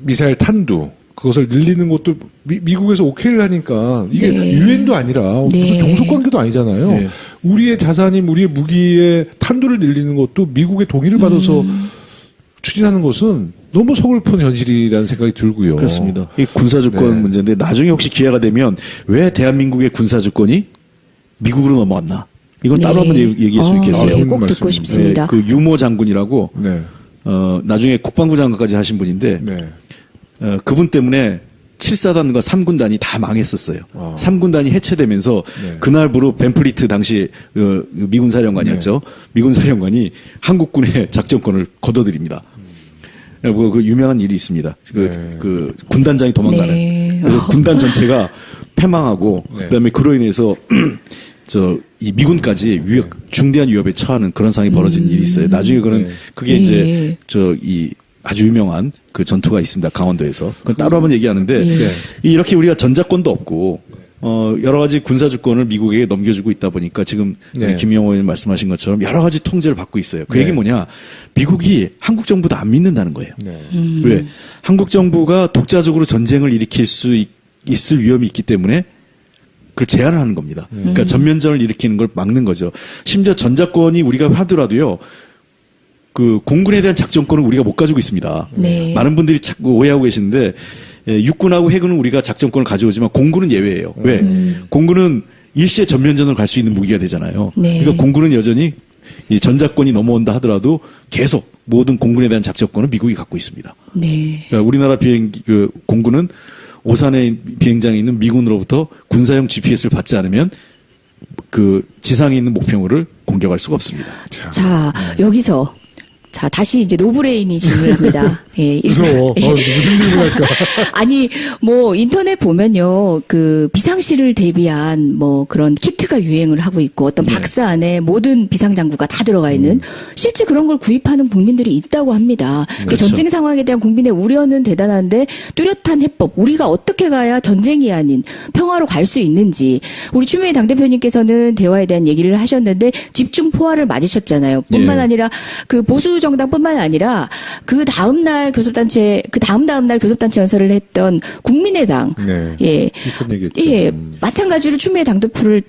미사일 탄두 그것을 늘리는 것도 미국에서 오케이를 하니까 이게 네. 유엔도 아니라 무슨 네. 종속 관계도 아니잖아요. 네. 우리의 자산인 우리의 무기의 탄두를 늘리는 것도 미국의 동의를 받아서 추진하는 것은 너무 서글픈 현실이라는 생각이 들고요. 그렇습니다. 이 군사주권 네. 문제인데 나중에 혹시 기회가 되면 왜 대한민국의 군사주권이 미국으로 넘어왔나? 이건 따로 네. 한번 얘기했으면 좋겠어요. 네, 꼭 듣고 말씀입니다. 싶습니다. 유모 장군이라고 네. 나중에 국방부 장관까지 하신 분인데 네. 그분 때문에 7사단과 3군단이 다 망했었어요. 3군단이 해체되면서 네. 그날부로 벤플리트 당시 미군 사령관이었죠. 미군 사령관이 한국군의 작전권을 거둬들입니다. 그 유명한 일이 있습니다. 그 군단장이 도망가는. 네. 그래서 군단 전체가 패망하고 네. 그다음에 그로 인해서 이 미군까지 중대한 위협에 처하는 그런 상황이 벌어진 일이 있어요. 나중에 그게 이제 아주 유명한 그 전투가 있습니다. 강원도에서. 그건 따로 한번 얘기하는데 이렇게 우리가 전자권도 없고 여러 가지 군사 주권을 미국에게 넘겨주고 있다 보니까 지금 김영호 의원 말씀하신 것처럼 여러 가지 통제를 받고 있어요. 그 얘기 뭐냐? 미국이 한국 정부도 안 믿는다는 거예요. 왜? 한국 정부가 독자적으로 전쟁을 일으킬 수 있을 위험이 있기 때문에 그걸 제한을 하는 겁니다. 그러니까 전면전을 일으키는 걸 막는 거죠. 심지어 전자권이 우리가 하더라도요. 그 공군에 대한 작전권은 우리가 못 가지고 있습니다. 네. 많은 분들이 자꾸 오해하고 계시는데 육군하고 해군은 우리가 작전권을 가져오지만 공군은 예외예요. 왜? 공군은 일시에 전면전을 갈 수 있는 무기가 되잖아요. 네. 그러니까 공군은 여전히 이 전자권이 넘어온다 하더라도 계속 모든 공군에 대한 작전권은 미국이 갖고 있습니다. 네. 그러니까 우리나라 공군은 오산의 비행장에 있는 미군으로부터 군사용 GPS를 받지 않으면 그 지상에 있는 목표물을 공격할 수가 없습니다. 자, 여기서 다시 이제 노브레인이 질문합니다. 예, 무서워. 무슨 질문할까? 아니, 인터넷 보면요, 그 비상시를 대비한 그런 키트가 유행을 하고 있고 어떤 박스 안에 모든 비상장구가 다 들어가 있는 실제 그런 걸 구입하는 국민들이 있다고 합니다. 그렇죠. 전쟁 상황에 대한 국민의 우려는 대단한데 뚜렷한 해법, 우리가 어떻게 가야 전쟁이 아닌 평화로 갈 수 있는지 우리 추미애 당대표님께서는 대화에 대한 얘기를 하셨는데 집중 포화를 맞으셨잖아요. 뿐만 아니라 그 보수 정당뿐만 아니라 그 다음 날 교섭단체 연설을 했던 국민의당 비슷한 얘기했죠. 마찬가지로 추미애 당대표를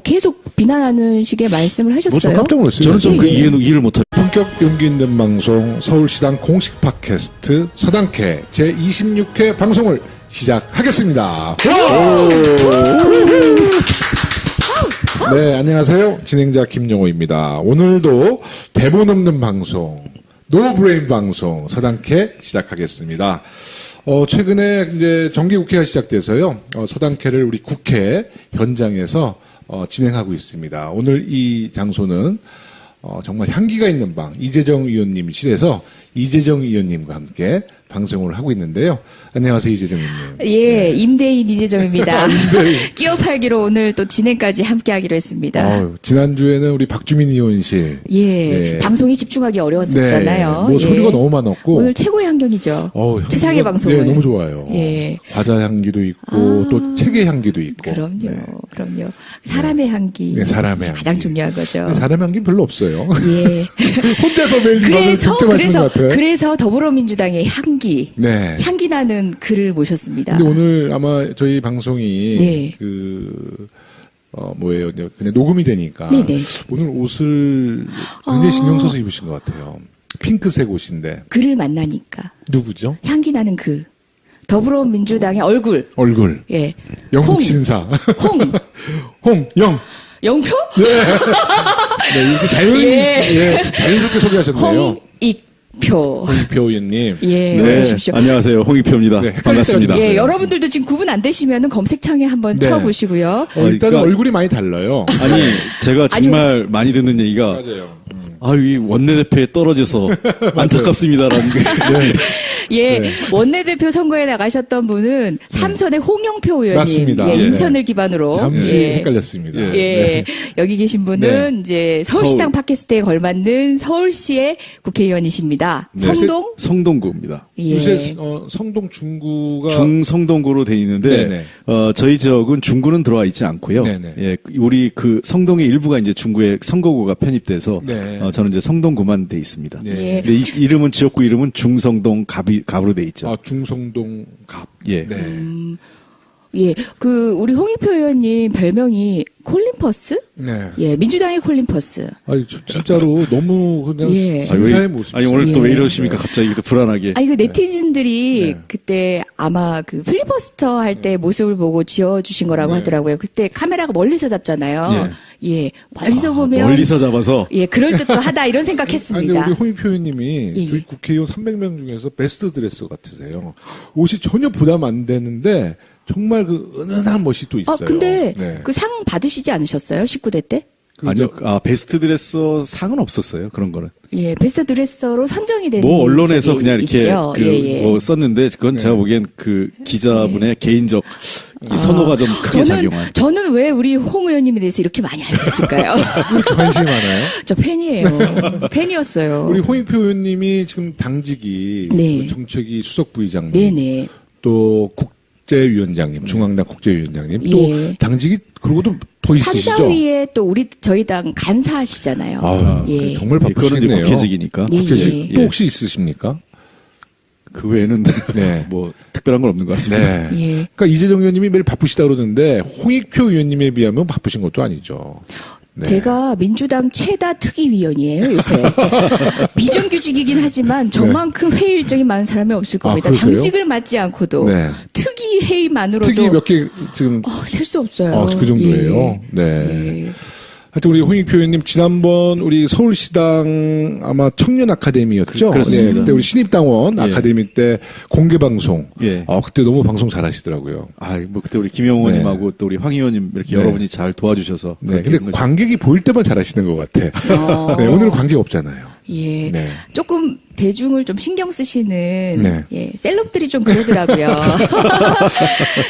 계속 비난하는 식의 말씀을 하셨어요. 저 깜짝 놀랐어요. 저는 좀 그 이해를 못하죠. 본격 용기 있는 방송 서울시당 공식 팟캐스트 서당캐 제26회 방송을 시작하겠습니다. 네, 안녕하세요. 진행자 김용호입니다. 오늘도 대본 없는 방송, 노브레인 방송 서당캐 시작하겠습니다. 최근에 이제 정기국회가 시작돼서요. 서당캐를 우리 국회 현장에서 진행하고 있습니다. 오늘 이 장소는 정말 향기가 있는 방 이재정 의원님실에서 이재정 의원님과 함께 방송을 하고 있는데요. 안녕하세요, 이재정 의원님. 예, 임대인 이재정입니다. 끼어 팔기로 오늘 또 진행까지 함께하기로 했습니다. 지난주에는 우리 박주민 의원실. 예, 방송이 집중하기 어려웠었잖아요. 네, 소리가 너무 많았고 오늘 최고의 환경이죠. 최상의 방송을. 네, 너무 좋아요. 예. 과자 향기도 있고 또 책의 향기도 있고. 그럼요. 사람의 향기. 네, 사람의 향기. 가장 중요한 거죠. 네, 사람의 향기는 별로 없어요. 예. 혼자서 매일 밤을 독점하시는 것 같아요. 그래서 더불어민주당의 향기. 네. 향기 나는 글을 모셨습니다. 근데 오늘 아마 저희 방송이 뭐예요? 그냥 녹음이 되니까 네네. 오늘 옷을 굉장히 신경 써서 입으신 것 같아요. 핑크색 옷인데. 그를 만나니까. 누구죠? 향기 나는 그 더불어민주당의 얼굴. 예. 영국 신사. 홍영. 영표? 네, 이렇게 자연스럽게 소개하셨네요. 홍익표 의원님. 예, 네, 어서 오십시오. 안녕하세요. 홍익표입니다. 네, 반갑습니다. 예, 여러분들도 지금 구분 안 되시면 검색창에 한번 쳐보시고요. 일단 그러니까 얼굴이 많이 달라요. 아니, 제가 정말 많이 듣는 얘기가 맞아요. 이 원내대표에 떨어져서 안타깝습니다라는 게. 예, 원내대표 선거에 나가셨던 분은 삼선의 홍영표 의원님. 맞습니다. 예, 인천을 기반으로. 잠시 예. 헷갈렸습니다. 예, 여기 계신 분은 이제 서울시당 팟캐스트에 걸맞는 서울시의 국회의원이십니다. 성동구입니다. 예. 요새 성동 중구가 중성동구로 돼 있는데 네네. 저희 지역은 중구는 들어와 있지 않고요. 네네. 예, 우리 그 성동의 일부가 이제 중구의 선거구가 편입돼서 네. 저는 이제 성동구만 돼 있습니다. 네. 근데 이름은 지역구 이름은 중성동 갑으로 돼 있죠. 중성동 갑. 예. 네. 예, 우리 홍익표 의원님 별명이 콜린퍼스? 네. 예, 민주당의 콜린퍼스. 아니, 진짜로 너무 그냥 예. 신사의 모습. 아니 오늘 또 왜 예. 이러십니까? 갑자기 또 불안하게. 이거 네티즌들이 네. 그때 아마 필리버스터 할 때 모습을 보고 지어주신 거라고 네. 하더라고요. 그때 카메라가 멀리서 잡잖아요. 예, 멀리서 보면. 멀리서 잡아서. 예, 그럴듯도 하다 이런 아니, 근데 생각했습니다. 우리 홍익표 의원님이 예. 저희 국회의원 300명 중에서 베스트 드레서 같으세요. 옷이 전혀 부담 안 되는데 정말 그 은은한 멋이 또 있어요. 근데 네. 그 상 받으시지 않으셨어요? 19대 때? 아니요, 베스트 드레서 상은 없었어요. 그런 거는. 예, 베스트 드레서로 선정이 된 뭐 언론에서 적이 그냥 이렇게 있죠. 뭐 썼는데 그건 제가 보기엔 그 기자분의 개인적 이 선호가 좀 크게 작용한. 저는 왜 우리 홍 의원님에 대해서 이렇게 많이 알고 있을까요? 왜 이렇게 관심이 많아요? 저 팬이에요. 팬이었어요. 우리 홍익표 의원님이 지금 당직이 네. 그 정책위 수석 부의장님, 네네. 또 국제위원장님, 중앙당 국제위원장님, 또 예. 당직이 그러고도 더 있으시죠? 산자위에 또 저희 당 간사하시잖아요. 아, 예. 정말 그거는 이제 바쁘시겠네요. 국회직이니까. 예, 국회직. 예. 또 혹시 있으십니까? 그 외에는 네. 뭐 특별한 건 없는 것 같습니다. 네. 예. 그러니까 이재정 의원님이 매일 바쁘시다 그러는데 홍익표 의원님에 비하면 바쁘신 것도 아니죠. 네. 제가 민주당 최다 특위위원이에요, 요새. 비정규직이긴 하지만 저만큼 회의 일정이 많은 사람이 없을 겁니다. 그러세요? 당직을 맡지 않고도 네. 특위 회의만으로도 특위 몇 개 지금 셀 수 없어요. 그 정도예요. 예. 네. 예. 하여튼 우리 홍익표 의원님 지난번 우리 서울시당 아마 청년 아카데미였죠. 그렇습니다. 네, 그때 우리 신입당원 예. 아카데미 때 공개 방송. 예. 그때 너무 방송 잘하시더라고요. 뭐 그때 우리 김영호 네. 의원님하고 또 우리 황 의원님 이렇게 네. 여러분이 잘 도와주셔서. 네. 그렇게 근데 된 거죠. 관객이 보일 때만 잘하시는 것 같아. 네, 오늘은 관객 없잖아요. 예. 네. 조금 대중을 좀 신경 쓰시는 네. 예, 셀럽들이 좀 그러더라고요.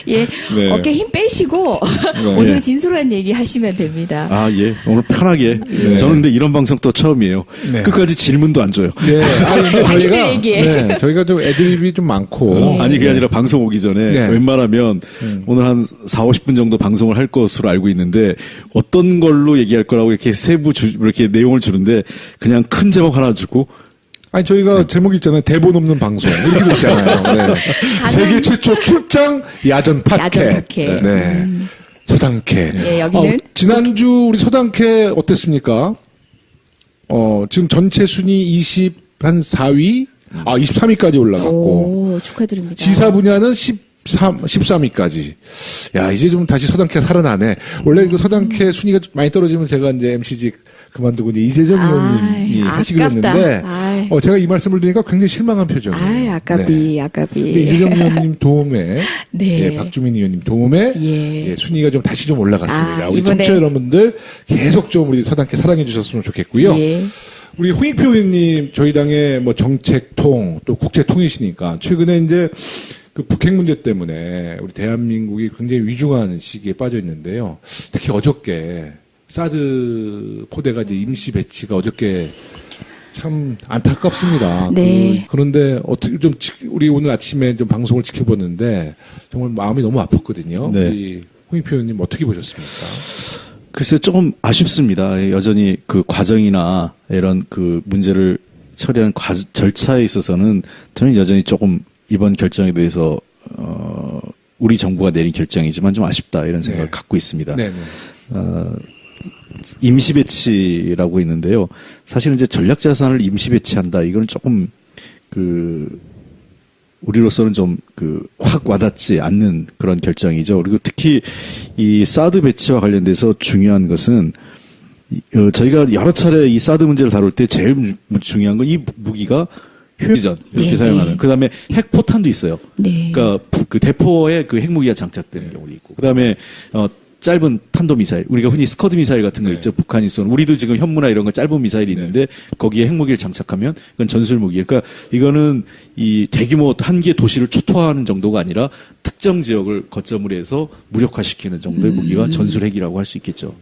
예. 네. 어깨 힘 빼시고 네. 오늘 진솔한 얘기 하시면 됩니다. 예. 오늘 편하게. 네. 저는 근데 이런 방송 또 처음이에요. 네. 끝까지 질문도 안 줘요. 네. 근데 자기들 얘기해. 네, 저희가 좀 애드립이 좀 많고. 아니, 그게 아니라 방송 오기 전에 네. 웬만하면 오늘 한 4, 50분 정도 방송을 할 것으로 알고 있는데 어떤 걸로 얘기할 거라고 이렇게 이렇게 내용을 주는데 그냥 큰 제목 하나 주고 아니, 저희가 제목이 있잖아요. 대본 없는 방송. 이렇게 있잖아요. 네. 세계 최초 출장 야전 팟캐. 야전 팟캐. 네. 서당캐. 예, 여기는 지난주 우리 서당캐 어땠습니까? 지금 전체 순위 24위? 23위까지 올라갔고. 오, 축하드립니다. 지사 분야는 13위까지. 야, 이제 좀 다시 서당캐가 살아나네. 원래 그 서당캐 순위가 좀 많이 떨어지면 제가 이제 MC직 그만두고 이제 이재정 의원님이 하시기로 아깝다. 했는데, 아이. 제가 이 말씀을 드리니까 굉장히 실망한 표정이에요. 아깝이. 근데 이재정 의원님 도움에, 네. 예, 박주민 의원님 도움에, 예. 예, 순위가 좀 다시 좀 올라갔습니다. 우리 이번에- 청취자 여러분들 계속 좀 우리 서당캐 사랑해 주셨으면 좋겠고요. 예. 우리 홍익표 의원님 저희 당의 뭐 정책통 또 국제통이시니까 최근에 이제 그 북핵 문제 때문에 우리 대한민국이 굉장히 위중한 시기에 빠져 있는데요. 특히 어저께 사드 포대가 이제 임시 배치가 어저께 참 안타깝습니다. 네. 그런데 어떻게 좀 우리 오늘 아침에 좀 방송을 지켜봤는데 정말 마음이 너무 아팠거든요. 네. 우리 홍익표 의원님 어떻게 보셨습니까? 글쎄 조금 아쉽습니다. 여전히 그 과정이나 이런 그 문제를 처리하는 절차에 있어서는 저는 여전히 조금 이번 결정에 대해서 우리 정부가 내린 결정이지만 좀 아쉽다 이런 생각을 네. 갖고 있습니다. 네네. 임시 배치라고 있는데요. 사실은 이제 전략 자산을 임시 배치한다. 이거는 조금 우리로서는 좀 확 와닿지 않는 그런 결정이죠. 그리고 특히 이 사드 배치와 관련돼서 중요한 것은 저희가 여러 차례 이 사드 문제를 다룰 때 제일 중요한 건 이 무기가 효율전 이렇게 네, 사용하는. 네. 그다음에 핵포탄도 있어요. 네. 그러니까 그 대포에 그 핵무기가 장착되는 경우도 있고. 그다음에 짧은 탄도 미사일, 우리가 흔히 스커드 미사일 같은 거 네. 있죠. 북한이 쏘는. 우리도 지금 현무나 이런 거 짧은 미사일이 있는데 거기에 핵무기를 장착하면 그건 전술 무기. 그러니까 이거는 이 대규모 한 개 도시를 초토화하는 정도가 아니라 특정 지역을 거점으로 해서 무력화시키는 정도의 무기가 전술 핵이라고 할 수 있겠죠.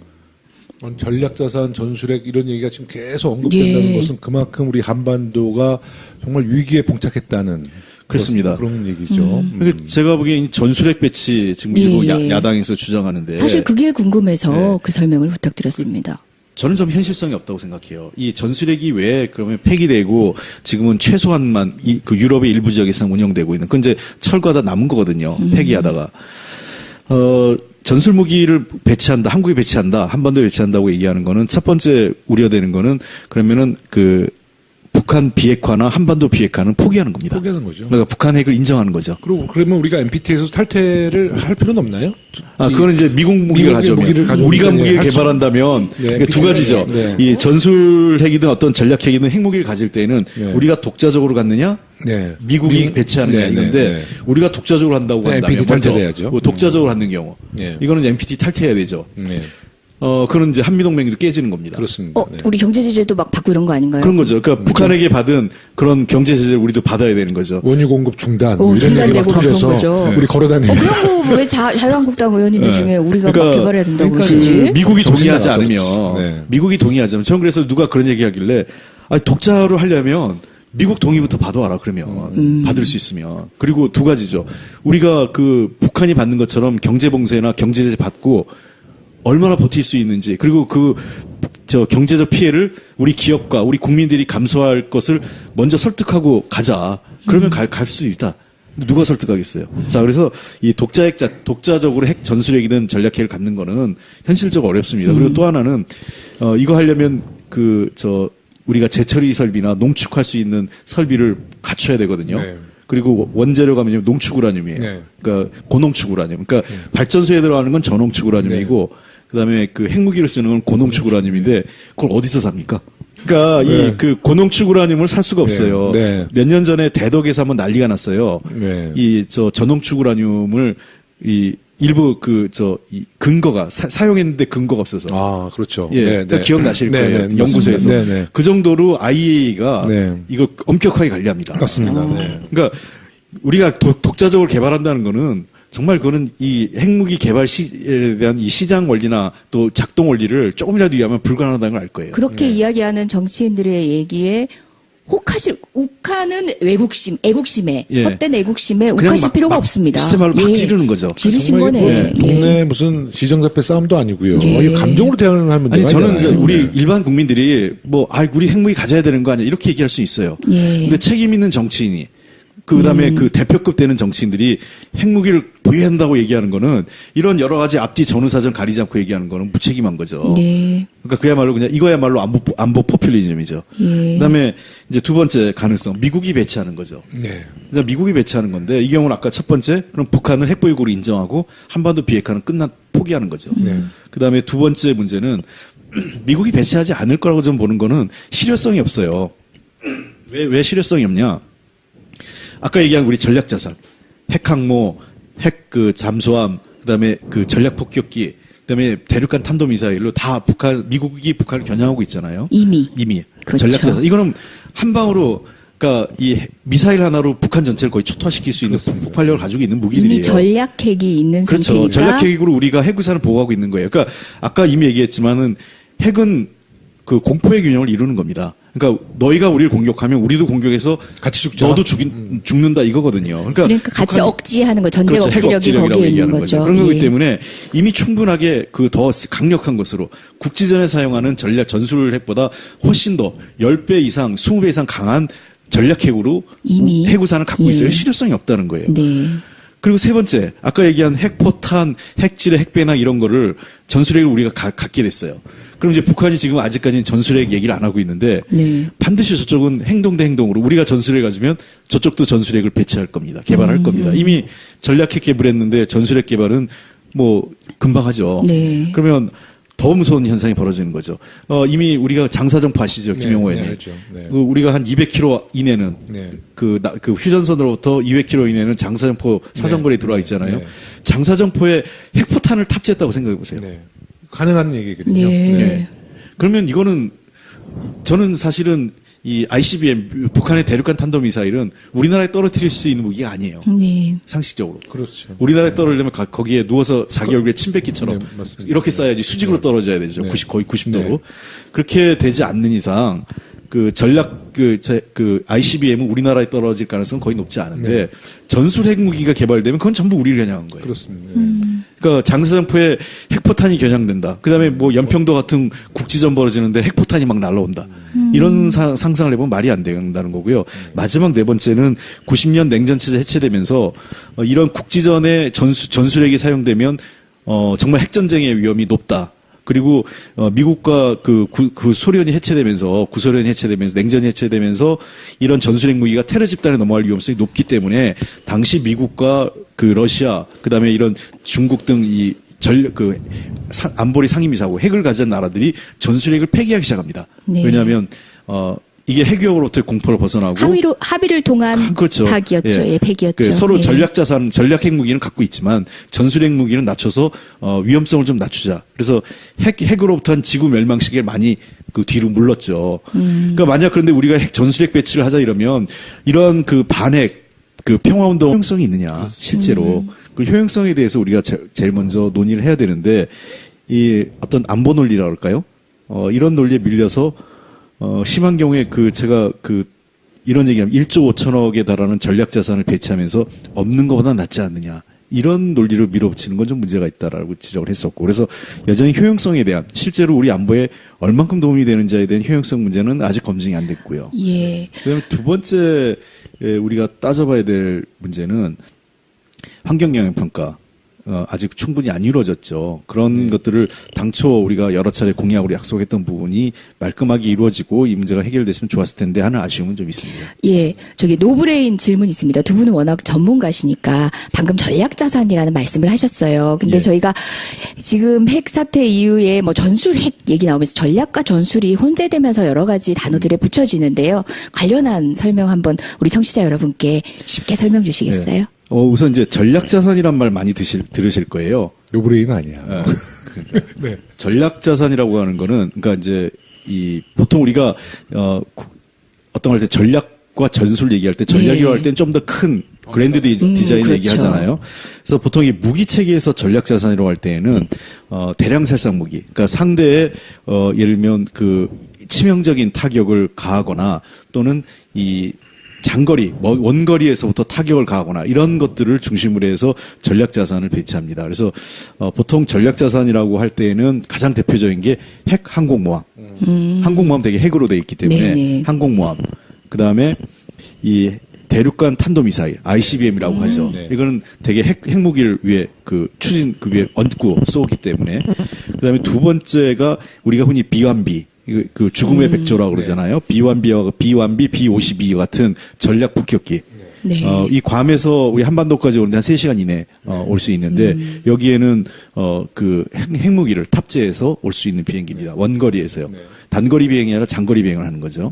전략자산, 전술핵 이런 얘기가 지금 계속 언급된다는 예. 것은 그만큼 우리 한반도가 정말 위기에 봉착했다는 그렇습니다. 그런 얘기죠. 그러니까 제가 보기엔 전술핵 배치 지금 예, 일부 예. 야당에서 주장하는데 사실 그게 궁금해서 네. 그 설명을 부탁드렸습니다. 저는 좀 현실성이 없다고 생각해요. 이 전술핵이 왜 그러면 폐기되고 지금은 최소한만 그 유럽의 일부 지역에서 운영되고 있는 그건 이제 철거하다 남은 거거든요. 폐기하다가. 전술 무기를 배치한다, 한국에 배치한다, 한반도에 배치한다고 얘기하는 거는 첫 번째 우려되는 거는 그러면은 북한 비핵화나 한반도 비핵화는 포기하는 겁니다. 포기하는 거죠. 그러니까 북한 핵을 인정하는 거죠. 그리고 그러면 우리가 NPT에서 탈퇴를 할 필요는 없나요? 그건 이제 미국 무기를 가져오면 우리가 무기를 개발한다면 그러니까 두 가지죠. 네. 이 전술 핵이든 어떤 전략 핵이든 핵무기를 가질 때는 네. 우리가 독자적으로 갖느냐, 네. 미국이 배치하는 게 있는데 우리가 독자적으로 한다고 네, 한다면 NPT 먼저 탈퇴해야죠. 독자적으로 하는 경우 네. 이거는 NPT 탈퇴해야 되죠. 네. 그런 이제 한미동맹도 깨지는 겁니다. 그렇습니다. 네. 우리 경제 제재도 막 받고 이런 거 아닌가요? 그런 거죠. 그러니까 북한에게 받은 그런 경제 제재를 우리도 받아야 되는 거죠. 원유 공급 중단, 뭐 이런 중단되고 얘기가 그런 터져서 거죠. 우리 걸어다니는. 그런 거 왜 자유한국당 의원님들 중에 우리가 막 개발해야 된다고 그러시지? 미국이 정신 동의하지 나갔어. 않으면 네. 미국이 동의하지 않으면 저는 그래서 누가 그런 얘기하길래 독자로 하려면 미국 동의부터 받아와라 그러면 받을 수 있으면. 그리고 두 가지죠. 우리가 북한이 받는 것처럼 경제 봉쇄나 경제 제재 받고 얼마나 버틸 수 있는지, 그리고 경제적 피해를 우리 기업과 우리 국민들이 감수할 것을 먼저 설득하고 가자. 그러면 갈 수 있다. 누가 설득하겠어요? 자, 그래서 이 독자적으로 핵 전술핵이든 전략핵을 갖는 거는 현실적으로 어렵습니다. 그리고 또 하나는, 이거 하려면 우리가 재처리 설비나 농축할 수 있는 설비를 갖춰야 되거든요. 네. 그리고 원재료가 뭐냐면 농축 우라늄이에요. 네. 그러니까 고농축 우라늄. 그러니까 발전소에 들어가는 건 저농축 우라늄이고, 그다음에 핵무기를 쓰는 건 고농축 우라늄인데 그걸 어디서 삽니까? 그러니까 이 고농축 우라늄을 살 수가 없어요. 네. 몇 년 전에 대덕에서 한번 난리가 났어요. 네. 이 저농축 우라늄을 일부 이 근거가 사용했는데 근거가 없어서. 아, 그렇죠. 예, 네, 기억나실 네, 거예요. 네, 연구소에서. 네, 네. 그 정도로 IAEA가 네. 이거 엄격하게 관리합니다. 맞습니다. 네. 그러니까 우리가 독자적으로 개발한다는 거는 정말 그거는 이 핵무기 개발에 대한 이 시장 원리나 또 작동 원리를 조금이라도 위하면 불가능하다는 걸 알 거예요. 그렇게 이야기하는 정치인들의 얘기에 욱하는 애국심에 예. 헛된 애국심에 욱하실 필요가 없습니다. 진짜 말로 막 지르는 거죠. 지르신 정말 거네. 동네 무슨 시정잡배 싸움도 아니고요. 예. 이 감정으로 대응을 하면 아니 저는 이제 아니잖아요. 우리 일반 국민들이 우리 핵무기 가져야 되는 거 아니야 이렇게 얘기할 수 있어요. 예. 근데 책임 있는 정치인이 그다음에 대표급 되는 정치인들이 핵무기를 보유한다고 얘기하는 거는 이런 여러 가지 앞뒤 전후사정 가리지 않고 얘기하는 거는 무책임한 거죠. 네. 그러니까 그야말로 그냥 이거야말로 안보 포퓰리즘이죠. 예. 그다음에 이제 두 번째 가능성 미국이 배치하는 거죠. 네. 그러니까 미국이 배치하는 건데 이 경우는 아까 첫 번째 그럼 북한을 핵보유국으로 인정하고 한반도 비핵화는 포기하는 거죠. 네. 그다음에 두 번째 문제는 미국이 배치하지 않을 거라고 좀 보는 거는 실효성이 없어요. 왜 실효성이 없냐? 아까 얘기한 우리 전략자산, 핵항모, 잠수함, 그다음에 전략 폭격기, 그다음에 대륙간 탄도미사일로 다 미국이 북한을 겨냥하고 있잖아요. 이미 그렇죠. 전략자산. 이거는 한 방으로 그러니까 이 미사일 하나로 북한 전체를 거의 초토화시킬 수 있는 폭발력을 가지고 있는 무기들이에요. 이미 전략핵이 있는 그렇죠. 상태니까. 전략핵으로 우리가 핵우산을 보호하고 있는 거예요. 그러니까 아까 이미 얘기했지만은 핵은 공포의 균형을 이루는 겁니다. 그러니까 너희가 우리를 공격하면 우리도 공격해서 같이 죽자. 너도 죽는다 이거거든요. 그러니까 같이 억지하는 거, 전쟁 그렇죠. 핵 억지력이 억지력이라고 거기에 있는 얘기하는 거죠. 그런 거기 예. 때문에 이미 충분하게 더 강력한 것으로 국지전에 사용하는 전술 핵보다 훨씬 더 10배 이상, 20배 이상 강한 전략 핵으로 이미 핵우산을 갖고 있어요. 예. 실효성이 없다는 거예요. 네. 그리고 세 번째, 아까 얘기한 핵포탄, 핵지뢰, 핵배낭 이런 거를 전술핵을 우리가 갖게 됐어요. 그럼 이제 북한이 지금 아직까지는 전술핵 얘기를 안 하고 있는데 네. 반드시 저쪽은 행동 대 행동으로 우리가 전술핵 가지면 저쪽도 전술핵을 배치할 겁니다. 개발할 겁니다. 이미 전략핵 개발했는데 전술핵 개발은 금방 하죠. 네. 그러면 더 무서운 현상이 벌어지는 거죠. 이미 우리가 장사정포 아시죠? 김용호 의원님. 알죠. 네. 우리가 한 200km 이내는 네. 휴전선으로부터 200km 이내는 장사정포 사정거리에 들어와 있잖아요. 네. 장사정포에 핵포탄을 탑재했다고 생각해 보세요. 네. 가능한 얘기거든요. 네. 네. 그러면 이거는 저는 사실은 이 ICBM 북한의 대륙간 탄도미사일은 우리나라에 떨어뜨릴 수 있는 무기가 아니에요. 네. 상식적으로. 그렇죠. 우리나라에 떨어지려면 거기에 누워서 자기 얼굴에 침 뱉기처럼 네, 맞습니다. 이렇게 쏴야지 수직으로 떨어져야 되죠. 네. 거의 90도로. 네. 그렇게 되지 않는 이상 ICBM은 우리나라에 떨어질 가능성은 거의 높지 않은데 전술 핵무기가 개발되면 그건 전부 우리를 겨냥한 거예요. 그렇습니다. 네. 그러니까 장사장포에 핵포탄이 겨냥된다. 그다음에 뭐 연평도 같은 국지전 벌어지는데 핵포탄이 막 날아온다. 이런 상상을 해보면 말이 안 된다는 거고요. 마지막 네 번째는 90년 냉전 체제 해체되면서 이런 국지전에 전술핵이 사용되면 정말 핵전쟁의 위험이 높다. 그리고 미국과 그 소련이 해체되면서 구소련이 해체되면서 냉전이 해체되면서 이런 전술핵 무기가 테러 집단에 넘어갈 위험성이 높기 때문에 당시 미국과 그 러시아 그다음에 이런 중국 등 이 안보리 상임이사고 핵을 가진 나라들이 전술핵을 폐기하기 시작합니다. 네. 왜냐하면 이게 핵위협으로부터 공포를 벗어나고 합의를 통한 그렇죠. 파기였죠. 예, 폐기였죠. 서로 예. 전략 핵무기는 갖고 있지만 전술핵 무기는 낮춰서 위험성을 좀 낮추자. 그래서 핵으로부터 한 지구 멸망 시기에 많이 그 뒤로 물렀죠. 그러니까 만약 그런데 우리가 전술핵 배치를 하자 이러면 이런 그 반핵 그 평화운동 효용성이 있느냐 실제로 그 효용성에 대해서 우리가 제일 먼저 논의를 해야 되는데 이 어떤 안보 논리라 그럴까요? 이런 논리에 밀려서 심한 경우에 제가 이런 얘기하면 1조 5천억에 달하는 전략 자산을 배치하면서 없는 것보다 낫지 않느냐. 이런 논리로 밀어붙이는 건 좀 문제가 있다라고 지적을 했었고. 그래서 여전히 효용성에 대한, 실제로 우리 안보에 얼만큼 도움이 되는지에 대한 효용성 문제는 아직 검증이 안 됐고요. 예. 그다음에 두 번째 우리가 따져봐야 될 문제는 환경영향평가. 아직 충분히 안 이루어졌죠. 그런 것들을 당초 우리가 여러 차례 공약으로 약속했던 부분이 말끔하게 이루어지고 이 문제가 해결됐으면 좋았을 텐데 하는 아쉬움은 좀 있습니다. 예, 저기 노브레인 질문 있습니다. 두 분은 워낙 전문가시니까 방금 전략자산이라는 말씀을 하셨어요. 근데 예. 저희가 지금 핵 사태 이후에 뭐 전술 핵 얘기 나오면서 전략과 전술이 혼재되면서 여러 가지 단어들에 붙여지는데요. 관련한 설명 한번 우리 청취자 여러분께 쉽게 설명 주시겠어요? 우선 이제 전략자산이란 말 많이 들으실 거예요. 노브레인 아니야. 네. 전략자산이라고 하는 거는, 그러니까 이제 보통 우리가, 어떤 걸 할 때 전략과 전술 얘기할 때 전략이라고 할 때는 좀 더 큰 그랜드 디자인을 그렇죠. 얘기하잖아요. 그래서 보통 이 무기 체계에서 전략자산이라고 할 때에는, 대량 살상 무기. 그러니까 상대의, 예를 들면 치명적인 타격을 가하거나 또는 장거리, 원거리에서부터 타격을 가하거나 이런 것들을 중심으로 해서 전략자산을 배치합니다. 그래서 보통 전략자산이라고 할 때에는 가장 대표적인 게 핵 항공모함. 항공모함 되게 핵으로 돼 있기 때문에 네네. 항공모함. 그다음에 이 대륙간 탄도미사일 ICBM이라고 하죠. 네. 이거는 되게 핵무기를 위해 위에 얹고 쏘기 때문에. 그다음에 두 번째가 우리가 흔히 B1B 죽음의 백조라고 그러잖아요. B1B와 B1B, B52 같은 전략 폭격기. 네. 이 괌에서 우리 한반도까지 오는데 한 3시간 이내 올 수 있는데 여기에는 핵무기를 탑재해서 올 수 있는 비행기입니다. 원거리에서요. 네. 단거리 비행이 아니라 장거리 비행을 하는 거죠.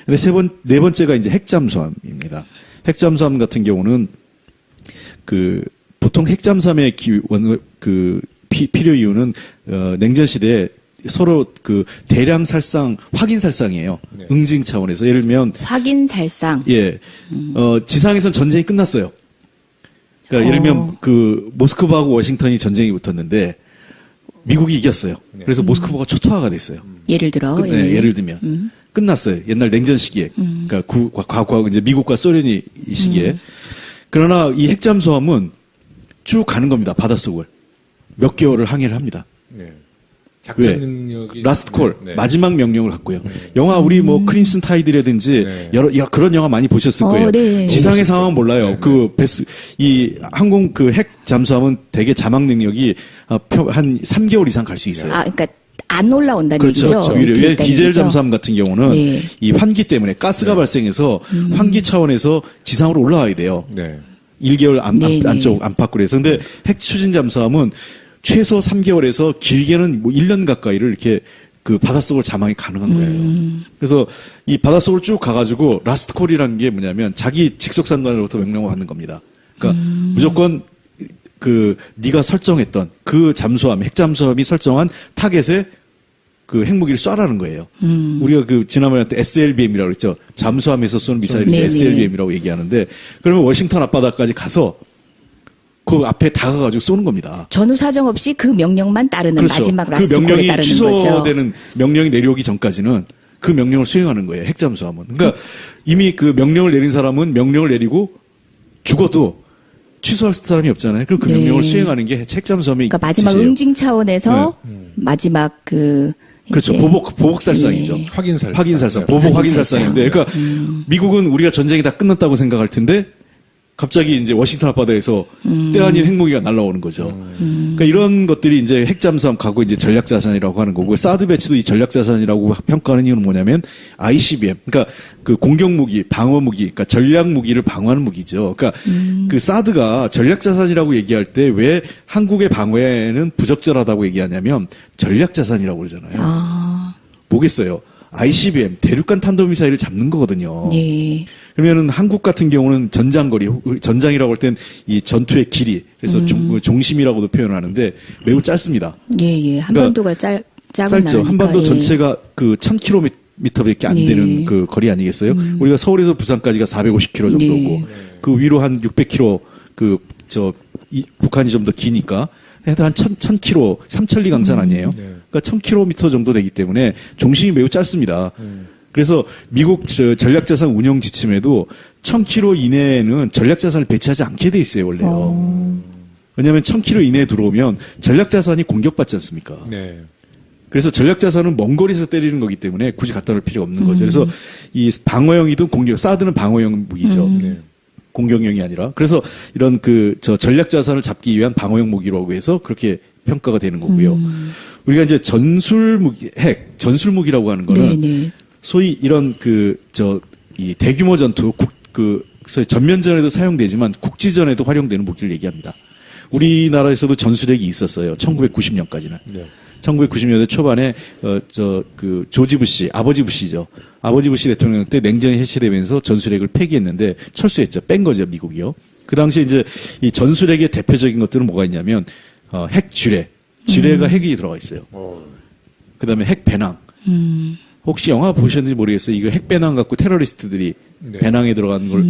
근데 네 번째가 이제 핵잠수함입니다. 핵잠수함 같은 경우는 보통 핵잠수함의 필요 이유는 냉전 시대에 서로 대량 살상, 확인 살상이에요. 네. 응징 차원에서. 예를 들면. 확인 살상. 예. 지상에선 전쟁이 끝났어요. 그러니까 예를 들면 모스크바하고 워싱턴이 전쟁이 붙었는데 미국이 이겼어요. 네. 그래서 모스크바가 초토화가 됐어요. 예를 들어. 네, 예를 들면. 끝났어요. 옛날 냉전 시기에. 그러니까 과거 이제 미국과 소련이 이 시기에. 그러나 이 핵잠수함은 쭉 가는 겁니다. 바닷속을. 몇 개월을 항해를 합니다. 네. 왜? 작전 능력이 라스트 콜. 네. 마지막 명령을 갖고요. 영화 우리 크림슨 타이드라든지 네. 그런 영화 많이 보셨을 거예요. 네. 지상의 상황은 몰라요. 네. 이 항공 핵 잠수함은 대개 자막 능력이 한 3개월 이상 갈 수 있어요. 아, 그러니까 안 올라온다는 그렇죠. 얘기죠. 밑에 왜 있다는 디젤 얘기죠. 잠수함 같은 경우는 네. 이 환기 때문에 가스가 발생해서 환기 차원에서 지상으로 올라와야 돼요. 네. 1개월 네, 안쪽 안팎으로 해서. 근데 핵 추진 잠수함은 최소 3개월에서 길게는 1년 가까이를 이렇게 바닷속을 자망이 가능한 거예요. 그래서 이 바닷속을 쭉 가가지고 라스트 콜이라는 게 뭐냐면 자기 직속상관으로부터 명령을 받는 겁니다. 그러니까 무조건 네가 설정했던 잠수함, 핵잠수함이 설정한 타겟에 핵무기를 쏴라는 거예요. 우리가 지난번에 때 SLBM이라고 그랬죠. 잠수함에서 쏘는 미사일이 네네. SLBM이라고 얘기하는데 그러면 워싱턴 앞바다까지 가서 앞에 다가가지고 쏘는 겁니다. 전후 사정 없이 그 명령만 따르는 그렇죠. 마지막 라스트 콜에 명령이 따르는 취소되는 거죠. 명령이 내려오기 전까지는 그 명령을 수행하는 거예요. 핵잠수함은. 그러니까 이미 명령을 내린 사람은 명령을 내리고 죽어도 취소할 사람이 없잖아요. 그럼 그 네. 명령을 수행하는 게 핵잠수함의 그러니까 마지막 지시예요. 응징 차원에서 마지막 그렇죠. 이제 보복살상이죠. 예. 확인살상. 확인살상. 네. 보복 확인살상. 확인살상인데, 그러니까 미국은 우리가 전쟁이 다 끝났다고 생각할 텐데, 갑자기 이제 워싱턴 앞바다에서 때 아닌 핵무기가 날아오는 거죠. 그러니까 이런 것들이 이제 핵잠수함 가고 이제 전략자산이라고 하는 거고, 사드 배치도 이 전략자산이라고 평가하는 이유는 뭐냐면, ICBM. 그러니까 그 공격무기, 방어무기, 그러니까 전략무기를 방어하는 무기죠. 그러니까 그 사드가 전략자산이라고 얘기할 때 왜 한국의 방어에는 부적절하다고 얘기하냐면, 전략자산이라고 그러잖아요. 아, 뭐겠어요? ICBM, 대륙간 탄도미사일을 잡는 거거든요. 예. 그러면은 한국 같은 경우는 전장거리, 전장이라고 할 땐 이 전투의 길이, 그래서 종심이라고도 표현하는데 매우 짧습니다. 예, 예. 그러니까 한반도가 작은 짧죠. 나라니까. 한반도 예. 전체가 그 1000km밖에 안 예. 되는 그 거리 아니겠어요? 우리가 서울에서 부산까지가 450km 정도고, 예. 그 위로 한 600km 북한이 좀 더 기니까 한 1000km, 삼천리 강산 아니에요? 네. 그러니까 1000km 정도 되기 때문에 종심이 매우 짧습니다. 그래서 미국 전략자산 운영 지침에도 1000km 이내에는 전략자산을 배치하지 않게 돼 있어요, 원래요. 왜냐하면 1000km 이내에 들어오면 전략자산이 공격받지 않습니까? 네. 그래서 전략자산은 먼 거리에서 때리는 거기 때문에 굳이 갖다 놓을 필요가 없는 거죠. 그래서 이 방어형이든 사드는 방어형 무기죠. 네. 공격형이 아니라. 그래서 이런 전략자산을 잡기 위한 방어형 무기라고 해서 그렇게 평가가 되는 거고요. 우리가 이제 전술무기라고 하는 거는 네네. 소위 이런 이 대규모 전투, 소위 전면전에도 사용되지만 국지전에도 활용되는 무기를 얘기합니다. 우리나라에서도 전술핵이 있었어요. 1990년까지는. 네. 1990년대 초반에 조지 부시, 아버지 부시죠. 아버지 부시 대통령 때 냉전이 해체되면서 전술핵을 폐기했는데 철수했죠. 뺀 거죠, 미국이요. 그 당시에 이제 이 전술핵의 대표적인 것들은 뭐가 있냐면 핵 지뢰가 핵이 들어가 있어요. 그다음에 핵 배낭. 혹시 영화 보셨는지 모르겠어요. 이거 핵 배낭 갖고 테러리스트들이 네. 배낭에 들어간 걸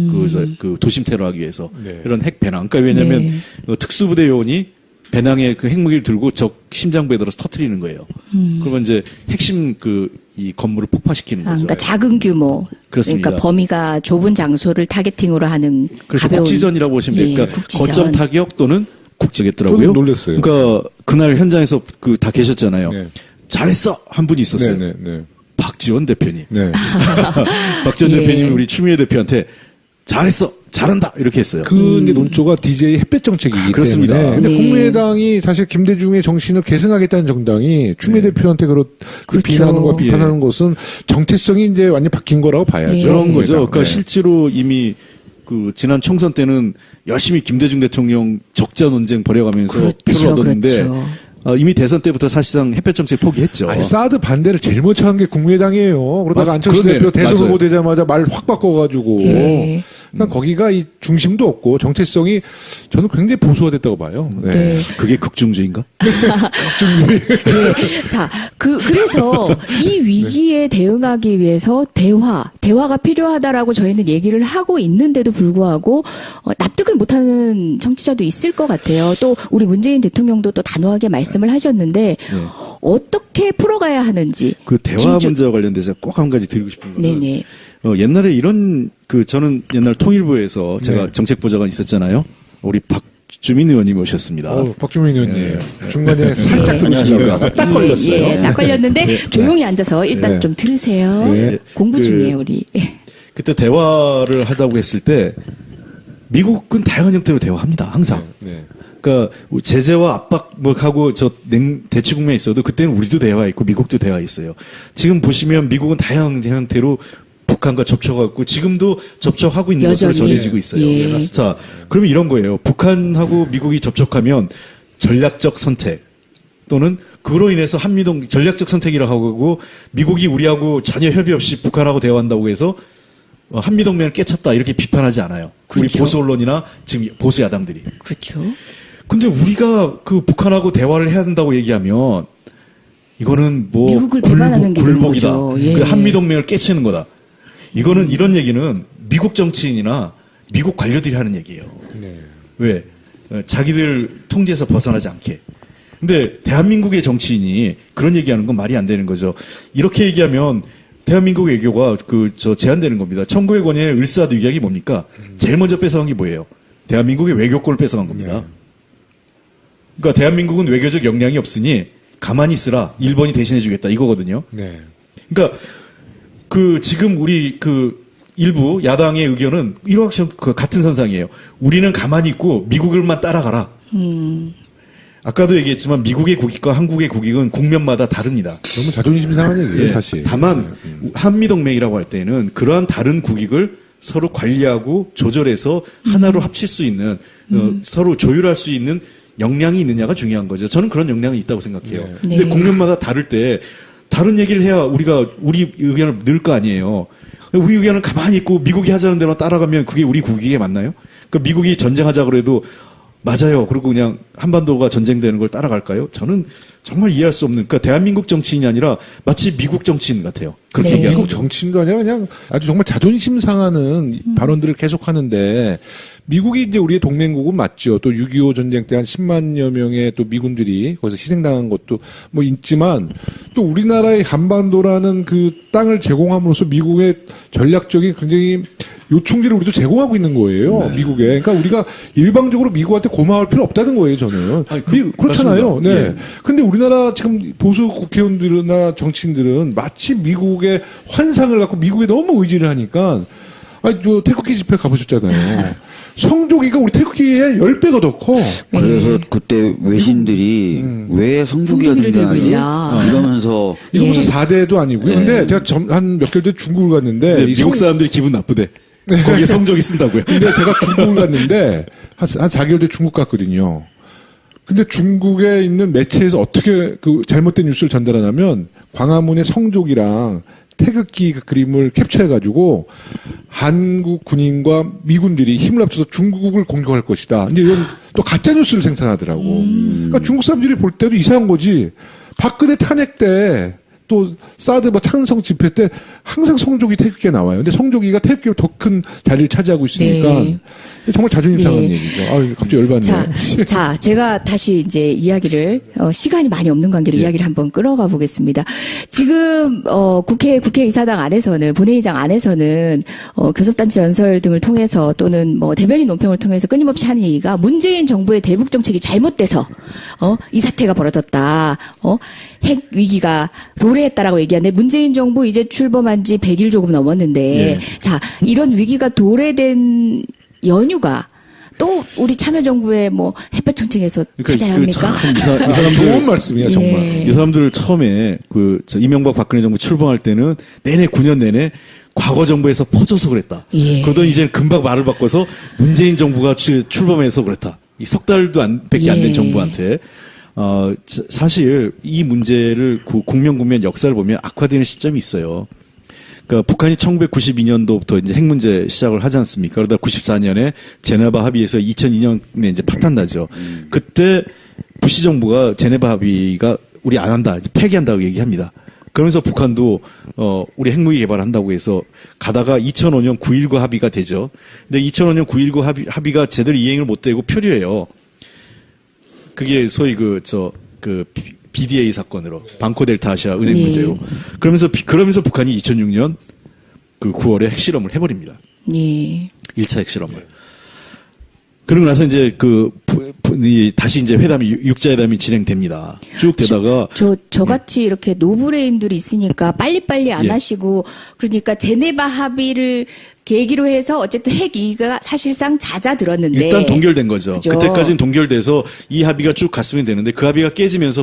그 도심 테러하기 위해서 네. 이런 핵 배낭. 그러니까 왜냐하면 네. 특수부대 요원이 배낭에 그 핵무기를 들고 적 심장부에 들어서 터뜨리는 거예요. 그러면 이제 핵심 이 건물을 폭파시키는 거죠. 그러니까 작은 규모. 그렇습니다. 그러니까 범위가 좁은 장소를 타겟팅으로 하는 그래서 가벼운. 국지전이라고 보시면 돼요. 예, 그러니까 국지전. 거점 타격 또는 국지겠더라고요. 저는 놀랐어요. 그러니까 그날 현장에서 다 계셨잖아요. 네. 잘했어 한 분이 있었어요. 네, 네, 네. 박지원 대표님. 네. 박지원 예. 대표님이 우리 추미애 대표한테 잘했어, 잘한다 이렇게 했어요. 그 이제 논조가 DJ 햇볕 정책이기 그렇습니다. 때문에. 근데 네. 국민의당이 사실 김대중의 정신을 계승하겠다는 정당이 추미애 대표한테 그렇죠. 비난하는 비판하는 것은 정체성이 이제 완전 바뀐 거라고 봐야죠. 예. 그런 거죠. 그러니까 네. 실제로 이미 지난 총선 때는 열심히 김대중 대통령 적자 논쟁 벌여가면서 그렇죠, 표를 얻었는데 그렇죠. 이미 대선 때부터 사실상 햇볕 정책 포기했죠. 아니, 사드 반대를 제일 먼저 한 게 국민의당이에요. 그러다가 안철수 그러네. 대표 대선 맞아요. 후보 되자마자 말 확 바꿔가지고. 예. 그러니까 거기가 이 중심도 없고 정체성이 저는 굉장히 보수화됐다고 봐요. 네. 네. 그게 극중주의인가? 자, 그래서 이 위기에 대응하기 위해서 대화가 필요하다라고 저희는 얘기를 하고 있는데도 불구하고 납득을 못하는 청취자도 있을 것 같아요. 또 우리 문재인 대통령도 또 단호하게 말씀을 하셨는데 어떻게 풀어가야 하는지. 그 대화 문제와 관련돼서 꼭 한 가지 드리고 싶은 거는 네네. 옛날에 이런 저는 옛날 통일부에서 제가 네. 정책보좌관 있었잖아요. 우리 박주민 의원님이 오셨습니다. 박주민 의원님. 중간에 예. 살짝 들으시다가 딱 걸렸어요. 예, 딱 걸렸는데 조용히 앉아서 일단 네. 좀 들으세요. 네. 공부 중이에요, 우리. 그때 대화를 하다고 했을 때 미국은 다양한 형태로 대화합니다. 항상. 네. 그러니까 제재와 압박 하고 대치 국면에 있어도 그때는 우리도 대화했고 미국도 대화했어요. 지금 보시면 미국은 다양한 형태로 북한과 접촉하고 지금도 접촉하고 있는 것으로 여전히. 전해지고 있어요. 예. 자, 그러면 이런 거예요. 북한하고 미국이 접촉하면 전략적 선택 또는 그로 인해서 한미동 전략적 선택이라고 하고 미국이 우리하고 전혀 협의 없이 북한하고 대화한다고 해서 한미동맹을 깨쳤다 이렇게 비판하지 않아요. 우리 그렇죠. 보수 언론이나 지금 보수 야당들이. 그렇죠. 근데 우리가 북한하고 대화를 해야 된다고 얘기하면 이거는 미국을 비판하는 게 되는 굴복이다. 거죠. 예. 그 한미동맹을 깨치는 거다. 이거는 이런 얘기는 미국 정치인이나 미국 관료들이 하는 얘기예요. 네. 왜? 자기들 통제에서 벗어나지 않게. 근데 대한민국의 정치인이 그런 얘기하는 건 말이 안 되는 거죠. 이렇게 얘기하면 대한민국 외교가 제한되는 겁니다. 1900원의 을사드 위약이 뭡니까? 제일 먼저 뺏어간 게 뭐예요? 대한민국의 외교권을 뺏어간 겁니다. 그러니까 대한민국은 외교적 역량이 없으니 가만히 있으라. 일본이 대신해 주겠다. 이거거든요. 네. 그러니까 그 지금 우리 그 일부 야당의 의견은 일확천 그 같은 선상이에요. 우리는 가만히 있고 미국을만 따라가라. 아까도 얘기했지만 미국의 국익과 한국의 국익은 국면마다 다릅니다. 너무 자존심 상한 얘기예요, 예, 사실. 다만 한미동맹이라고 할 때는 그러한 다른 국익을 서로 관리하고 조절해서 하나로 합칠 수 있는 서로 조율할 수 있는 역량이 있느냐가 중요한 거죠. 저는 그런 역량이 있다고 생각해요. 네. 근데 네. 국면마다 다를 때 다른 얘기를 해야 우리가 우리 의견을 넣을 거 아니에요. 우리 의견은 가만히 있고 미국이 하자는 대로 따라가면 그게 우리 국익에 맞나요? 그러니까 미국이 전쟁하자 그래도 맞아요. 그리고 그냥 한반도가 전쟁되는 걸 따라갈까요? 저는 정말 이해할 수 없는, 그러니까 대한민국 정치인이 아니라 마치 미국 정치인 같아요. 그렇게 네. 얘기하는 미국 정치인도 아니라 그냥 아주 정말 자존심 상하는 발언들을 계속 하는데, 미국이 이제 우리의 동맹국은 맞죠. 또 6.25 전쟁 때 한 10만여 명의 또 미군들이 거기서 희생당한 것도 뭐 있지만, 또 우리나라의 한반도라는 그 땅을 제공함으로써 미국의 전략적인 굉장히 요충지를 우리도 제공하고 있는 거예요. 미국에. 그러니까 우리가 일방적으로 미국한테 고마울 필요 없다는 거예요, 저는. 아니, 그렇잖아요. 맞습니다. 네. 예. 근데 우리나라 지금 보수 국회의원들이나 정치인들은 마치 미국의 환상을 갖고 미국에 너무 의지를 하니까, 아니, 저 태극기 집회 가보셨잖아요. 성조기가 우리 태극기의 10배가 더 커. 그래서 그때 외신들이 왜 성조기가 성조기를 들고 등장하지? 있냐. 이러면서 이거 예. 무슨 4대도 아니고요. 근데 제가 한 몇 개월 전에 중국을 갔는데. 네, 이 미국 사람들이 기분 나쁘대. 거기에 성적이 쓴다고요. 근데 제가 중국을 갔는데 한 4개월 전에 중국 갔거든요. 근데 중국에 있는 매체에서 어떻게 그 잘못된 뉴스를 전달하냐면 광화문의 성족이랑 태극기 그 그림을 캡처해가지고 한국 군인과 미군들이 힘을 합쳐서 중국을 공격할 것이다. 이제 이런 또 가짜 뉴스를 생산하더라고. 그러니까 중국 사람들이 볼 때도 이상한 거지. 박근혜 탄핵 때 또 사드 뭐 찬성 집회 때 항상 성조기 태극기가 나와요. 근데 성조기가 태극기가 더 큰 자리를 차지하고 있으니까 네. 정말 자존심 상한 네. 얘기죠. 아, 갑자기 열받네. 자, 제가 다시 이제 이야기를, 시간이 많이 없는 관계로 이야기를 한번 끌어가 보겠습니다. 지금, 국회의사당 안에서는, 본회의장 안에서는, 교섭단체 연설 등을 통해서 또는 뭐 대변인 논평을 통해서 끊임없이 하는 얘기가 문재인 정부의 대북 정책이 잘못돼서, 이 사태가 벌어졌다. 핵 위기가 도래했다라고 얘기하는데 문재인 정부 이제 출범한 지 100일 조금 넘었는데, 예. 자, 이런 위기가 도래된 연유가 또 우리 참여정부의 뭐 햇볕 정책에서 찾아야 합니까? 이 사람들 좋은 말씀이야, 정말. 예. 이 사람들을 처음에 이명박 박근혜 정부 출범할 때는 내내 9년 내내 과거 정부에서 퍼져서 그랬다. 예. 그러던 이제 금방 말을 바꿔서 문재인 정부가 출범해서 그랬다. 이 석 달도 밖에 안 된 예. 정부한테. 사실 이 문제를 국면 역사를 보면 악화되는 시점이 있어요. 그러니까 북한이 1992년도부터 이제 핵 문제 시작을 하지 않습니까? 그러다 94년에 제네바 합의에서 2002년에 이제 파탄 나죠. 그때 부시 정부가 제네바 합의가 우리 안 한다, 이제 폐기한다고 얘기합니다. 그러면서 북한도 우리 핵무기 개발한다고 해서 가다가 2005년 9.19 합의가 되죠. 근데 2005년 9.19 합의가 제대로 이행을 못 되고 표류해요. 그게 소위 BDA 사건으로 방코델타 아시아 은행 네. 문제로. 그러면서 북한이 2006년 그 9월에 핵실험을 해버립니다. 예. 1차 핵실험을. 그러고 나서 이제 다시 이제 육자회담이 진행됩니다. 쭉 되다가. 저같이 이렇게 노브레인들이 있으니까 빨리빨리 안 예. 하시고, 그러니까 제네바 합의를 계기로 해서 어쨌든 핵 위기가 사실상 잦아들었는데. 일단 동결된 거죠. 그죠? 그때까지는 동결돼서 이 합의가 쭉 갔으면 되는데 그 합의가 깨지면서